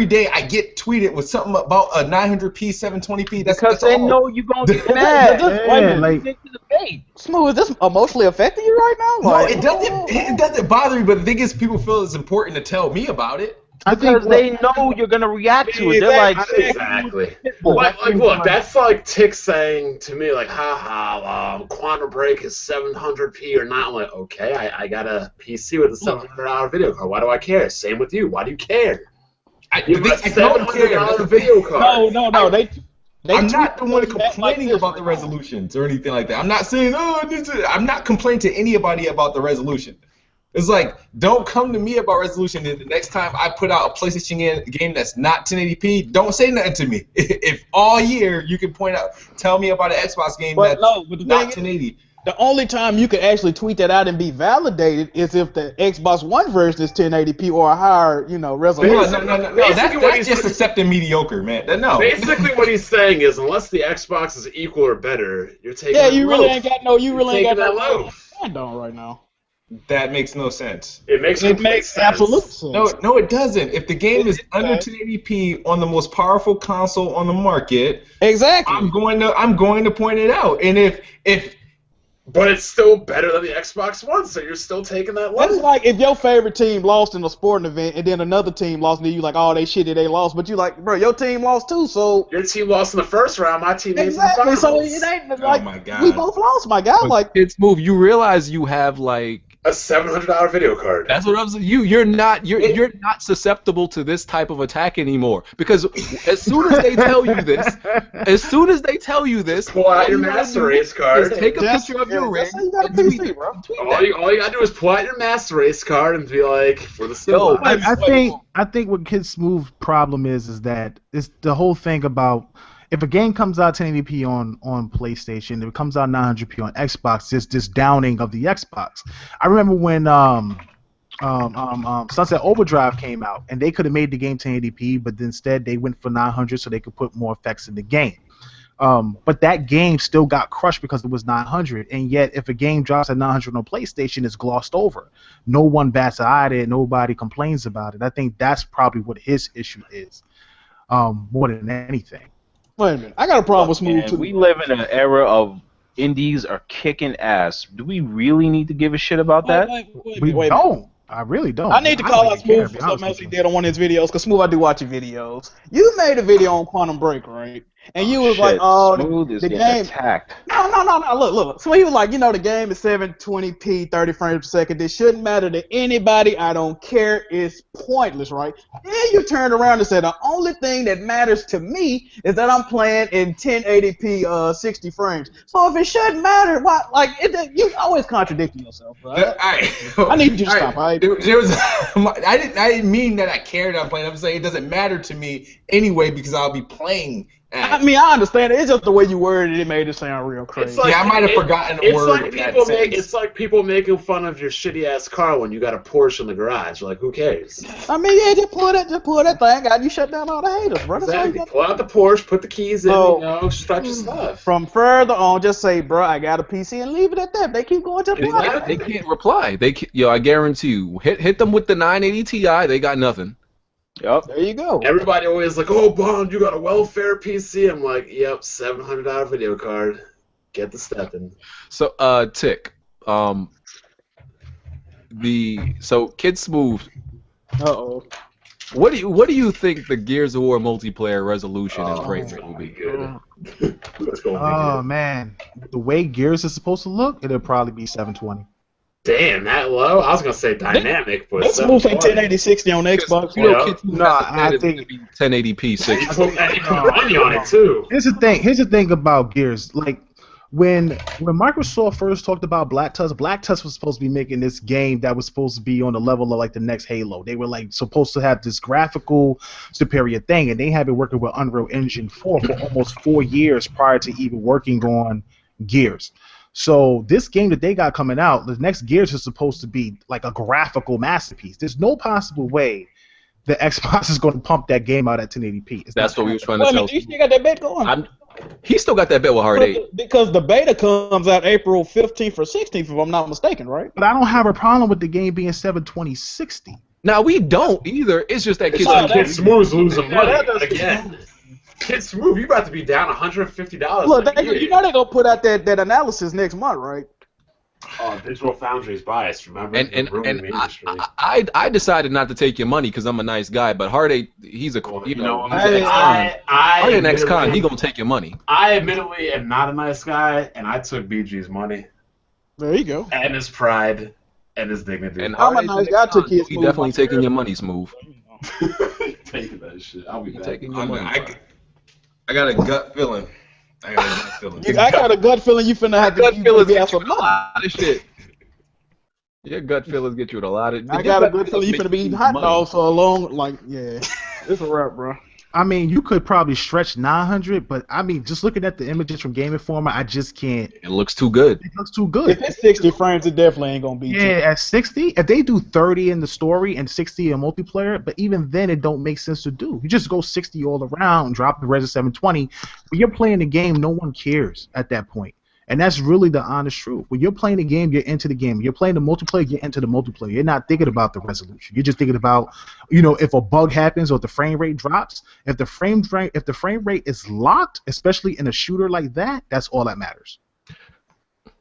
day I get tweeted with something about a 900p 720p. Because That's they all. know you're going to get Wait a mad. minute. like- Get to the debate. Smooth, is this emotionally affecting you right now? No, Like, it doesn't. It doesn't bother me. But the thing is, people feel it's important to tell me about it. I think Because they know you're going to react to it. They're like, Exactly. Like, look, that's like Tick saying to me, like, haha, Quantum Break is 700p or not. I'm like, okay, I got a PC with a $700 video card. Why do I care? Same with you. Why do you care? You got a $700 video card. No. They I'm not the one tweet that complaining like about the resolutions or anything like that. I'm not saying, I'm not complaining to anybody about the resolution. It's like, don't come to me about resolution, and the next time I put out a PlayStation game that's not 1080p, don't say nothing to me. If all year you can tell me about an Xbox game that's but the not thing 1080. The only time you could actually tweet that out and be validated is if the Xbox One version is 1080p or a higher, resolution. No. Basically what That's he's- just accepting mediocre, man. No. Basically, what he's saying is, unless the Xbox is equal or better, you're taking Yeah, that you really loaf. ain't got no. You really ain't got Taking no that loaf. stand on right now. That makes no sense. It makes Absolute sense. No, it doesn't. If the game is under 1080p on the most powerful console on the market, Exactly. I'm going to point it out. And if But it's still better than the Xbox One, so you're still taking that That's loaf. like if your favorite team lost in a sporting event and then another team lost and then you like, oh, they shitty, they lost. But you like, bro, your team lost too, so. Your team lost in the first round, my team made Exactly, the so finals. it ain't Oh like, my God. we both lost, my guy. Like, It's move. You realize you have like. A $700 video card. That's what I'm saying. You're not susceptible to this type of attack anymore because as soon as they tell you this, Pull out your all you gotta master do race card. is take a That's- picture of your ring. that's how you got a and tweet PC, it. bro. Tweet All that. you gotta do is pull out your master race card and be like, for the Yo, silver. I think what Kid Smooth problem is that it's the whole thing about if a game comes out 1080p on PlayStation, if it comes out 900p on Xbox, it's this downing of the Xbox. I remember when Sunset Overdrive came out, and they could have made the game 1080p, but instead they went for 900 so they could put more effects in the game. But that game still got crushed because it was 900, and yet if a game drops at 900 on PlayStation, it's glossed over. No one bats an eye at it. Nobody complains about it. I think that's probably what his issue is, more than anything. wait a minute. I got a problem with Smooth, man, too. we live in an era of indies are kicking ass. Do we really need to give a shit about that? We don't. I really don't. I need to I call don't out even care, Smooth to be for something honest else with he you. did on one of his videos, because Smooth, I do watch your videos. You made a video on Quantum Break, right? And you was like, Shit, oh, Smooth is the getting game. attacked. No. Look. So he was like, the game is 720p, 30 frames per second. This shouldn't matter to anybody. I don't care. It's pointless, right? Then you turned around and said, the only thing that matters to me is that I'm playing in 1080p, 60 frames. So if it shouldn't matter, why? Like, you always contradicting yourself, bro. I need you to stop. I didn't mean that I cared about playing. I'm saying it doesn't matter to me anyway because I'll be playing. I mean, I understand it. It's just the way you worded it made it sound real crazy. Like, I might have forgotten a word. It's like people making fun of your shitty ass car when you got a Porsche in the garage. Like, who cares? I mean, yeah, just pull that thing out. You shut down all the haters, bro. Exactly. Pull out the Porsche, put the keys in, start your stuff. From further on, just say, bro, I got a PC and leave it at that. They keep going to the They can't reply. I guarantee you, hit them with the 980 Ti. They got nothing. Yep. There you go. Everybody always like, oh, Bond, you got a welfare PC. I'm like, yep, $700 video card. Get the stepping. So, Tick, Kid Smooth. Uh-oh. What do you think the Gears of War multiplayer resolution and frame rate will be? Good. Oh man, the way Gears is supposed to look, it'll probably be 720. Damn, that low? I was gonna say dynamic, but Let's move from 1080 60 on Xbox. Kid Smooth I think 1080p 60. Money on it too. Here's the thing about Gears. Like when Microsoft first talked about Black Tusk was supposed to be making this game that was supposed to be on the level of like the next Halo. They were like supposed to have this graphical superior thing, and they have been working with Unreal Engine 4 for almost 4 years prior to even working on Gears. So this game that they got coming out, the next Gears is supposed to be like a graphical masterpiece. There's no possible way the Xbox is going to pump that game out at 1080p. That's what we were trying to tell you still got that bet going? He still got that bet with Hard 8. Because the beta comes out April 15th or 16th, if I'm not mistaken, right? But I don't have a problem with the game being 720-60. Now, we don't either. It's just that Kid Smooth's losing money again. Kid Smooth, you about to be down $150. Look, they're going to put out that analysis next month, right? Oh, Digital Foundry's biased, remember? And I decided not to take your money because I'm a nice guy, but Hard 8, he's a Hard 8 ex-con, he gonna take your money. I admittedly am not a nice guy, and I took BG's money. There you go. And his pride, and his dignity. And I'm a nice guy. He definitely taking your money, Smooth. Taking that shit. I'll be back. Taking your money. I got a gut feeling. I got a gut feeling you finna have to gut feelings get get you a lot of shit. Your gut feelings get you with a lot of. I got a good feeling you finna be eating hot dogs for a long, it's a wrap, bro. I mean, you could probably stretch 900, but I mean, just looking at the images from Game Informer, I just can't. It looks too good. It looks too good. If it's 60 frames, it definitely ain't gonna be. Yeah, at 60, if they do 30 in the story and 60 in multiplayer, but even then, it don't make sense to do. You just go 60 all around and drop the res of 720. When you're playing the game, no one cares at that point. And that's really the honest truth. When you're playing the game, you're into the game. When you're playing the multiplayer, you're into the multiplayer. You're not thinking about the resolution. You're just thinking about, if a bug happens or if the frame rate drops. If the frame rate is locked, especially in a shooter like that, that's all that matters.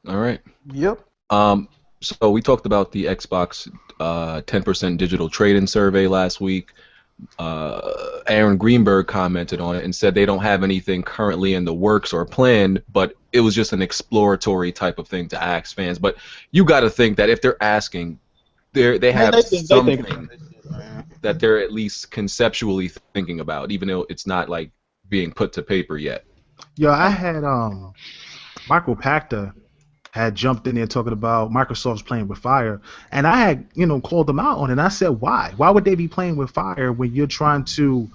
All right. Yep. So we talked about the Xbox 10% digital trade-in survey last week. Aaron Greenberg commented on it and said they don't have anything currently in the works or planned, but it was just an exploratory type of thing to ask fans. But you got to think that if they're asking, they have something that they're at least conceptually thinking about, even though it's not like being put to paper yet. Yeah, I had Michael Pachter had jumped in there talking about Microsoft's playing with fire, and I had called them out on it. And I said, why would they be playing with fire when you're trying to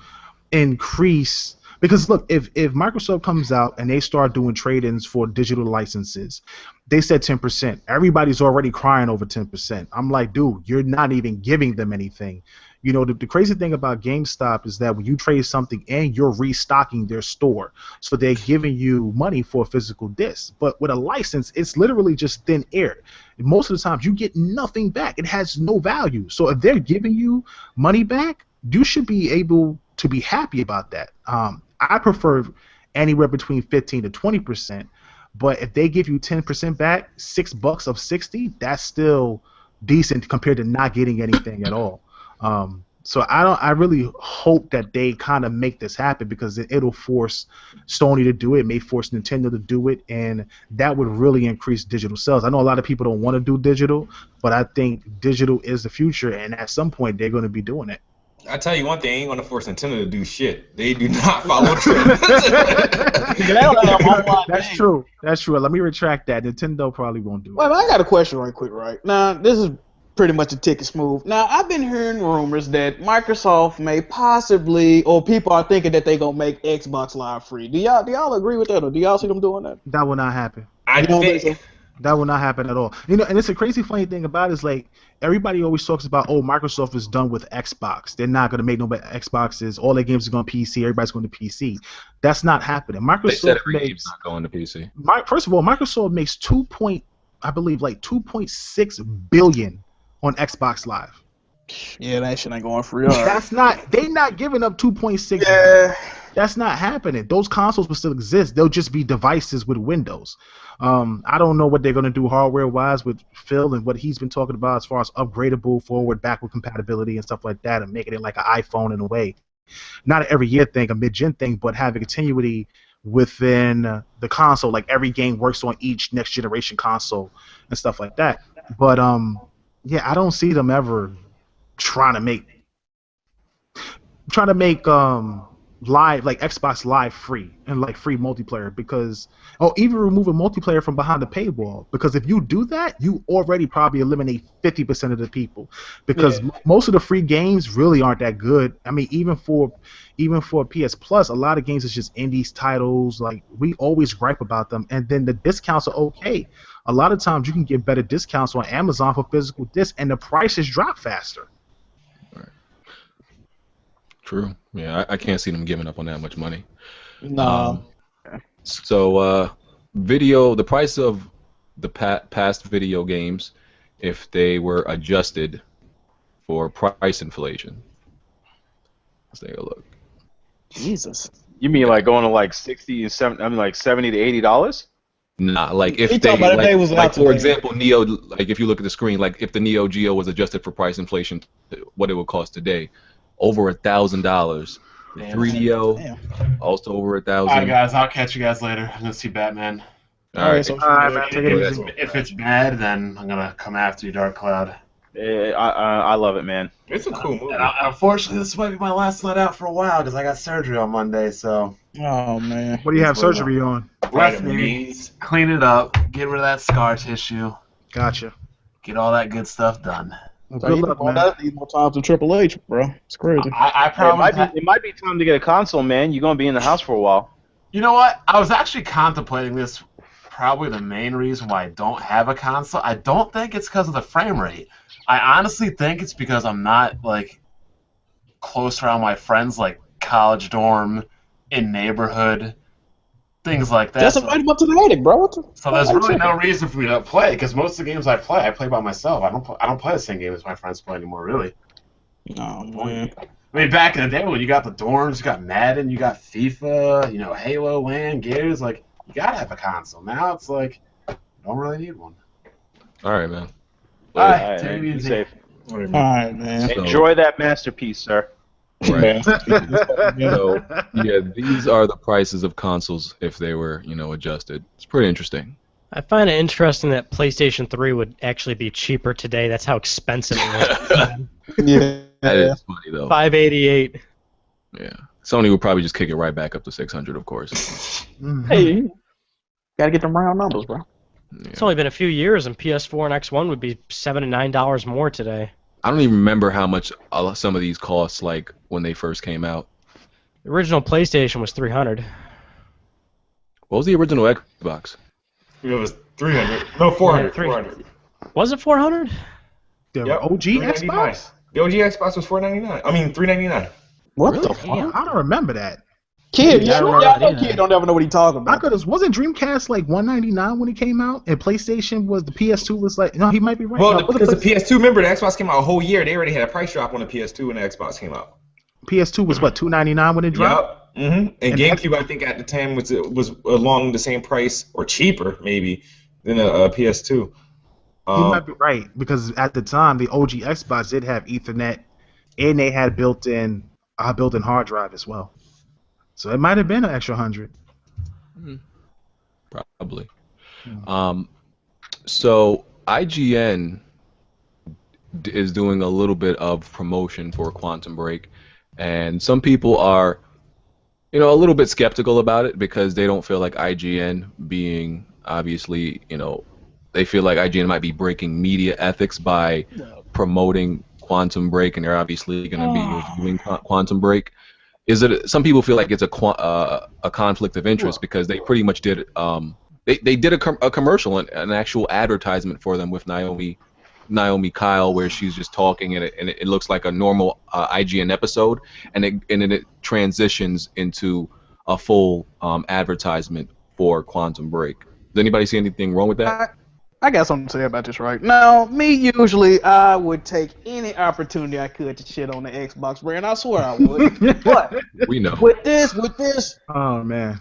increase? Because look, if Microsoft comes out and they start doing trade-ins for digital licenses, they said 10%. Everybody's already crying over 10%. I'm like, dude, you're not even giving them anything. The crazy thing about GameStop is that when you trade something in, you're restocking their store. So they're giving you money for a physical disc. But with a license, it's literally just thin air. Most of the times, you get nothing back. It has no value. So if they're giving you money back, you should be able to be happy about that. I prefer anywhere between 15 to 20%. But if they give you 10% back, $6 of 60, that's still decent compared to not getting anything at all. So I really hope that they kind of make this happen because it'll force Sony to do it. It may force Nintendo to do it, and that would really increase digital sales. I know a lot of people don't want to do digital, but I think digital is the future, and at some point they're going to be doing it. I tell you one thing, ain't gonna force Nintendo to do shit. They do not follow trends. That's true. That's true. Let me retract that. Nintendo probably won't do it. Well, I got a question right quick, right? Now, this is pretty much a ticket smooth. Now, I've been hearing rumors that Microsoft may possibly, or people are thinking that they're gonna make Xbox Live free. Do y'all agree with that, or do y'all see them doing that? That will not happen. I You don't think think so? That will not happen at all. You know, and it's a crazy funny thing about it is like everybody always talks about, oh, Microsoft is done with Xbox. They're not going to make no Xboxes. All their games are going to PC. Everybody's going to PC. That's not happening. They Microsoft said every game's makes, not going to PC. first of all, Microsoft makes 2.6 billion on Xbox Live. Yeah, that shit ain't going free. That's not. They not giving up 2.6. Yeah. That's not happening. Those consoles will still exist. They'll just be devices with Windows. I don't know what they're going to do hardware-wise with Phil and what he's been talking about as far as upgradable, forward, backward compatibility and stuff like that and making it like an iPhone in a way. Not an every year thing, a mid-gen thing, but having continuity within the console. Like every game works on each next-generation console and stuff like that. But, yeah, I don't see them ever trying to make live, like Xbox Live free and like free multiplayer because even removing multiplayer from behind the paywall, because if you do that you already probably eliminate 50% of the people because most of the free games really aren't that good. I mean even for PS Plus, a lot of games is just indies titles, like we always gripe about them, and then the discounts are okay. A lot of times you can get better discounts on Amazon for physical discs and the prices drop faster. True. Yeah, I can't see them giving up on that much money. No. So, the price of the past video games, if they were adjusted for price inflation. Let's take a look. Jesus. You mean like going to like 60 and 70? I mean like $70 to $80? Nah, like if He they, talking about if they was like out for today. example, Neo, like if you look at the screen, like if the Neo Geo was adjusted for price inflation, what it would cost today, over $1,000. The 3DO, Damn. also over $1,000. All right, guys, I'll catch you guys later. I'm gonna see Batman. All right. so man, take it easy. If it's bad, then I'm gonna come after you, Dark Cloud. I love it, man. it's a cool movie. And unfortunately, this might be my last night out for a while because I got surgery on Monday. So Oh man. What do you have surgery on? left knee, clean it up, get rid of that scar tissue, Gotcha. get all that good stuff done. So you luck, want man. that, need more time to Triple H, bro. It's crazy. I probably. It might be time to get a console, man. You're gonna be in the house for a while. You know what? I was actually contemplating this. Probably the main reason why I don't have a console. I don't think it's because of the frame rate. I honestly think it's because I'm not like close around my friends, like college dorm, in neighborhood, things like that. Just invite him up to the attic, bro. So there's really no reason for me to play because most of the games I play by myself. I don't play the same game as my friends play anymore, really. Oh man. I mean, back in the day when you got the dorms, you got Madden, you got FIFA, you know, Halo, LAN, Gears, like you gotta have a console. Now it's like you don't really need one. All right, man. All right, All right, take it man. Be easy. safe. All right, man. So- Enjoy that masterpiece, sir. Right. Yeah. So, yeah, these are the prices of consoles if they were, adjusted. It's pretty interesting. I find it interesting that PlayStation 3 would actually be cheaper today. That's how expensive it was. Yeah. That is funny though. $588. Yeah. Sony would probably just kick it right back up to 600, of course. Hey, gotta get them round numbers, bro. Yeah. It's only been a few years, and PS4 and X1 would be $7 to $9 more today. I don't even remember how much some of these costs, like when they first came out. The original PlayStation was $300. What was the original Xbox? It was 300. No, 400. Yeah, 300. 400. Was it $400? The Yep, OG $399. Xbox? The OG Xbox was $499. I mean, $399. What Really? the fuck? I don't remember that. Kid, Yeah, y'all right, know yeah. kid don't ever know what he talking I about. could have. Wasn't Dreamcast like $199 when it came out, and PlayStation was the PS2 was like? No, he might be right. Well, No, because the PS2, remember, the Xbox came out a whole year. They already had a price drop on the PS2 when the Xbox came out. PS2 was what, $299 when it dropped? Yep. And And GameCube, I think, at the time was along the same price or cheaper, maybe, than a PS2. You might be right because at the time the OG Xbox did have Ethernet and they had built-in hard drive as well. So it might have been an extra 100. Probably. So IGN is doing a little bit of promotion for Quantum Break, and some people are, a little bit skeptical about it because they don't feel like IGN being obviously, they feel like IGN might be breaking media ethics by promoting Quantum Break, and they're obviously going to be reviewing Quantum Break. Some people feel like it's a conflict of interest because they pretty much did they did a commercial, an actual advertisement for them with Naomi Kyle, where she's just talking, and it looks like a normal IGN episode, and then it transitions into a full advertisement for Quantum Break. Does anybody see anything wrong with that? I got something to say about this right now. Me, usually, I would take any opportunity I could to shit on the Xbox brand. I swear I would. But we know. With this, oh man,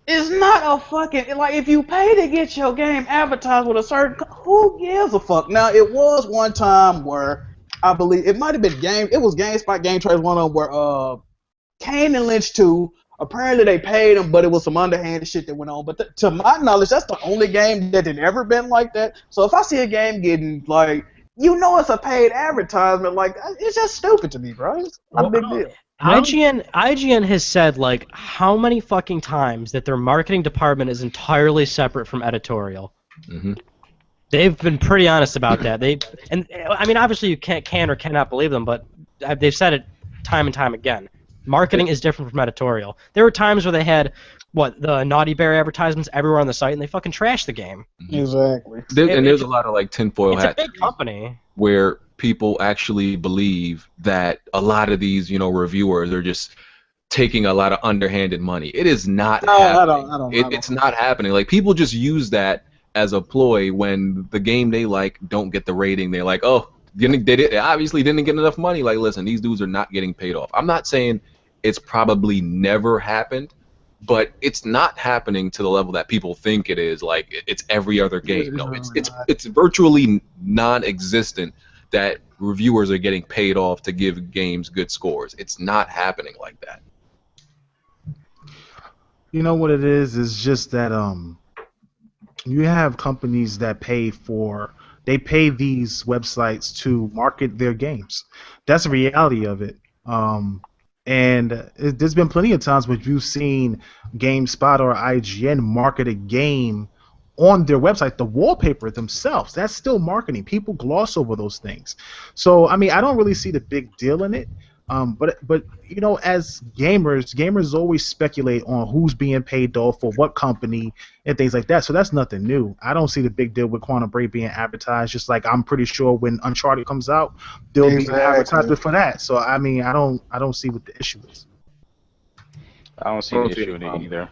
it's not a fucking, like, if you pay to get your game advertised with a certain, who gives a fuck? Now, it was one time where, I believe, it might have been GameSpot, Game Trace, one of them where, Kane and Lynch 2, apparently they paid them, but it was some underhanded shit that went on. But to my knowledge, that's the only game that had ever been like that. So if I see a game getting, like, it's a paid advertisement, like, it's just stupid to me, bro. It's not a big deal. IGN has said, like, how many fucking times that their marketing department is entirely separate from editorial. Mm-hmm. They've been pretty honest about that. I mean, obviously you can or cannot believe them, but they've said it time and time again. Marketing is different from editorial. There were times where they had, the Naughty Bear advertisements everywhere on the site, and they fucking trashed the game. Exactly. There's a lot of, like, tinfoil hat. It's a big company. Where people actually believe that a lot of these, reviewers are just taking a lot of underhanded money. It is not happening. It's not happening. Like, people just use that as a ploy when the game they like don't get the rating. They're like, oh, they obviously didn't get enough money. Like, listen, these dudes are not getting paid off. I'm not saying it's probably never happened, but it's not happening to the level that people think it is. Like, it's every other game. No, it's virtually non-existent that reviewers are getting paid off to give games good scores. It's not happening like that. You know what it is? It's just that you have companies that pay these websites to market their games. That's the reality of it. And there's been plenty of times where you've seen GameSpot or IGN market a game on their website, the wallpaper themselves. That's still marketing. People gloss over those things. So, I mean, I don't really see the big deal in it. But as gamers always speculate on who's being paid off for what company and things like that. So that's nothing new. I don't see the big deal with Quantum Break being advertised. Just like I'm pretty sure when Uncharted comes out, there'll be an advertisement for that. So I mean, I don't see what the issue is. I don't see an issue in it either.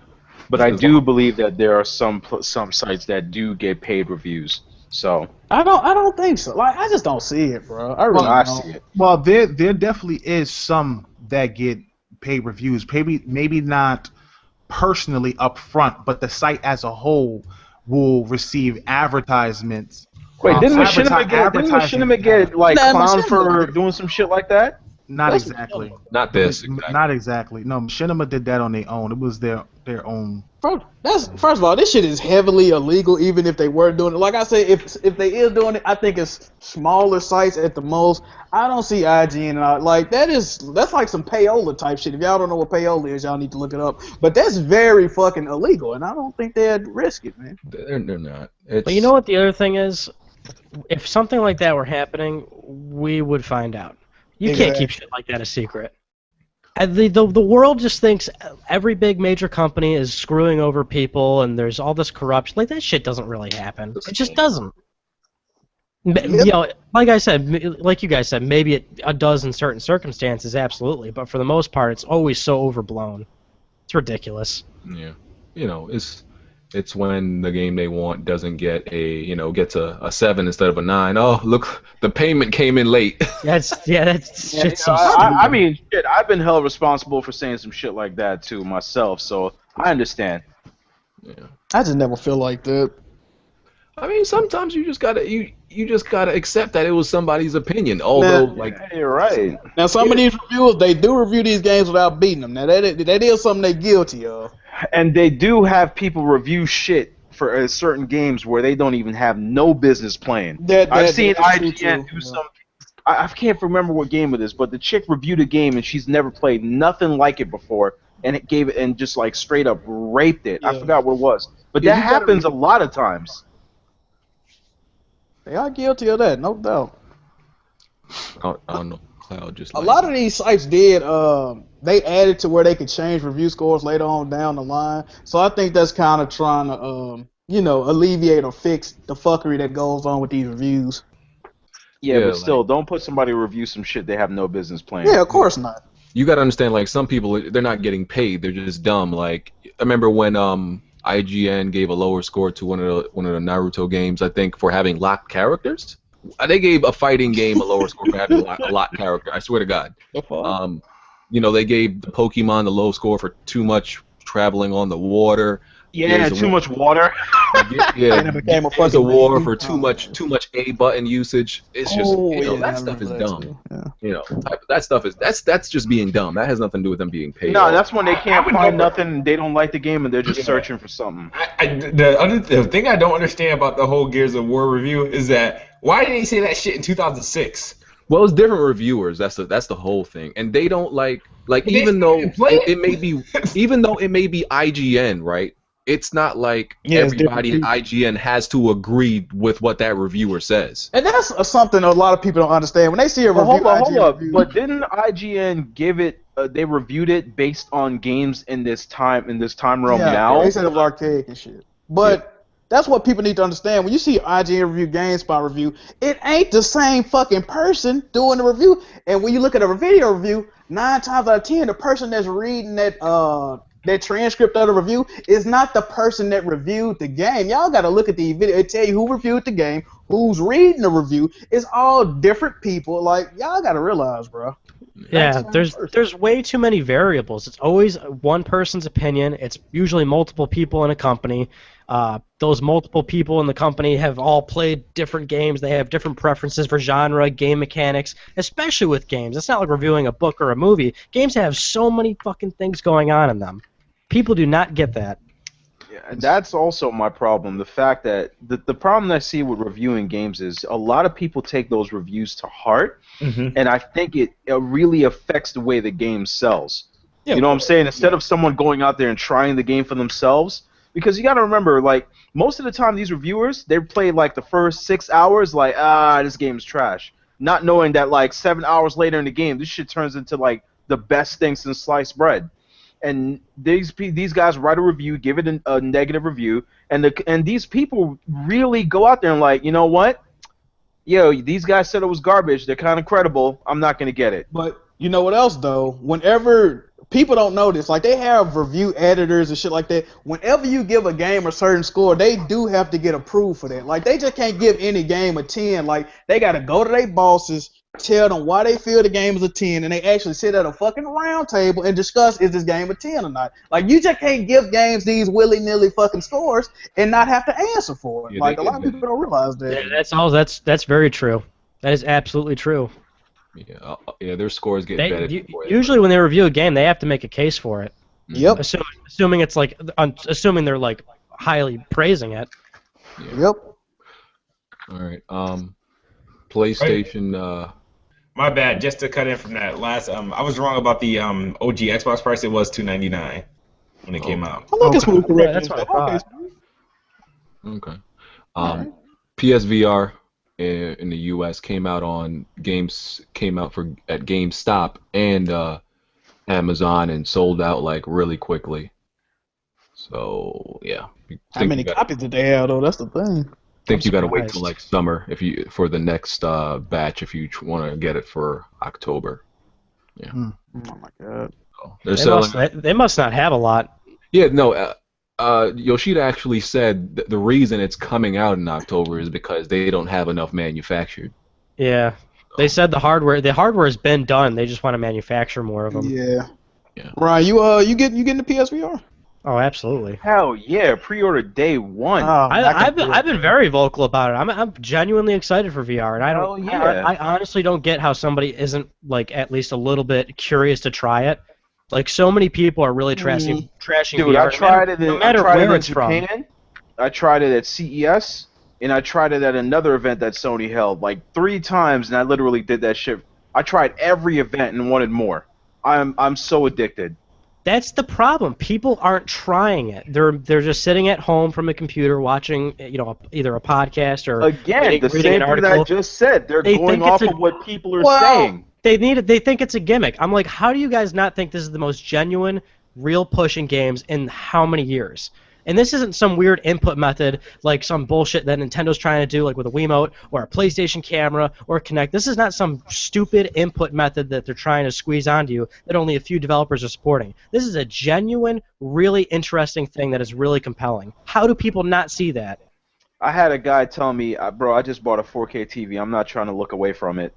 But I do believe that there are some sites that do get paid reviews. So I don't think so. Like, I just don't see it, bro. I see it. Well, there definitely is some that get paid reviews. Maybe not personally up front, but the site as a whole will receive advertisements. Wait, didn't Machinima get like clowned for doing some shit like that? Not exactly. Not this. Not exactly. No, Machinima did that on their own. It was their own. Bro, first of all, this shit is heavily illegal. Even if they were doing it, like I said, if they is doing it, I think it's smaller sites at the most. I don't see IGN like that's like some payola type shit. If y'all don't know what payola is, y'all need to look it up. But that's very fucking illegal, and I don't think they'd risk it, man. They're not. But you know what the other thing is? If something like that were happening, we would find out. You can't keep shit like that a secret. And the world just thinks every big major company is screwing over people and there's all this corruption. Like, that shit doesn't really happen. It just doesn't. You know, like I said, like you guys said, maybe it does in certain circumstances, absolutely. But for the most part, it's always so overblown. It's ridiculous. Yeah. You know, it's when the game they want doesn't get gets a 7 instead of a 9. Oh, look, the payment came in late. That's shit's so stupid. stupid. I mean, shit, I've been held responsible for saying some shit like that too myself, so I understand. Yeah. I just never feel like that. I mean, sometimes you just gotta accept that it was somebody's opinion. Although, like, Yeah, you're right. Now some of these reviewers, they do review these games without beating them. Now that is something they're guilty of. And they do have people review shit for certain games where they don't even have no business playing. I've seen that is true, IGN too. do some. I can't remember what game it is, but the chick reviewed a game and she's never played nothing like it before, and it gave it and just like straight up raped it. I Yeah. forgot what it was, but Yeah, that you gotta happens a lot of times. They are guilty of that, no doubt. I don't know, Cloud just A like, lot of these sites did. They added to where they could change review scores later on down the line. So I think that's kind of trying to, alleviate or fix the fuckery that goes on with these reviews. Yeah, Yeah, but still, don't put somebody to review some shit they have no business playing. Yeah, of course not. you gotta understand, like, some people, they're not getting paid, they're just dumb. Like, I remember when IGN gave a lower score to one of the Naruto games, I think, for having locked characters. They gave a fighting game a lower score for having a locked character. I swear to God. The fuck? They gave the Pokemon the low score for too much traveling on the water. Yeah, Gears of too War- much water. Yeah, And it became a Gears of fucking War thing. for too much A button usage. It's just I that stuff is remember that dumb. too. Yeah. That stuff is that's just being dumb. That has nothing to do with them being paid. No, that's when they can't would find never- nothing. They don't like the game and they're just Yeah. searching for something. The thing I don't understand about the whole Gears of War review is that why didn't he say that shit in 2006? Well, it's different reviewers. That's the whole thing, and they don't like even though it may be even though it may be IGN, right? It's not like Yeah, it's everybody at different IGN has to agree with what that reviewer says. And that's something a lot of people don't understand. When they see a Well, review, hold IGN up. review, But didn't IGN give it? They reviewed it based on games in this time realm now. they said it was archaic and shit. But that's what people need to understand. When you see IGN review, GameSpot review, it ain't the same fucking person doing the review. And when you look at a video review, 9 times out of 10, the person that's reading that transcript of the review is not the person that reviewed the game. Y'all got to look at the video. It tell you who reviewed the game, who's reading the review. It's all different people. Like, y'all got to realize, bro. Yeah, there's way too many variables. It's always one person's opinion. It's usually multiple people in a company. Those multiple people in the company have all played different games. They have different preferences for genre, game mechanics, especially with games. It's not like reviewing a book or a movie. Games have so many fucking things going on in them. People do not get that. Yeah, and that's also my problem. The fact that the problem that I see with reviewing games is a lot of people take those reviews to heart, and I think it really affects the way the game sells. Yeah, you know what I'm saying? Instead of someone going out there and trying the game for themselves, because you got to remember, like, most of the time these reviewers, they play like the first 6 hours, like, this game's trash, not knowing that like 7 hours later in the game, this shit turns into like the best thing since sliced bread. And these guys write a review, give it a negative review, and these people really go out there and like, you know what? Yo, these guys said it was garbage. They're kind of credible. I'm not gonna get it. But you know what else though? Whenever people don't know this, like they have review editors and shit like that. Whenever you give a game a certain score, they do have to get approved for that. Like they just can't give any game a 10. Like they gotta go to their bosses, tell them why they feel the game is a 10, and they actually sit at a fucking round table and discuss is this game a 10 or not. Like you just can't give games these willy-nilly fucking scores and not have to answer for it. Yeah, like a lot of people don't realize that. Yeah, that's very true. That is absolutely true. Yeah, their scores get vetted. Usually when they review a game, they have to make a case for it. Yep. Assuming it's like, assuming they're like highly praising it. Yeah. Yep. All right. PlayStation. My bad. Just to cut in from that last, I was wrong about the OG Xbox price. It was $299 when it came out. I look at smooth correct. That's what I thought. Okay. PSVR in the U.S. came out at GameStop and Amazon and sold out like really quickly. So yeah. How many copies did they have though? That's the thing. Think you gotta wait surprised. till like summer for the next batch if you want to get it for October. Yeah. Oh my god. So they're selling. They must not have a lot. Yeah, no. Yoshida actually said the reason it's coming out in October is because they don't have enough manufactured. Yeah. They said the hardware has been done. They just want to manufacture more of them. Yeah. Yeah. Ryan, you getting the PSVR? Oh, absolutely. Hell yeah, pre-order day one. I've been very vocal about it. I'm genuinely excited for VR, and Hell yeah. I honestly don't get how somebody isn't like at least a little bit curious to try it. Like so many people are really trashing Dude, VR. I tried it. No matter I tried it where in it's from. Japan. I tried it at CES, and I tried it at another event that Sony held like 3 times, and I literally did that shit. I tried every event and wanted more. I'm so addicted. That's the problem. People aren't trying it. They're just sitting at home from a computer watching, either a podcast or Again, the reading same an thing that I article. just said. They're They going think it's off of what people are saying. They think it's a gimmick. I'm like, how do you guys not think this is the most genuine, real push in games in how many years? And this isn't some weird input method like some bullshit that Nintendo's trying to do, like with a Wiimote or a PlayStation camera or a Kinect. This is not some stupid input method that they're trying to squeeze onto you that only a few developers are supporting. This is a genuine, really interesting thing that is really compelling. How do people not see that? I had a guy tell me, bro, I just bought a 4K TV. I'm not trying to look away from it.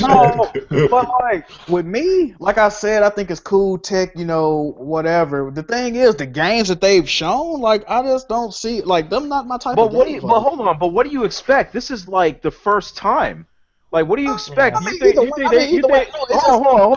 No, but like with me, like I said, I think it's cool tech, whatever. The thing is, the games that they've shown, like I just don't see, like them not my type of games. But hold on, but what do you expect? This is like the first time. Like, what do you expect? Hold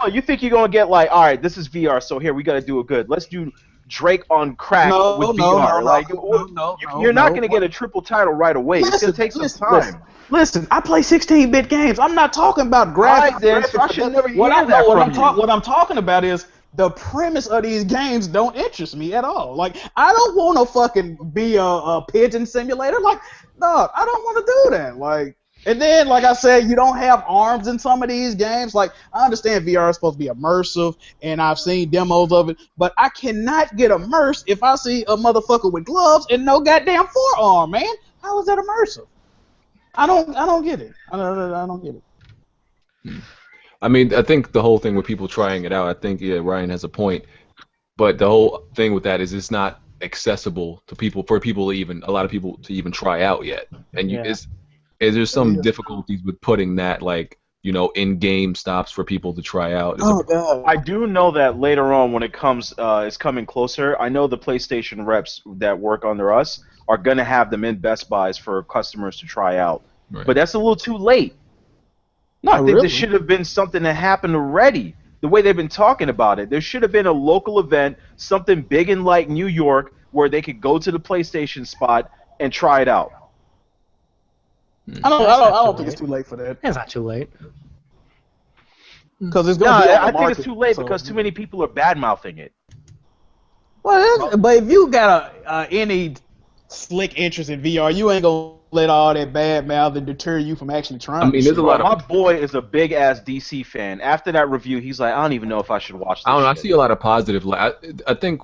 on. You think you're gonna get like, all right, this is VR, so here we gotta do it good. Let's do Drake on crack with VR. You're not gonna get a triple title right away. It's gonna take some time. Listen, I play 16-bit games. I'm not talking about graphics. I should never hear what I'm talking about is the premise of these games don't interest me at all. Like, I don't want to fucking be a pigeon simulator. Like, no, I don't want to do that. Like, and then, like I said, you don't have arms in some of these games. Like, I understand VR is supposed to be immersive, and I've seen demos of it, but I cannot get immersed if I see a motherfucker with gloves and no goddamn forearm, man. How is that immersive? I don't get it. I don't get it. I mean, I think the whole thing with people trying it out, I think, yeah, Ryan has a point. But the whole thing with that is it's not accessible to people, for people to even, a lot of people to even try out yet. And there's some difficulties with putting that, like, in game stops for people to try out. God. I do know that later on when it comes, it's coming closer, I know the PlayStation reps that work under us are going to have them in Best Buys for customers to try out. Right. But that's a little too late. I think this should have been something that happened already. The way they've been talking about it, there should have been a local event, something big in like New York, where they could go to the PlayStation spot and try it out. I don't think it's too late for that. It's not too late. Because it's going to be on the I think market, it's too late so. because too many people are bad-mouthing it. Well, but if you got any slick interest in VR, you ain't going to let all that bad mouthing deter you from actually trying. I mean, there's a lot of... My boy is a big-ass DC fan. After that review, he's like, I don't even know if I should watch this I don't know, shit. I see a lot of positive... I think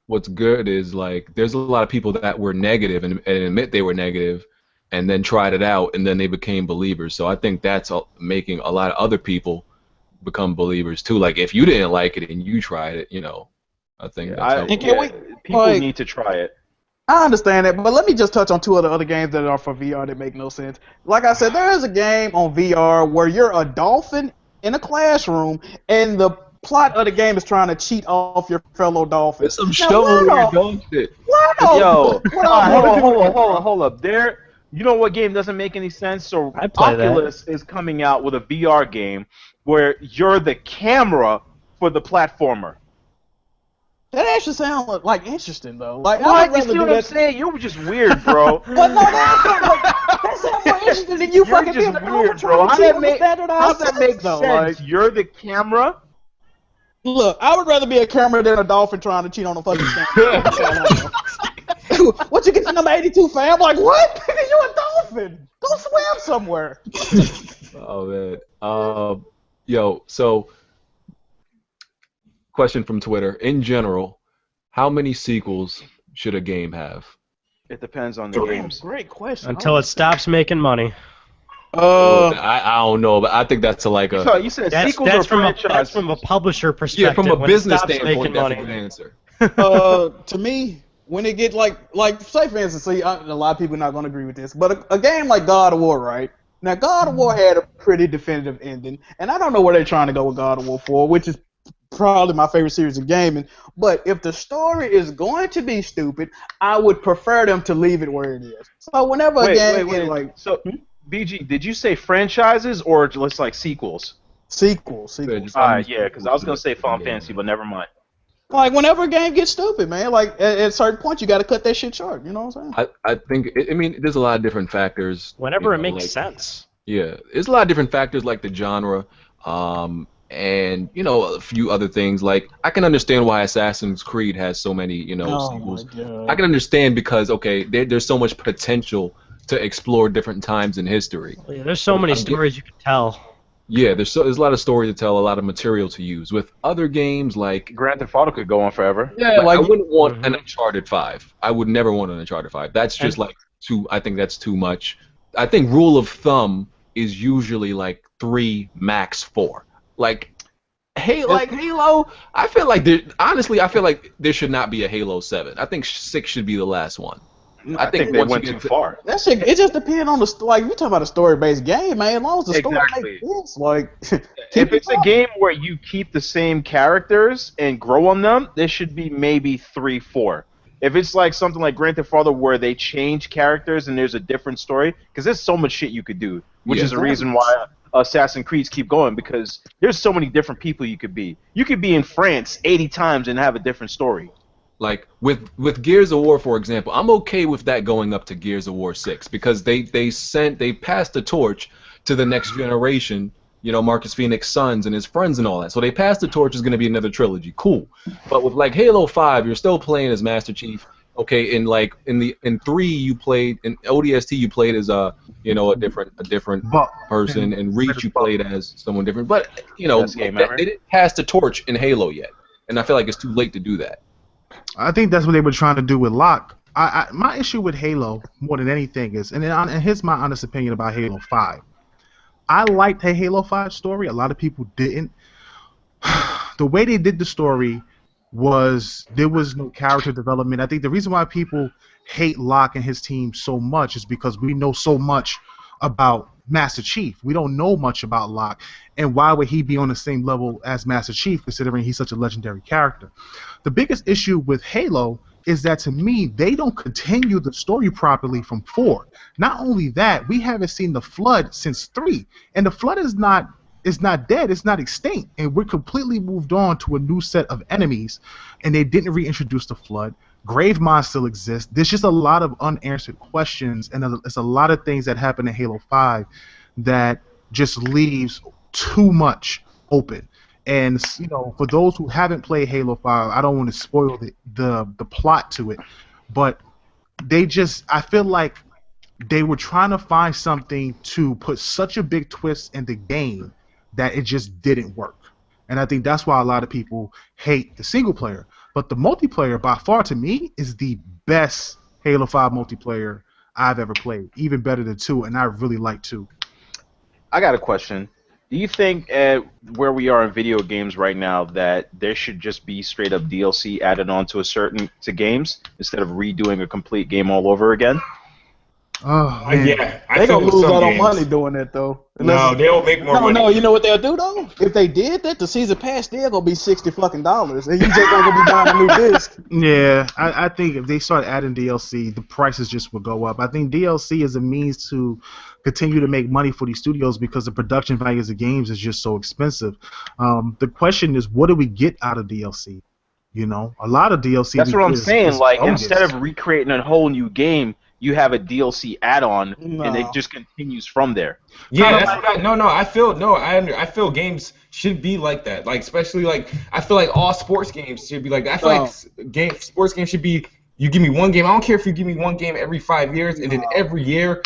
what's good is, like, there's a lot of people that were negative and admit they were negative and then tried it out, and then they became believers. So I think that's making a lot of other people become believers too. Like, if you didn't like it and you tried it, I think that's people need to try it. I understand that, but let me just touch on two other games that are for VR that make no sense. Like I said, there is a game on VR where you're a dolphin in a classroom, and the plot of the game is trying to cheat off your fellow dolphins. It's some shovelware dog shit. Yo, hold up. You know what game doesn't make any sense? So Oculus is coming out with a VR game where you're the camera for the platformer. That actually sounds like interesting though. Like, what? You see what I'm saying? You're just weird, bro. But no, that sounds more interesting than you fucking being the weird, bro. How that make sense? Like, you're the camera. Look, I would rather be a camera than a dolphin trying to cheat on a fucking camera. What you get to number 82, fam? Like, what? You a dolphin? Go swim somewhere. Oh man. So question from Twitter. In general, how many sequels should a game have? It depends on the games. Great question. Until it stops making money. I don't know, but I think that's you said sequels or franchise. That's from a publisher perspective. Yeah, from a business making standpoint, that's money. a good answer. To me, when it get like say for instance, a lot of people are not going to agree with this, but a game like God of War, right? Now, God of War had a pretty definitive ending, and I don't know where they're trying to go with God of War 4, which is probably my favorite series of gaming. But if the story is going to be stupid, I would prefer them to leave it where it is. So whenever a game Wait. is like So, BG, did you say franchises or just like sequels? sequels, Just Yeah, because I was gonna say Final Fantasy, but never mind. like whenever a game gets stupid, man, like at a certain point you got to cut that shit short. You know what I'm saying? I think I mean there's a lot of different factors. Whenever it know, makes like, sense. Yeah, there's a lot of different factors like the genre, and a few other things. Like I can understand why Assassin's Creed has so many Oh sequels. my god. I can understand because there's so much potential to explore different times in history. Yeah, there's so many I'm stories you can tell. Yeah, there's a lot of story to tell, a lot of material to use. With other games like Grand Theft Auto could go on forever. I wouldn't want an Mhm. Uncharted 5. I would never want an Uncharted 5. That's just And- like too. I think that's too much. I think rule of thumb is usually like 3, max 4. Like Halo. I feel like I feel like there should not be a Halo 7. I think 6 should be the last one. I think they once went you too get far. That shit, it just depends on the like. You talking about a story-based game, man. As long as the story Exactly. makes sense, like If it's a game where you keep the same characters and grow on them, there should be maybe 3, 4. If it's like something like Grand Theft Auto where they change characters and there's a different story, because there's so much shit you could do, which Yeah. is the reason why Assassin's Creeds keep going, because there's so many different people you could be. You could be in France 80 times and have a different story. Like with Gears of War, for example, I'm okay with that going up to Gears of War 6 because they passed the torch to the next generation. Marcus Phoenix's sons and his friends and all that. So they passed the torch is going to be another trilogy. Cool. But with like Halo 5, you're still playing as Master Chief. Okay, in 3 you played in ODST you played as a different But person, and Reach you played as someone different. But Best game ever. they didn't pass the torch in Halo yet, and I feel like it's too late to do that. I think that's what they were trying to do with Locke. My issue with Halo more than anything is, and here's my honest opinion about Halo 5. I liked the Halo 5 story. A lot of people didn't. The way they did the story was there was no character development. I think the reason why people hate Locke and his team so much is because we know so much about Master Chief. We don't know much about Locke, and why would he be on the same level as Master Chief, considering he's such a legendary character? The biggest issue with Halo is that, to me, they don't continue the story properly from 4. Not only that, we haven't seen the Flood since 3, and the Flood is not dead, it's not extinct, and we're completely moved on to a new set of enemies, and they didn't reintroduce the Flood. Gravemind still exists. There's just a lot of unanswered questions, and there's a lot of things that happen in Halo 5 that just leaves too much open. And for those who haven't played Halo 5, I don't want to spoil the plot to it, but I feel like they were trying to find something to put such a big twist in the game that it just didn't work. And I think that's why a lot of people hate the single player. But the multiplayer, by far, to me, is the best Halo 5 multiplayer I've ever played, even better than 2, and I really like 2. I got a question. Do you think where we are in video games right now that there should just be straight up DLC added on to games instead of redoing a complete game all over again? Oh, man. Yeah, I they feel gonna with lose some all their games. money doing that though. No, they'll make more money. No, you know what they'll do though? If they did that, the season pass still gonna be $60 fucking, and you just not gonna be buying a new disc. Yeah, I think if they start adding DLC, the prices just will go up. I think DLC is a means to continue to make money for these studios because the production values of games is just so expensive. The question is, what do we get out of DLC? A lot of DLC. That's what I'm saying. Like, bogus. instead of recreating a whole new game, you have a DLC add-on, and it just continues from there. Yeah, that's what I feel games should be like that. Like, especially I feel like all sports games should be like that. I feel like sports games should be, you give me one game. I don't care if you give me one game every 5 years, and then every year,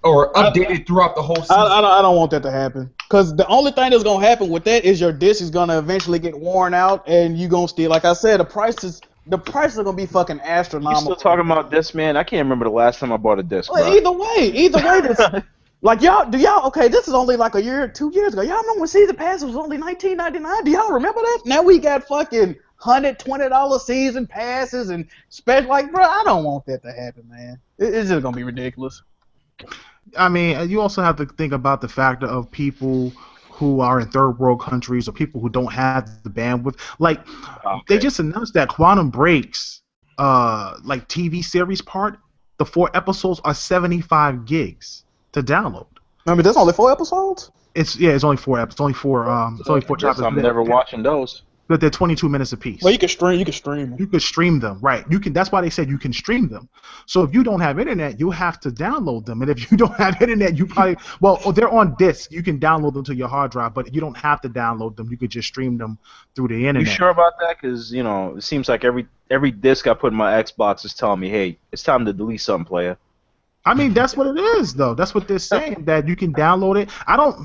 or updated throughout the whole season. I don't want that to happen. Because the only thing that's gonna happen with that is your disc is gonna eventually get worn out, and you gonna still, like I said, the prices are gonna be fucking astronomical. You still talking about this, man? I can't remember the last time I bought a disc. Well, bro. either way, this like y'all. Okay, this is only like a year, 2 years ago. Y'all remember when season pass was only $19.99? Do y'all remember that? Now we got fucking $120 season passes and special. Like, bro, I don't want that to happen, man. It's just gonna be ridiculous. I mean, you also have to think about the factor of people who are in third world countries or people who don't have the bandwidth. Like, they Okay. just announced that Quantum Break's like TV series part, the 4 episodes are 75 gigs to download. I mean, there's only 4 episodes. It's only 4 episodes. It's only four I guess chapters. I'm never watching those. But they're 22 minutes apiece. Well, you can stream. You can stream. You could stream them, right? You can. That's why they said you can stream them. So if you don't have internet, you have to download them. And if you don't have internet, you probably they're on disk. You can download them to your hard drive, but you don't have to download them. You could just stream them through the internet. You sure about that? Because it seems like every disc I put in my Xbox is telling me, hey, it's time to delete something, player. I mean, that's what it is, though. That's what they're saying, that you can download it.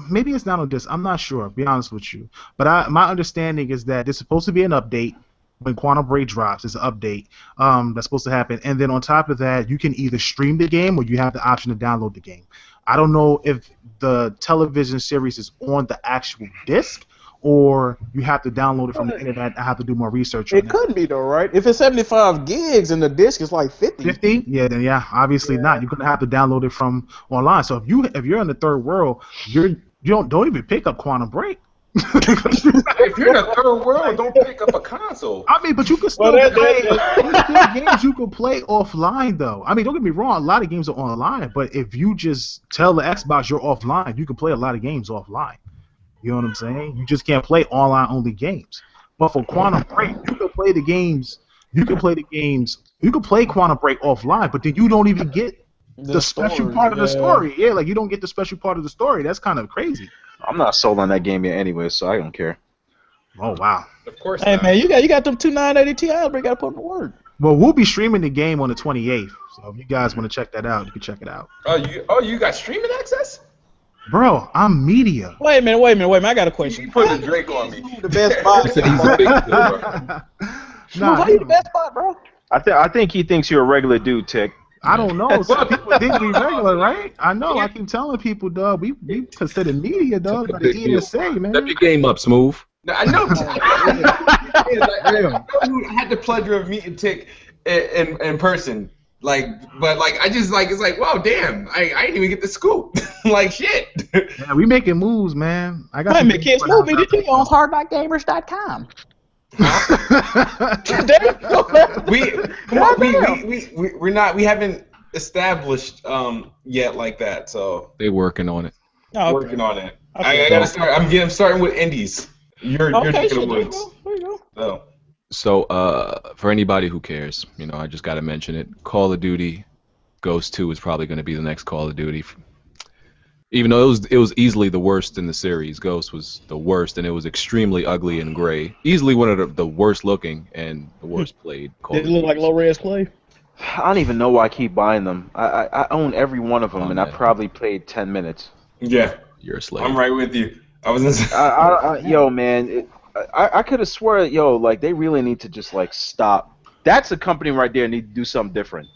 Maybe it's not on disc. I'm not sure, to be honest with you. But my understanding is that there's supposed to be an update when Quantum Break drops. It's an update that's supposed to happen. And then on top of that, you can either stream the game or you have the option to download the game. I don't know if the television series is on the actual disc or you have to download it from the internet. I have to do more research on It couldn't be though, right? If it's 75 gigs and the disc is like 50. 50? Yeah, then obviously not. You're gonna have to download it from online. So if you're in the third world, you don't even pick up Quantum Break. If you're in the third world, don't pick up a console. I mean, but you can still play. There's still games you can play offline, though. I mean, don't get me wrong. A lot of games are online, but if you just tell the Xbox you're offline, you can play a lot of games offline. You know what I'm saying? You just can't play online only games. But for Quantum Break, you can play the games. You can play the games. You can play Quantum Break offline, but then you don't even get the special part of the story. Yeah, like you don't get the special part of the story. That's kind of crazy. I'm not sold on that game yet anyway, so I don't care. Oh wow. Of course. Hey not. man, you got them 2980 Ti's, but you got to put them to work. Well, we'll be streaming the game on the 28th. So if you guys want to check that out, you can check it out. You got streaming access? Bro, I'm media. Wait a minute. I got a question. You put the Drake on me. The best spot. He's a big dude. Nah, How you the best spot, bro? I think he thinks you're a regular dude, Tick. I don't know. Some people think we regular, right? I know. I keep telling people, dog. We consider media, dog. By the ESA, man. Step your game up, Smooth. I know. I had the pleasure of meeting Tick in person. It's like, wow, damn, I didn't even get the scoop. Like, shit. Man, we making moves, man. I got. Wait a minute, kids, move me. Did you on hardknightgamers.com? We haven't established yet like that, so They working on it. Oh, okay. working on it. Okay. I gotta start. I'm starting with indies. You're Okay, neck of so the there you woods. go. There you go. So So, for anybody who cares, I just got to mention it. Call of Duty Ghost 2 is probably going to be the next Call of Duty. Even though it was easily the worst in the series, Ghost was the worst, and it was extremely ugly and gray. Easily one of the worst looking and the worst played Call Did of it look Duty. like low-res play? I don't even know why I keep buying them. I own every one of them, Oh, and I man. probably played 10 minutes. yeah, You're a slave. I'm right with you. I was. Yo, man, I could have swore, like they really need to just like stop. That's a company right there need to do something different.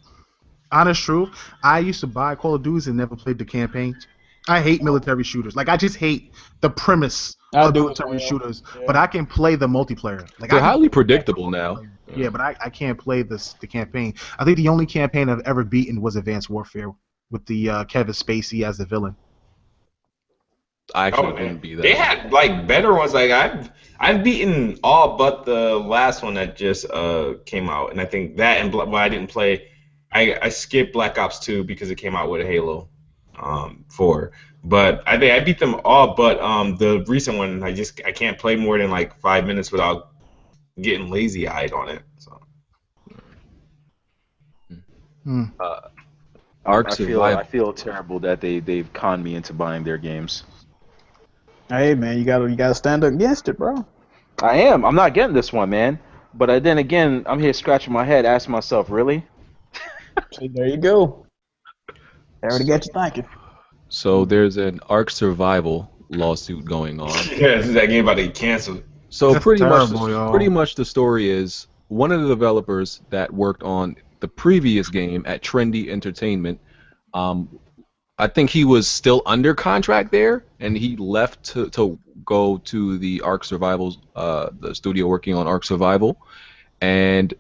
Honest truth, I used to buy Call of Duty and never played the campaigns. I hate military shooters. Like I just hate the premise of military shooters. Yeah. But I can play the multiplayer. Like They're I can highly predictable now. Yeah, but I can't play the campaign. I think the only campaign I've ever beaten was Advanced Warfare with the Kevin Spacey as the villain. I actually couldn't be that. They had like better ones. Like I've beaten all but the last one that just came out, and I think that and I didn't play. I skipped Black Ops 2 because it came out with a Halo 4. But I think I beat them all but the recent one. I can't play more than like 5 minutes without getting lazy-eyed on it. So. Ark I Survival. feel terrible that they've conned me into buying their games. Hey man, you gotta stand up against it, bro. I am. I'm not getting this one, man. But then again, I'm here scratching my head, asking myself, really? See, there you go. They already got you thinking. So there's an Ark Survival lawsuit going on. Yeah, this is that game about to get canceled. So That's pretty terrible, y'all. much the story is one of the developers that worked on the previous game at Trendy Entertainment, I think he was still under contract there, and he left to go to the Ark Survival, the studio working on Ark Survival, and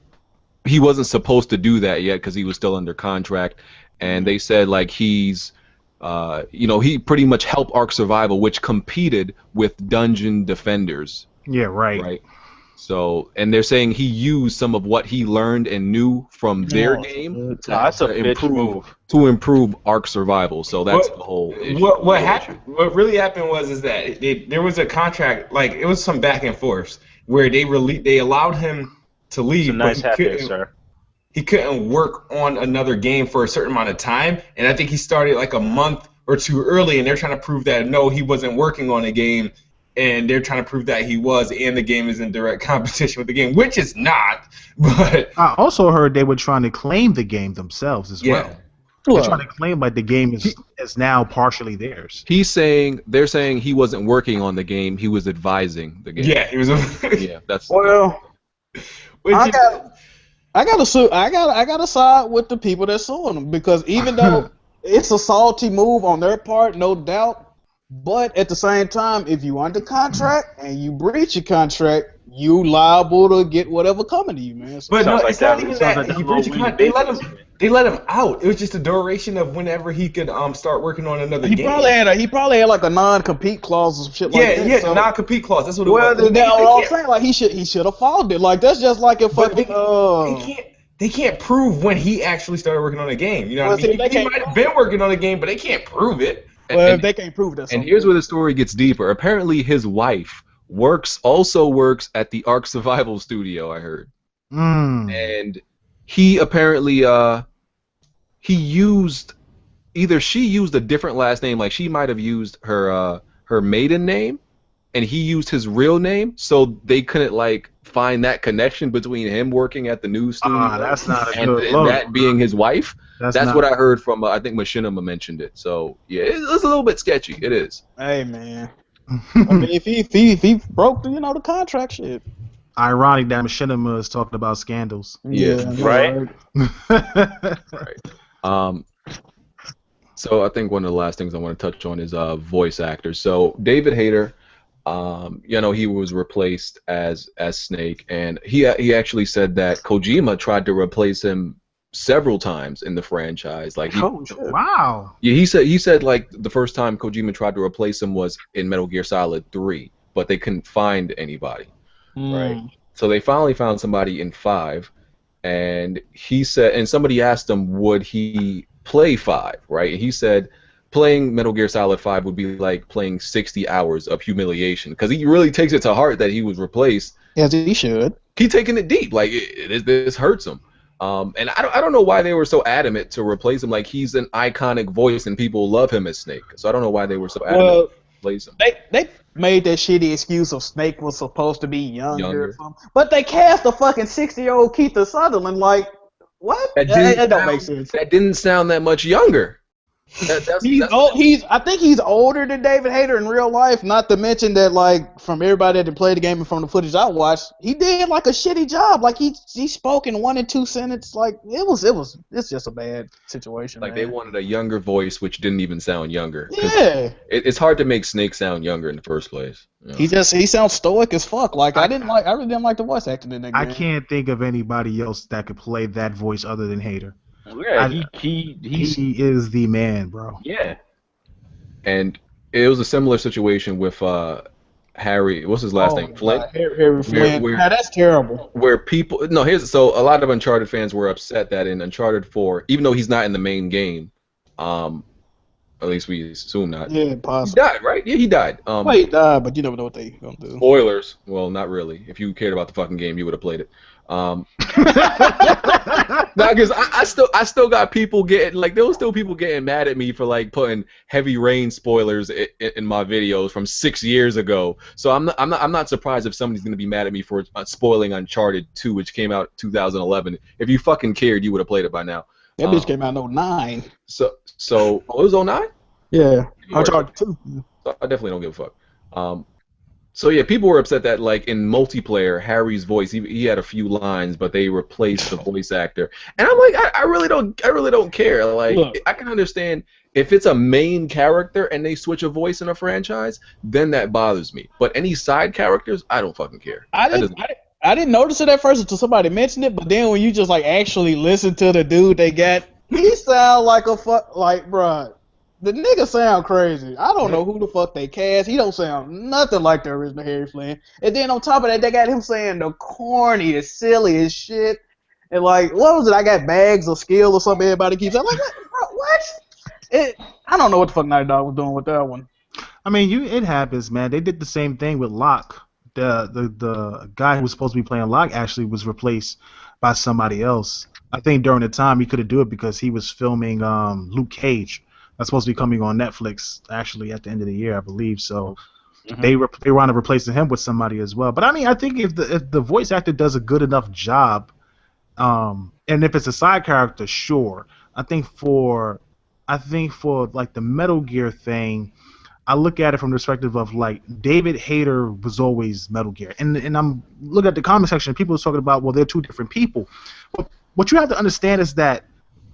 he wasn't supposed to do that yet because he was still under contract, and they said like he's he pretty much helped Ark Survival, which competed with Dungeon Defenders. Yeah, right. Right. So, and they're saying he used some of what he learned and knew from their game That's a bitch move. to improve Ark Survival. So that's the whole issue. What happened? What really happened was that there was a contract, like it was some back and forth where they allowed him to leave, Some nice hat there, sir. He couldn't work on another game for a certain amount of time, and I think he started like a month or two early, and they're trying to prove that no, he wasn't working on a game. And they're trying to prove that he was, and the game is in direct competition with the game, which it's not. But I also heard they were trying to claim the game themselves as well. They're trying to claim like the game is now partially theirs. They're saying he wasn't working on the game; he was advising the game. Yeah, he was. Yeah, that's. Well, I gotta side with the people that suing him, because even though it's a salty move on their part, no doubt. But at the same time, if you under contract and you breach your contract, you liable to get whatever coming to you, man. So but no, it's not even that. He breached the contract. They let him out. It was just a duration of whenever he could start working on another game. He probably had like a non-compete clause or some shit like that. Yeah, so. Non-compete clause. That's what it was. Well, that's what I'm saying. Like he should have followed it. Like that's just like if they can't prove when he actually started working on a game. You know what I mean? He might have been working on a game, but they can't prove it. Well, if they can't prove that. And here's where the story gets deeper. Apparently, his wife also works at the Ark Survival Studio. I heard, and he apparently she used a different last name, like she might have used her maiden name, and he used his real name, so they couldn't like find that connection between him working at the news studio that's not a and good look. that being his wife. That's what I heard from, I think Machinima mentioned it. So, yeah, it's a little bit sketchy. It is. Hey, man. I mean, if he broke the contract, shit. Ironic that Machinima is talking about scandals. Yeah. Right? Right. So I think one of the last things I want to touch on is voice actors. So David Hayter, he was replaced as Snake, and he actually said that Kojima tried to replace him several times in the franchise. Like, wow. Yeah, he said like the first time Kojima tried to replace him was in Metal Gear Solid 3, but they couldn't find anybody. Right. So they finally found somebody in 5, and he said, and somebody asked him, would he play 5? Right? And he said, playing Metal Gear Solid 5 would be like playing 60 hours of humiliation, because he really takes it to heart that he was replaced. As he should. He's taking it deep. Like this hurts him. And I don't know why they were so adamant to replace him. Like, he's an iconic voice and people love him as Snake. So I don't know why they were so adamant to replace him. They made that shitty excuse of Snake was supposed to be younger. Or something. But they cast a fucking 60-year-old Keith Sutherland. Like, what? That don't make sense. That didn't sound that much younger. I think he's older than David Hayter in real life. Not to mention that, like, from everybody that played the game and from the footage I watched, he did like a shitty job. Like he spoke in 1 and 2 sentences. Like it's just a bad situation. Like, man. they wanted a younger voice, which didn't even sound younger. Yeah, it's hard to make Snake sound younger in the first place. You know? He sounds stoic as fuck. Like I really didn't like the voice acting in that game. I can't think of anybody else that could play that voice other than Hayter. Yeah, he is the man, bro. Yeah. And it was a similar situation with Harry. What's his last name? Flint. Harry Flint. That's terrible. Where people so a lot of Uncharted fans were upset that in Uncharted 4, even though he's not in the main game, at least we assume not. Yeah, possibly. He died, right? Yeah, he died. Well, he died, but you never know what they gonna do. Spoilers. Well, not really. If you cared about the fucking game, you would have played it. Because I still got people getting, like, there was still people getting mad at me for like putting Heavy Rain spoilers in my videos from 6 years ago. So I'm not surprised if somebody's gonna be mad at me for spoiling Uncharted 2, which came out 2011. If you fucking cared, you would have played it by now. That bitch came out in 09. So it was 09? Yeah, Uncharted 2. So I definitely don't give a fuck. So yeah, people were upset that, like, in multiplayer, Harry's voice, he had a few lines, but they replaced the voice actor. And I'm like, I really don't care. Like, look, I can understand if it's a main character and they switch a voice in a franchise, then that bothers me. But any side characters, I don't fucking care. I didn't notice it at first until somebody mentioned it, but then when you just like actually listen to the dude they got, he sound like bruh. The nigga sound crazy. I don't know who the fuck they cast. He don't sound nothing like the original Harry Flynn. And then on top of that, they got him saying the corniest, silliest shit. And like, what was it? I got bags of skill or something. Everybody keeps saying, like, what? Bro, what? I don't know what the fuck Night Dog was doing with that one. I mean, it happens, man. They did the same thing with Locke. The guy who was supposed to be playing Locke actually was replaced by somebody else. I think during the time he couldn't do it because he was filming Luke Cage. That's supposed to be coming on Netflix actually at the end of the year, I believe. So they wound up replacing him with somebody as well. But I mean, I think if the voice actor does a good enough job, and if it's a side character, sure. I think for like the Metal Gear thing, I look at it from the perspective of like David Hayter was always Metal Gear, and I'm looking at the comment section. People are talking about, well, they're two different people. But what you have to understand is that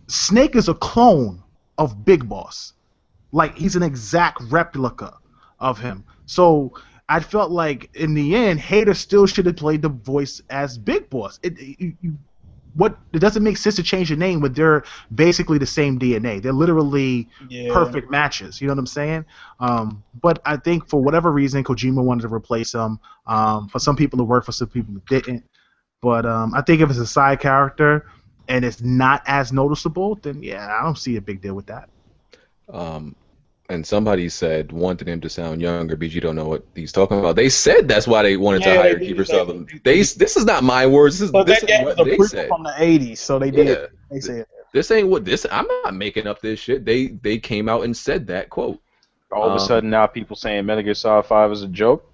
Snake is a clone of Big Boss. Like, he's an exact replica of him. So I felt like in the end, Hayter still should have played the voice as Big Boss. It doesn't make sense to change the name when they're basically the same DNA. They're literally perfect matches. You know what I'm saying? But I think for whatever reason, Kojima wanted to replace him. For some people it worked, for some people it didn't. But I think if it's a side character and it's not as noticeable, then yeah, I don't see a big deal with that. And somebody said wanted him to sound younger, but you don't know what he's talking about. They said that's why they wanted to hire Kiefer Sutherland. This is not my words. This is what they said. From the 80s, so they did. Yeah. They said this ain't what this. I'm not making up this shit. They came out and said that quote. All of a sudden now people saying Metal Gear Solid 5 is a joke.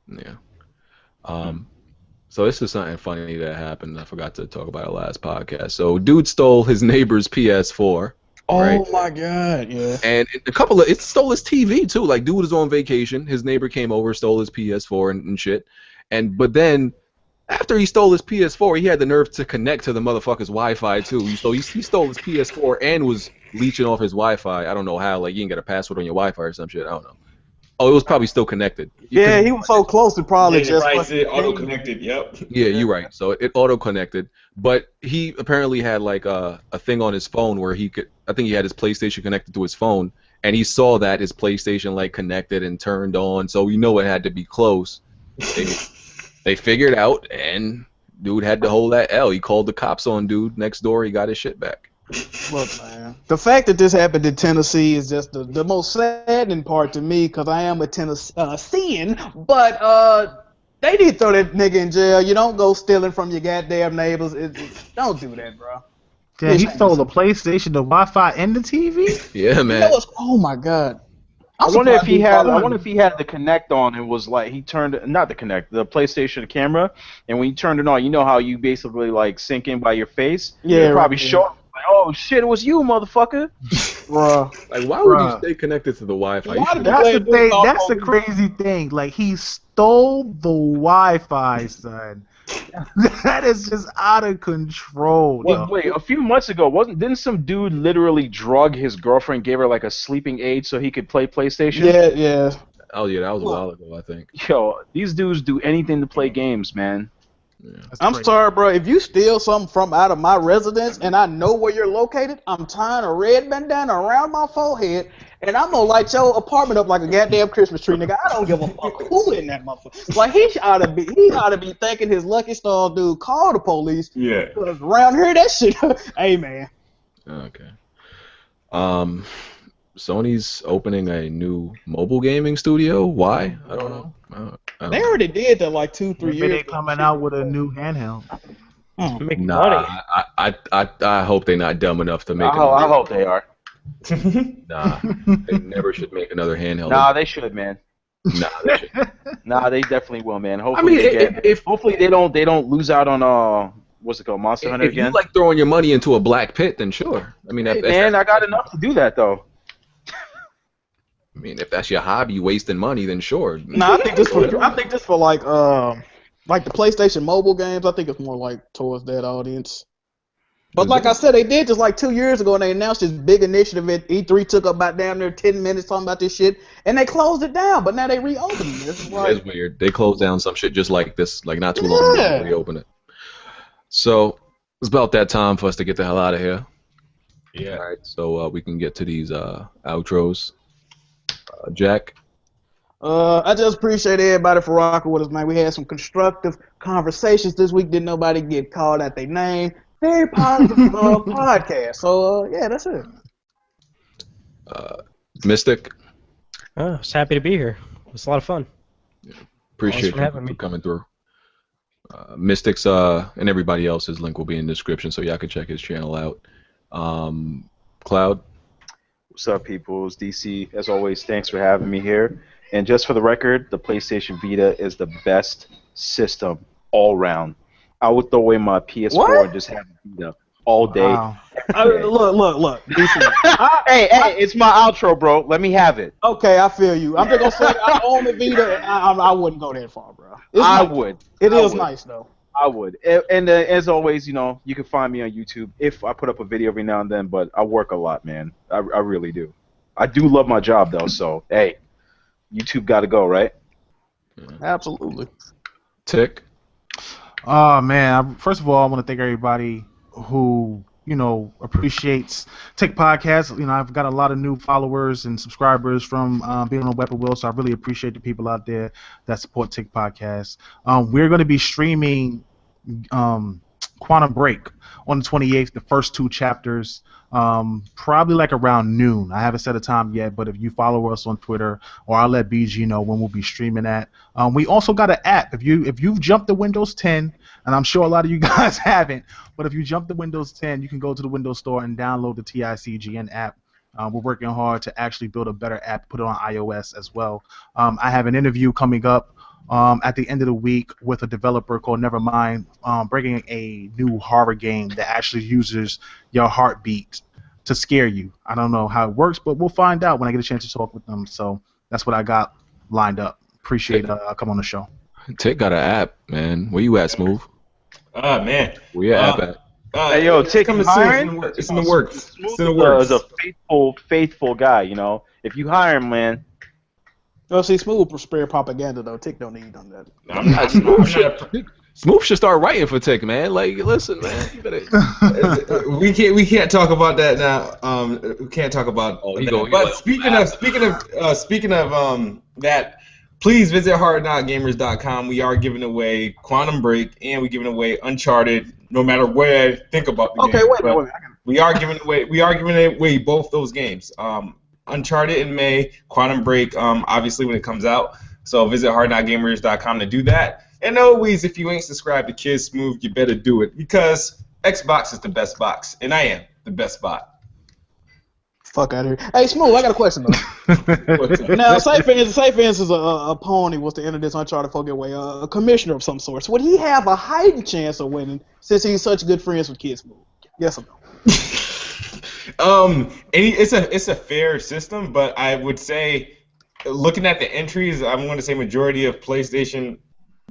Yeah. So this is something funny that happened. I forgot to talk about it last podcast. So dude stole his neighbor's PS4. Right? Oh my god, yeah. And it stole his TV too. Like, dude was on vacation. His neighbor came over, stole his PS4 and shit. But then after he stole his PS4, he had the nerve to connect to the motherfucker's Wi-Fi too. So he stole his PS4 and was leeching off his Wi-Fi. I don't know how. Like, you didn't get a password on your Wi-Fi or some shit. I don't know. Oh, it was probably still connected. Yeah, he was so close to probably just auto connected. Yep. Yeah, you're right. So it auto connected, but he apparently had like a thing on his phone where he could. I think he had his PlayStation connected to his phone, and he saw that his PlayStation like connected and turned on. So you know it had to be close. They figured out, and dude had to hold that L. He called the cops on dude next door. He got his shit back. Look, man, the fact that this happened in Tennessee is just the most saddening part to me, because I am a Tennessean, but they did throw that nigga in jail. You don't go stealing from your goddamn neighbors. Don't do that, bro. Damn, he stole the PlayStation, the Wi-Fi, and the TV? Yeah, man. Oh my god. I wonder if he had the Kinect on and was like, he turned, not the Kinect, the PlayStation camera, and when you turned it on, you know how you basically like sync in by your face? Yeah, it probably showed like, oh shit, it was you, motherfucker. Bruh. Like, why would you stay connected to the Wi-Fi? That's the thing. That's the crazy thing. Like, he stole the Wi-Fi, son. That is just out of control. Wait, a few months ago, didn't some dude literally drug his girlfriend, gave her like a sleeping aid so he could play PlayStation? Yeah. Oh yeah, that was a while ago, I think. Yo, these dudes do anything to play games, man. Yeah. I'm sorry, bro. If you steal something from out of my residence and I know where you're located, I'm tying a red bandana around my forehead and I'm gonna light your apartment up like a goddamn Christmas tree, nigga. I don't give a fuck who in that motherfucker. Like, he ought to be thanking his lucky star, dude. Call the police. Yeah. Cause around here, that shit. Hey, man. Okay. Sony's opening a new mobile gaming studio. Why? I don't know. They already did that like 2-3 years ago. They're coming out with a new handheld. Making money. I hope they're not dumb enough to make it. I hope they are. Nah, they never should make another handheld. Nah, they should, man. Nah, they should. Nah, they definitely will, man. Hopefully, hopefully they don't lose out on what's it called, Monster Hunter again. If you like throwing your money into a black pit, then sure. I mean, man, I got enough to do that though. I mean, if that's your hobby, wasting money, then sure. No, I think this for like the PlayStation mobile games. I think it's more like towards that audience. But like I said, they did this like 2 years ago, and they announced this big initiative at E3. Took up about damn near 10 minutes talking about this shit, and they closed it down. But now they reopened it. It's weird. They closed down some shit just like this, like not too long ago. Reopen it. So it's about that time for us to get the hell out of here. Yeah. All right, so we can get to these outros. Jack. I just appreciate everybody for rocking with us, man. We had some constructive conversations this week. Didn't nobody get called at their name. Very positive podcast. So yeah, that's it. Mystic. Oh, I was happy to be here. It was a lot of fun. Appreciate for you having me. for coming through. Mystic's and everybody else's link will be in the description, so y'all can check his channel out. Cloud. What's up, people? It's DC. As always, thanks for having me here. And just for the record, the PlayStation Vita is the best system all round. I would throw away my PS4 What? and just have a Vita all day. Wow. Look. DC. Hey, it's my outro, bro. Let me have it. Okay, I feel you. I'm just gonna say I own the Vita. And I wouldn't go that far, bro. It's I nice. would. It I is would. nice though. I would. And as always, you know, you can find me on YouTube if I put up a video every now and then, but I work a lot, man. I really do. I do love my job, though, so, hey, YouTube got to go, right? Absolutely. Tick. Oh man! First of all, I want to thank everybody who appreciates Tick Podcast. I've got a lot of new followers and subscribers from being on Weapon Wheel, so I really appreciate the people out there that support Tick Podcast. We're going to be streaming Quantum Break on the 28th, the first 2 chapters, probably like around noon. I haven't set a time yet, but if you follow us on Twitter, or I'll let BG know when we'll be streaming that. We also got an app. If you've jumped to Windows 10, and I'm sure a lot of you guys haven't, but if you jump to Windows 10, you can go to the Windows Store and download the TICGN app. We're working hard to actually build a better app, put it on iOS as well. I have an interview coming up at the end of the week with a developer called Nevermind, bringing a new horror game that actually uses your heartbeat to scare you. I don't know how it works, but we'll find out when I get a chance to talk with them. So that's what I got lined up. Appreciate come on the show. Tick got an app, man. Where you at, Smooth? Man. Where your app at? Hey, yo, Tick, coming you hiring? soon. It's in the works. Smooth It's in the works. is a faithful guy, you know. If you hire him, man. Well, see, Smooth for spare propaganda though. Tick don't need on that. I'm not. Smooth should start writing for Tick, man. Like, listen, man. You better... we can't talk about that now. We can't talk about. But speaking of that, please visit hardknotgamers.com. We are giving away Quantum Break, and we're giving away Uncharted. No matter what I think about the game. Okay, wait a minute. We are giving away both those games. Uncharted in May, Quantum Break obviously when it comes out. So visit hardknotgamers.com to do that. And always, if you ain't subscribed to Kid Smooth, you better do it, because Xbox is the best box, and I am the best bot. Fuck out of here. Hey, Smooth, I got a question though. Now, say for instance, a pony was to enter this Uncharted 4 giveaway, a commissioner of some sort. Would he have a heightened chance of winning since he's such good friends with Kid Smooth? Yes or no? It's a fair system, but I would say, looking at the entries, I'm going to say majority of PlayStation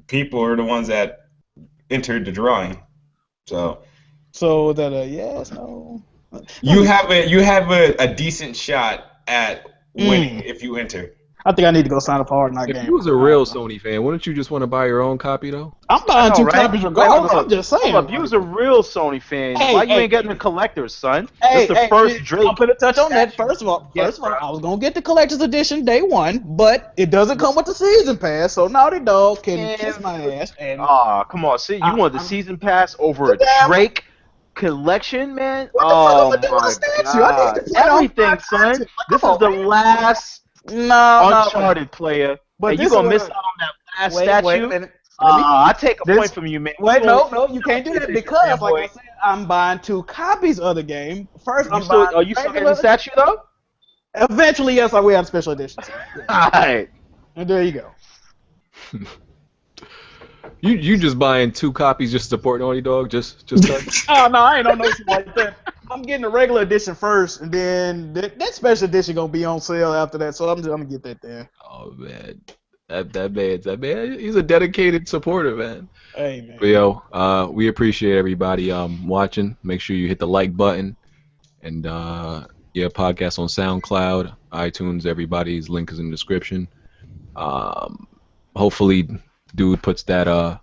people are the ones that entered the drawing. So that yes, no. You have a decent shot at winning if you enter. I think I need to go sign up for Hard Knock Games. If you was a real Sony fan, wouldn't you just want to buy your own copy, though? I'm buying 2 copies regardless. I'm just saying. Hold up, you was a real Sony fan. Why you ain't getting the collectors, son? Hey, this the first Drake. I'm gonna touch on that. First of all, I was gonna get the collector's edition day 1, but it doesn't come with the season pass, so Naughty Dog can kiss my ass. And come on, see, you want the season pass over a Drake collection, man? What the fuck am I doing with God. statue? Everything, son. This is the last Uncharted player, but and you gonna miss out on that last statue? Wait a minute. I take a point from you, man. Wait, no, you can't do that because, like I said, I'm buying 2 copies of the game. First, I'm buying. Are you still getting the statue though? Eventually, yes, I will have special editions. Alright. And there you go. You just buying 2 copies just to support Naughty Dog? Just Oh no, I ain't on no shit like that. I'm getting the regular edition first, and then that special edition gonna be on sale after that. So I'm gonna get that there. Oh man, that man, he's a dedicated supporter, man. Hey man. But yo, we appreciate everybody watching. Make sure you hit the like button, and podcast on SoundCloud, iTunes. Everybody's link is in the description. Hopefully, dude puts that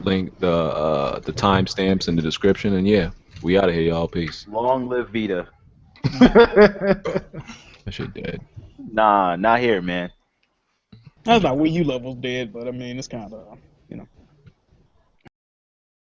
link, the timestamps in the description, and yeah, we out of here, y'all. Peace. Long live Vita. That shit dead. Nah, not here, man. That's not Wii U levels dead, but I mean it's kind of